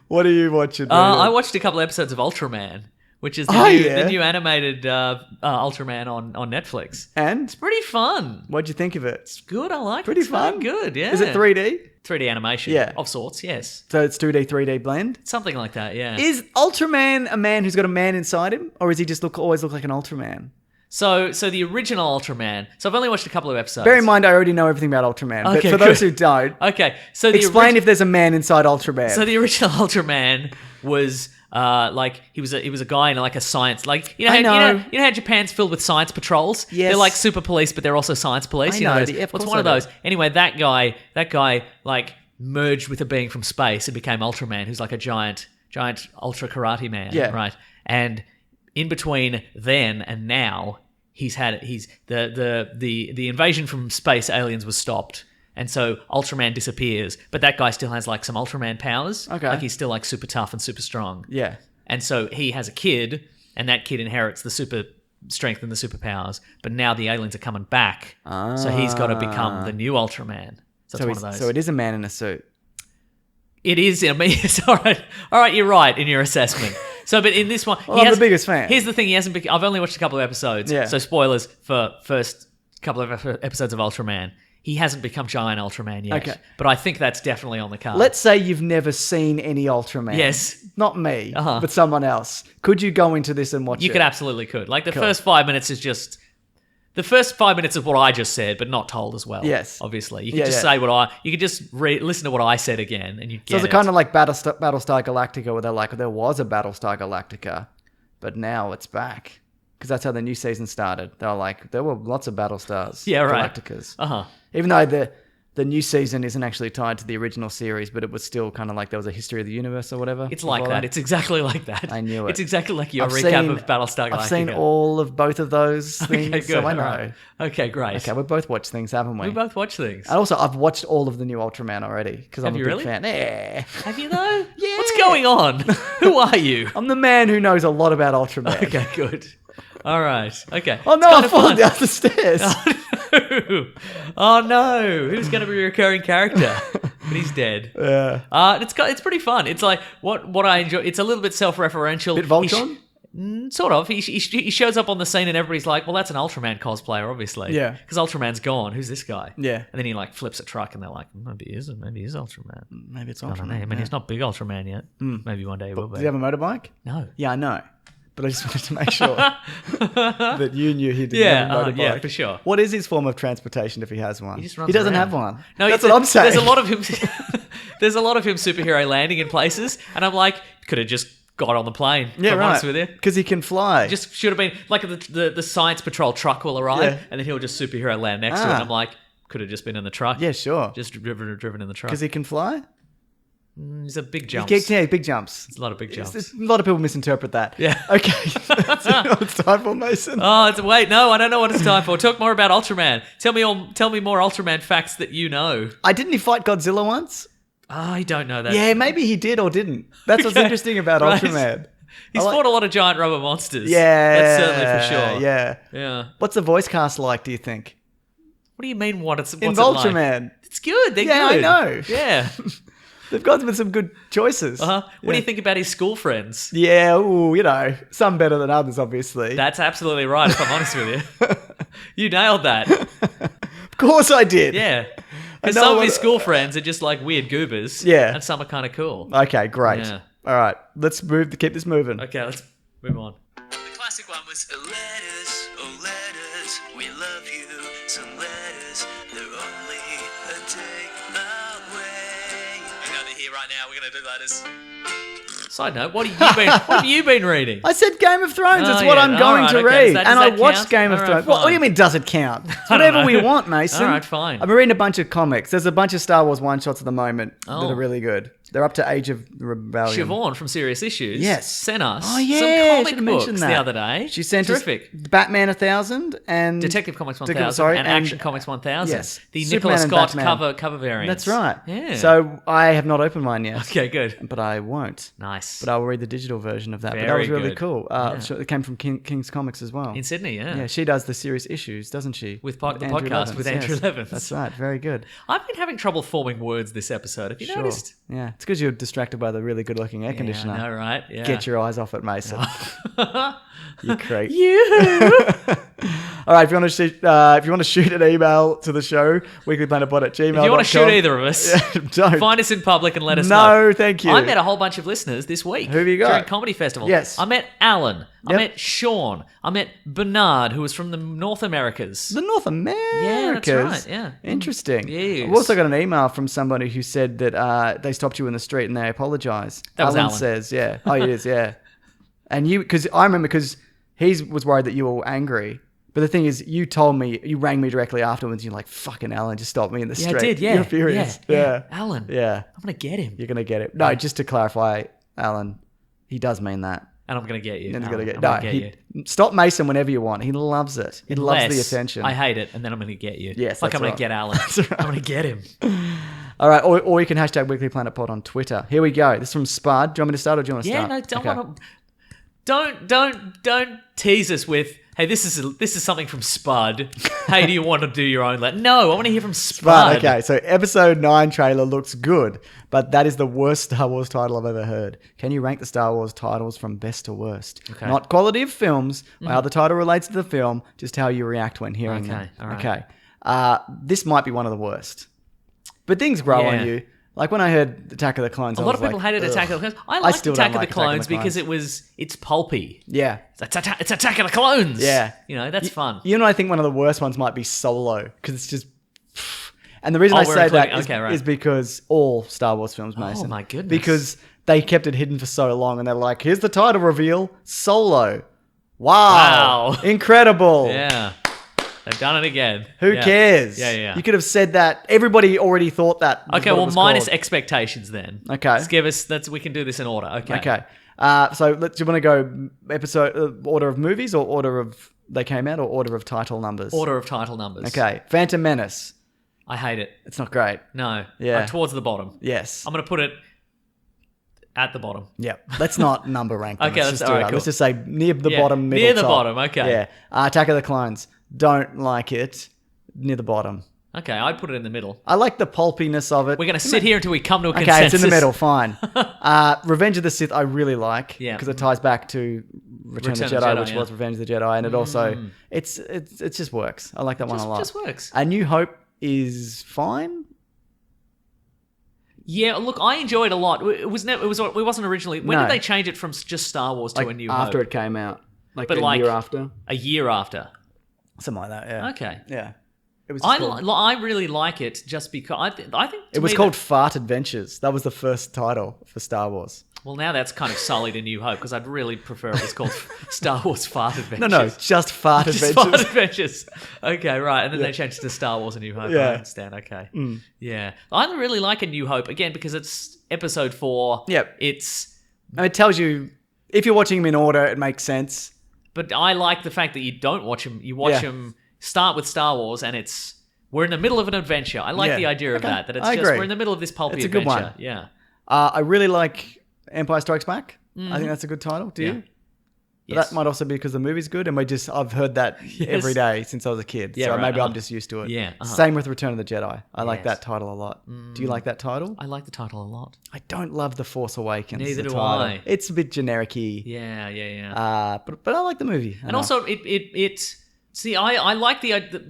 What are you watching? I watched a couple episodes of Ultraman, which is the new animated Ultraman on Netflix. And? Pretty fun. What'd you think of it? It's good. I like Pretty it. It's fun. Good, yeah. Is it 3D? 3D animation? Yeah. Of sorts, yes. So it's 2D, 3D blend? Something like that, yeah. Is Ultraman a man who's got a man inside him? Or is he just always look like an Ultraman? So the original Ultraman. So I've only watched a couple of episodes. Bear in mind, I already know everything about Ultraman. Okay, but for those good. who don't, Okay, so the explain if there's a man inside Ultraman. So the original Ultraman was like he was a guy in like a science you know how Japan's filled with science patrols. Yes. They're like super police, but they're also science police. I You know, know, those- of what's course one of I do. those? Anyway, that guy like merged with a being from space and became Ultraman, who's like a giant ultra karate man. Yeah. Right. And in between then and now, the invasion from space aliens was stopped. And so Ultraman disappears, but that guy still has like some Ultraman powers. Okay. Like he's still like super tough and super strong. yeah. And so he has a kid, and that kid inherits the super strength and the superpowers. But now the aliens are coming back, so he's got to become the new Ultraman. So it's one of those. So it is a man in a suit. It is. I mean, it's all right. You're right in your assessment. So, but in this one, Well, I'm the biggest fan. Here's the thing: he hasn't. I've only watched a couple of episodes. Yeah. So spoilers for first couple of episodes of Ultraman. He hasn't become giant Ultraman yet. Okay. But I think that's definitely on the card. Let's say you've never seen any Ultraman. Yes. Not me, Uh-huh. but someone else. Could you go into this and watch it? You absolutely could. Like the Cool. first 5 minutes is just the first 5 minutes of what I just said, but not told as well. Yes. Obviously, you could Yeah, just yeah. say you could just listen to what I said again, and you get So is it. it kind of like Battlestar Galactica, where they're like, there was a Battlestar Galactica, but now it's back. Because that's how the new season started. They were like, there were lots of Battlestars, Yeah, right. Galacticas. Uh-huh. Even though the new season isn't actually tied to the original series, but it was still kind of like there was a history of the universe or whatever. It's like that. It's exactly like that. I knew it. It's exactly like your I've recap seen- of Battlestar Galactica. I've seen all of both of those things, Okay, good. so I know. All right. Okay, great. Okay, we both watched things, haven't we? We both watch things. And also, I've watched all of the new Ultraman already because I'm Have a you big really? fan. Yeah. Have you though? Yeah. What's going on? Who are you? I'm the man who knows a lot about Ultraman. Okay, good. All right. Okay. Oh no, It's I'm kinda falling fun. down the stairs. Oh no! Who's going to be a recurring character? But he's dead. Yeah. It's pretty fun. It's like what I enjoy. It's a little bit self-referential. Bit Voltron? Sort of. He shows up on the scene and everybody's like, "Well, that's an Ultraman cosplayer, obviously." Yeah. Because Ultraman's gone. Who's this guy? Yeah. And then he like flips a truck and they're like, "Maybe he isn't. Maybe he's Ultraman." Maybe it's I don't know. Ultraman. I mean, he's not big Ultraman yet. Maybe one day he will Does be. he have a motorbike? No. Yeah, I know. But I just wanted to make sure that you knew he didn't have a motorbike. Yeah, for sure. What is his form of transportation if he has one? He just runs He doesn't around. have one. No, That's what I'm saying. There's a lot of him. There's a lot of him superhero landing in places, and I'm like, could have just got on the plane. if Yeah, I'm right. honest with you. Because he can fly. Just should have been like the science patrol truck will arrive, Yeah. and then he'll just superhero land next to it. Ah. And I'm like, could have just been in the truck. yeah, sure. Just driven in the truck. Because he can fly. He's a big jump. Yeah, big jumps. It's a lot of big jumps. A lot of people misinterpret that. Yeah. Okay. That's what it's time for, Mason. Oh, wait, no, I don't know what it's time for. Talk more about Ultraman. Tell me more Ultraman facts that you know. Didn't he fight Godzilla once? I don't know that. Yeah, maybe he did or didn't. That's what's Okay. interesting about Right. Ultraman. He's I like- fought a lot of giant rubber monsters. Yeah. That's certainly for sure. Yeah. Yeah. What's the voice cast like, do you think? What do you mean? What's In it like? Ultraman. It's good. They're Yeah, I good. know. Yeah. They've gone with some good choices. What do Yeah. you think about his school friends? Yeah, ooh, some better than others, obviously. That's absolutely right, if I'm honest with you. You nailed that. Of course I did. Yeah. I Because know some of what- his school friends are just like weird goobers. Yeah. And some are kind of cool. Okay, great. Yeah. All right, let's keep this moving. Okay, let's move on. The classic one was Letters, oh letters, we love you. Some letters, they're only a day away. Hang on, they're here right now. We're gonna do letters. Side note, what have you been reading? I said Game of Thrones. That's Oh, what yeah. I'm going Alright, to okay. read. Does And I that watched count? Game of Alright, Thrones. What do you fine. mean, does it count? It's don't whatever know. we want, Mason. Alright, fine. I've been reading a bunch of comics. There's a bunch of Star Wars one-shots at the moment that Oh. are really good. They're up to Age of Rebellion. Siobhan from Serious Issues Yes. sent us Oh, yeah. some I comic should've mentioned books that. the other day. She sent Terrific. us Batman 1000 and... Detective Comics 1000 sorry, and Action Comics 1000. yes. The Superman Nicola and Scott Batman. cover variants. That's right. Yeah. So I have not opened mine yet. Okay, good. But I won't. Nice. But I'll read the digital version of that. But that Very was really good. cool. Yeah. So it came from King's Comics as well. In Sydney, yeah. Yeah, she does the Serious Issues, doesn't she? With the Andrew podcast Levins, with Andrew yes. Levins. That's right. Very good. I've been having trouble forming words this episode. Have you noticed? Yeah, it's because you're distracted by the really good-looking air conditioner. Yeah, I know, right? Yeah. Get your eyes off it, Mason. You creep. You. All right, if you want to shoot an email to the show, weeklyplanetpod@gmail.com. If you want to shoot either of us, don't. find us in public and let us know. No, thank you. I met a whole bunch of listeners this week. Who have you got? During Comedy Festival. Yes. I met Alan. I Yep. met Sean. I met Bernard, who was from the North Americas. The North Americas. Yeah, that's right, yeah. Interesting. Yes. I've also got an email from somebody who said that they stopped you in the street and they apologise. That was Alan. says, yeah. Oh, it is, yeah. And because I remember because he was worried that you were angry. But the thing is, you rang me directly afterwards. You're like, fucking Alan, just stop me in the Yeah, street. I did, yeah. You're furious. Yeah. Alan. Yeah. I'm going to get him. You're going to get it. No, just to clarify, Alan, he does mean that. And I'm going to get you. And he's Alan. gonna I'm no, gonna get you. stop Mason whenever you want. He loves it. He loves the Unless attention. I hate it, and then I'm going to get you. Yes, like that's I'm going right. to get Alan. I'm going to get him. All right, or you can hashtag Weekly Planet Pod on Twitter. Here we go. This is from Spud. Do you want me to start or do you want to Yeah, start? no, don't Okay. want to. Don't tease us with, hey, this is something from Spud. Hey, do you want to do your own? No, I want to hear from Spud. Right, okay, so episode 9 trailer looks good, but that is the worst Star Wars title I've ever heard. Can you rank the Star Wars titles from best to worst? Okay. Not quality of films, how the title relates to the film, just how you react when hearing them. Okay, all right. Okay, this might be one of the worst. But things grow Yeah. on you. Like when I heard Attack of the Clones, A lot of people hated Attack of the Clones. I liked still Attack don't of the like Attack of Clones the because Clones. it's pulpy. Yeah. It's Attack of the Clones. Yeah. You know, that's fun. You know, I think one of the worst ones might be Solo because it's just. And the reason Oh, I we're say that including- is, okay, right. is because all Star Wars films, Mason. my goodness. Because they kept it hidden for so long, and they're like, "Here's the title reveal: Solo." Wow! Wow. Incredible. Yeah. They've done it again. Who Yeah. cares? Yeah. You could have said that. Everybody already thought that. was Okay, what it well, was minus called. expectations then. Okay. Let's give us. We can do this in order. Okay. Okay. So do you want to go episode order of movies or order of they came out or order of title numbers? Order of title numbers. Okay. Phantom Menace. I hate it. It's not great. No. Yeah. Towards the bottom. Yes. I'm going to put it at the bottom. Yeah, let's not number rank them. Okay, Let's that's just do all right, that. cool. Let's just say near the Yeah, bottom, middle, near the top. bottom, okay. Yeah, Attack of the Clones. Don't like it. Near the bottom. Okay, I'd put it in the middle. I like the pulpiness of it. We're going to sit here until we come to a Okay, consensus. it's in the middle. Fine. Revenge of the Sith, I really like. Yeah. because it ties back to Return of the Jedi, which was Revenge of the Jedi, and it also it just works. I like that one a lot. Just works. A New Hope is fine. Yeah, look, I enjoyed it a lot. It wasn't originally. When No. did they change it from just Star Wars to Like A New after Hope? it came out, like But a like- year after, A year after. something like that. Yeah. Okay. Yeah. It was. I really like it just because I think to It was me called Fart Adventures. That was the first title for Star Wars. well, now that's kind of sullied A New Hope because I'd really prefer it was called Star Wars Fart Adventures. No, just Fart Just Adventures. Fart Adventures. Okay, right. And then they changed it to Star Wars A New Hope. Yeah. I understand. Okay. Yeah. I really like A New Hope, again, because it's episode 4. Yep. It's... And it tells you, if you're watching them in order, it makes sense. But I like the fact that you don't watch them. You watch Yeah. them start with Star Wars and it's... We're in the middle of an adventure. I like Yeah. the idea of Okay. that it's I just agree. we're in the middle of this pulpy It's a good adventure. one. Yeah. I really like Empire Strikes Back. I think that's a good title. Do you? Yeah. But Yes. that might also be because the movie's good, and I've heard that every day since I was a kid. Yeah, so right, maybe uh-huh. I'm just used to it. Yeah, Same with Return of the Jedi. I like Yes. that title a lot. Do you like that title? I like the title a lot. I don't love The Force Awakens. Neither the do title. I. It's a bit generic-y. Yeah. But I like the movie. And also, it See, I like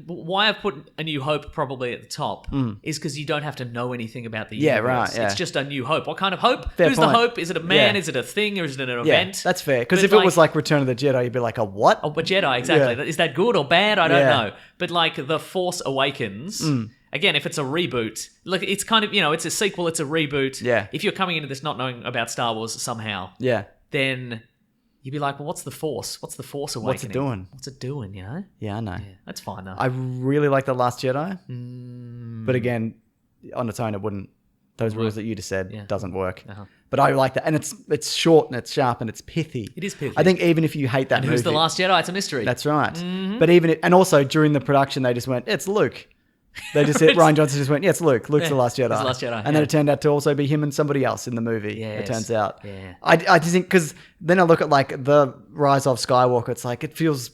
why I've put A New Hope probably at the top is because you don't have to know anything about the universe. Right, yeah. It's just A New Hope. What kind of hope? Fair Who's point. the hope? Is it a man? Yeah. Is it a thing? Or is it an Yeah, event? that's fair. Because But if it was like Return of the Jedi, you'd be like, a what? Oh, but Jedi, exactly. Yeah. Is that good or bad? I don't Yeah. know. But like The Force Awakens, again, if it's a reboot, like it's kind of, it's a sequel, it's a reboot. Yeah. If you're coming into this not knowing about Star Wars somehow, Yeah. then you'd be like, well, what's the Force? What's the Force Awakening? What's it doing? What's it doing, Yeah, I know. Yeah, that's fine though. I really like The Last Jedi. But again, on its own, it wouldn't. Those rules that you just said doesn't work. Uh-huh. But I like that. And it's short and it's sharp and it's pithy. It is pithy. I think even if you hate that And movie. who's the Last Jedi? It's a mystery. That's right. But and also during the production, they just went, it's Luke. They just said, Ryan Johnson just went, yeah, it's Luke. Luke's the Last Jedi. He's the Last Jedi, And then it turned out to also be him and somebody else in the movie. Yes. It turns out. Yeah. I just think, because then I look at like the Rise of Skywalker, it's like, it feels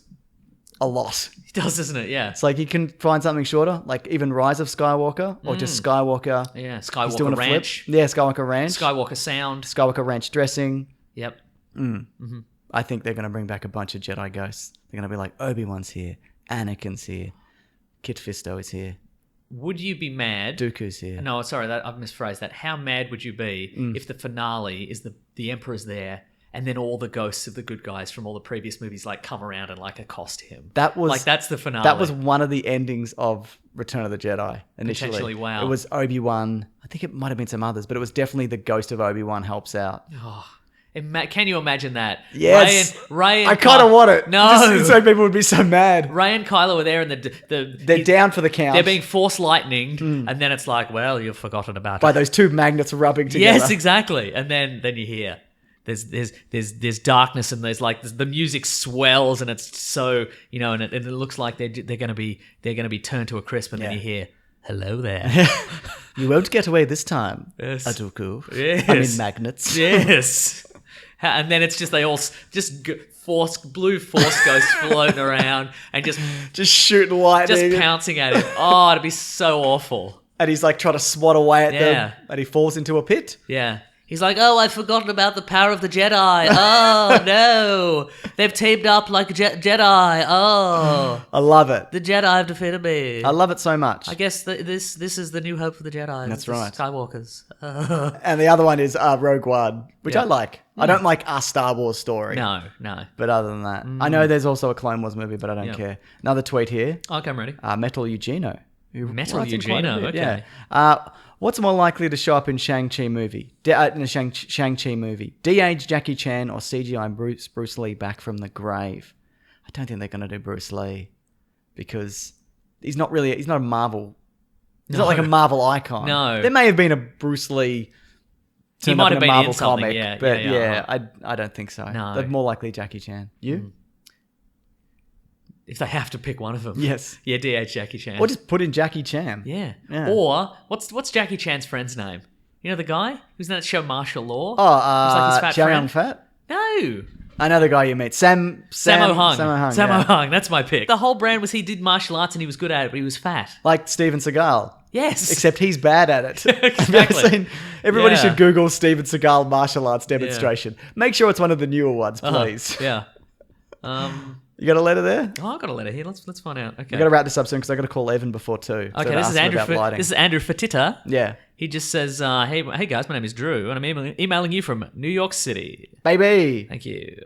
a lot. It does, doesn't it? Yeah. It's like you can find something shorter, like even Rise of Skywalker or just Skywalker. Yeah. He's doing Skywalker a Ranch. flip. Yeah, Skywalker Ranch. Skywalker Sound. Skywalker Ranch dressing. Yep. I think they're going to bring back a bunch of Jedi ghosts. They're going to be like, Obi-Wan's here. Anakin's here. Kit Fisto is here. Would you be mad? Dooku's here. No, sorry, I've misphrased that. How mad would you be if the finale is the Emperor's there, and then all the ghosts of the good guys from all the previous movies like come around and like accost him? That was like that's the finale. That was one of the endings of Return of the Jedi initially. Potentially, wow. It was Obi-Wan. I think it might have been some others, but it was definitely the ghost of Obi-Wan helps out. Can you imagine that? Yes. Ray and I kind of want it. No. Just so people would be so mad. Ray and Kylo were there, and They're down for the count. They're being force lightninged, and then it's like, well, you've forgotten about by it. those two magnets rubbing together. Yes, exactly. And then you hear there's darkness, and there's like the music swells, and it's so and it looks like they're gonna be turned to a crisp, and then you hear, hello there. You won't get away this time, Yes. Aduku. Yes. I mean magnets. Yes. And then it's just they all blue force ghosts floating around and Just shooting lightning. just pouncing at him. Oh, it'd be so awful. And he's like trying to swat away at Yeah. them. And he falls into a pit. Yeah. He's like, oh, I've forgotten about the power of the Jedi. Oh, no. They've teamed up like a Jedi. Oh. I love it. The Jedi have defeated me. I love it so much. I guess this is the new hope for the Jedi. That's the right. Skywalkers. And the other one is Rogue One, which I like. I don't like a Star Wars story. No. But other than that, I know there's also a Clone Wars movie, but I don't care. Another tweet here. Okay, I'm ready. Metal Eugenio. who Metal writes in quite a Eugenio, bit, okay. Yeah. What's more likely to show up in Shang-Chi movie? In a Shang-Chi movie? De-age Jackie Chan or CGI Bruce Lee back from the grave? I don't think they're going to do Bruce Lee because he's not a Marvel. He's not like a Marvel icon. No. There may have been a Bruce Lee. He might have been Marvel in something, comic, yeah, but yeah. I don't think so. No. They're more likely Jackie Chan. You? If they have to pick one of them. Yes. Yeah, DH Jackie Chan. Or just put in Jackie Chan. Yeah. Yeah. Or what's Jackie Chan's friend's name? You know the guy who's in that show Martial Law? Oh, Who's like his fat Chow friend? Yun-Fat? No. I know the guy you meet. Sammo Hung. Sammo Hung. That's my pick. The whole brand was he did martial arts and he was good at it, but he was fat. Like Steven Seagal. Yes. Except he's bad at it. Exactly. Everybody Yeah. should Google Steven Seagal martial arts demonstration. Make sure it's one of the newer ones, please. Yeah. You got a letter there? Oh, I've got a letter here. Let's find out. Okay. We got to wrap this up soon because I got to call Evan before 2. Okay, this is Andrew Fatita. Yeah. He just says, hey guys, my name is Drew, and I'm emailing you from New York City. Baby. Thank you.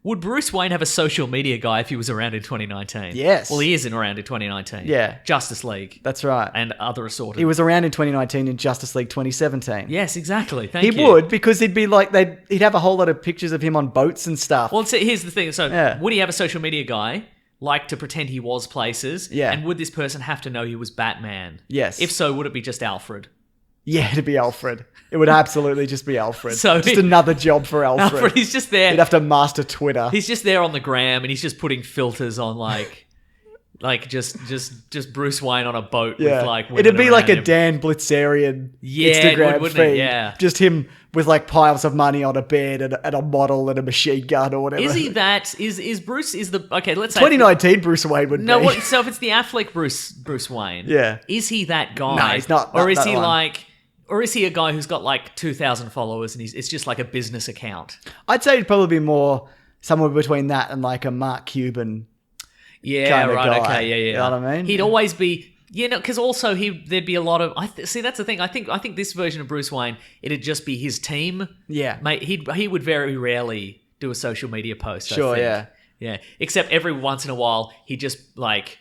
Would Bruce Wayne have a social media guy if he was around in 2019? Yes. Well, he isn't around in 2019. Yeah. Justice League. That's right. And other assorted. He was around in 2019 in Justice League 2017. Yes, exactly. Thank you. He would because he'd be like he'd have a whole lot of pictures of him on boats and stuff. Well, see, here's the thing. So, Yeah. would he have a social media guy like to pretend he was places? Yeah. And would this person have to know he was Batman? Yes. If so, would it be just Alfred? Yeah, it'd be Alfred. It would absolutely just be Alfred. So just another job for Alfred. Alfred, he's just there. He'd have to master Twitter. He's just there on the gram, and he's just putting filters on like just Bruce Wayne on a boat with like women it'd be like a around him. Dan Blitzerian Yeah, it Instagram would, wouldn't it? feed. Yeah. Just him with like piles of money on a bed and a model and a machine gun or whatever. Is he that? Is Bruce? Is the okay? Let's say 2019 Bruce Wayne would No, be. what, so if it's the Affleck Bruce Wayne, Yeah. is he that guy? No, he's not Or is that he one. like? Or is he a guy who's got like 2,000 followers and it's just like a business account? I'd say it'd probably be more somewhere between that and like a Mark Cuban Yeah, kind of right. guy. Okay, yeah. You know what I mean? He'd always be, because also there'd be a lot of. See, that's the thing. I think this version of Bruce Wayne, it'd just be his team. Yeah. Mate, he would very rarely do a social media post. I Sure, think. Yeah. Except every once in a while, he just like.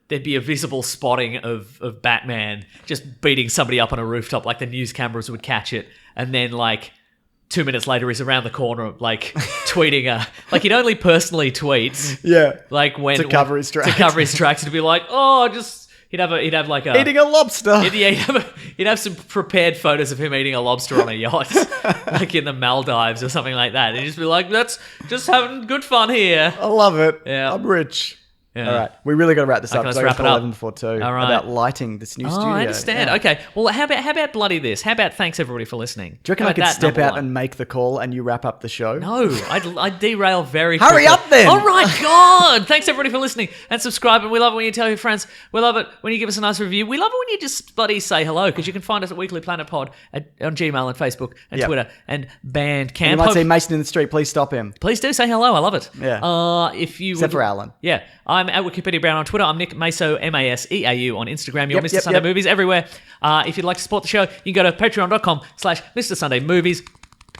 There'd be a visible spotting of Batman just beating somebody up on a rooftop, like the news cameras would catch it, and then like 2 minutes later he's around the corner like tweeting like he'd only personally tweet like when to cover his tracks. to cover his tracks. It'd be like, oh, just he'd have like a Eating a lobster. he'd have some prepared photos of him eating a lobster on a yacht, like in the Maldives or something like that. He'd just be like, that's just having good fun here. I love it. Yeah. I'm rich. Yeah. All right. We really got to wrap this up. let's I wrap got it up. 11 before 2 All right. about lighting this new studio. I understand. Yeah. Okay. Well, how about bloody this? How about thanks everybody for listening? Do you reckon How I could about that, step number out one? and make the call and you wrap up the show? No, I'd derail very Hurry quickly. up then! All right, God. Thanks everybody for listening and subscribing. We love it when you tell your friends. We love it when you give us a nice review. We love it when you just bloody say hello, because you can find us at Weekly Planet Pod on Gmail and Facebook and Yep. Twitter and Bandcamp. And you might see Mason in the street. Please stop him. Please do say hello. I love it. Yeah. If you Except for Alan. Yeah. I'm at Wikipedia Brown on Twitter. I'm Nick Maso, Maseau on Instagram. You're Yep, Mr. yep, Sunday yep. Movies everywhere. If you'd like to support the show, you can go to patreon.com/Mr. Sunday Movies.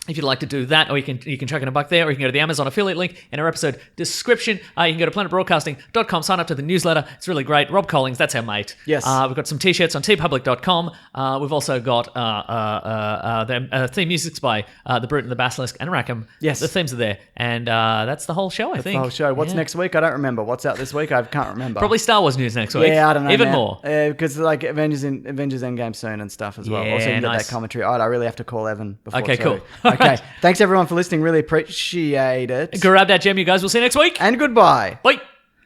If you'd like to do that, or you can chuck in $1 there, or you can go to the Amazon affiliate link in our episode description. You can go to planetbroadcasting.com, sign up to the newsletter. It's really great. Rob Collings, that's our mate. Yes. We've got some t-shirts on tpublic.com. We've also got the theme music's by The Brute and the Basilisk and Rackham. Yes. The themes are there. And that's the whole show, I think. The whole show. What's Yeah. next week? I don't remember. What's out this week? I can't remember. Probably Star Wars news next week. Yeah, I don't know. Even man. more. Because like Avengers Endgame soon and stuff as well. Yeah, Also, you can get nice. that commentary. All right, I really have to call Evan before Okay, 2. cool. Okay. Thanks everyone for listening. Really appreciate it. Grab that gem, you guys. We'll see you next week. And goodbye. Bye.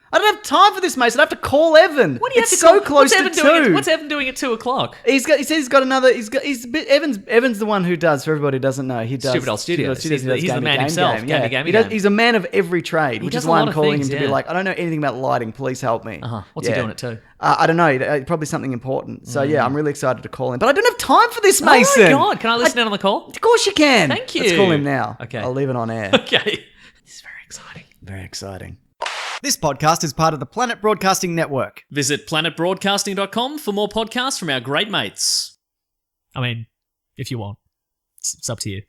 I don't have time for this, Mason. I have to call Evan. What do you it's have to so call? close What's to Evan 2. doing? What's Evan doing at 2 o'clock? He says he's got another. Evan's the one who does. For everybody who doesn't know, he does Stupid Old Studios. He does He's the Gamey man Game himself. Game. Gamey Yeah. Gamey He does, Game. he's a man of every trade, which does is a why lot I'm of calling things, him to be yeah. like, I don't know anything about lighting. Please help me. What's he doing at 2? I don't know. Probably something important. So yeah, I'm really excited to call him, but I don't have time for this, Mason. Oh my God. Can I listen in on the call? Of course you can. Thank you. Let's call him now. Okay. I'll leave it on air. Okay. This is very exciting. Very exciting. This podcast is part of the Planet Broadcasting Network. Visit planetbroadcasting.com for more podcasts from our great mates. I mean, if you want. It's up to you.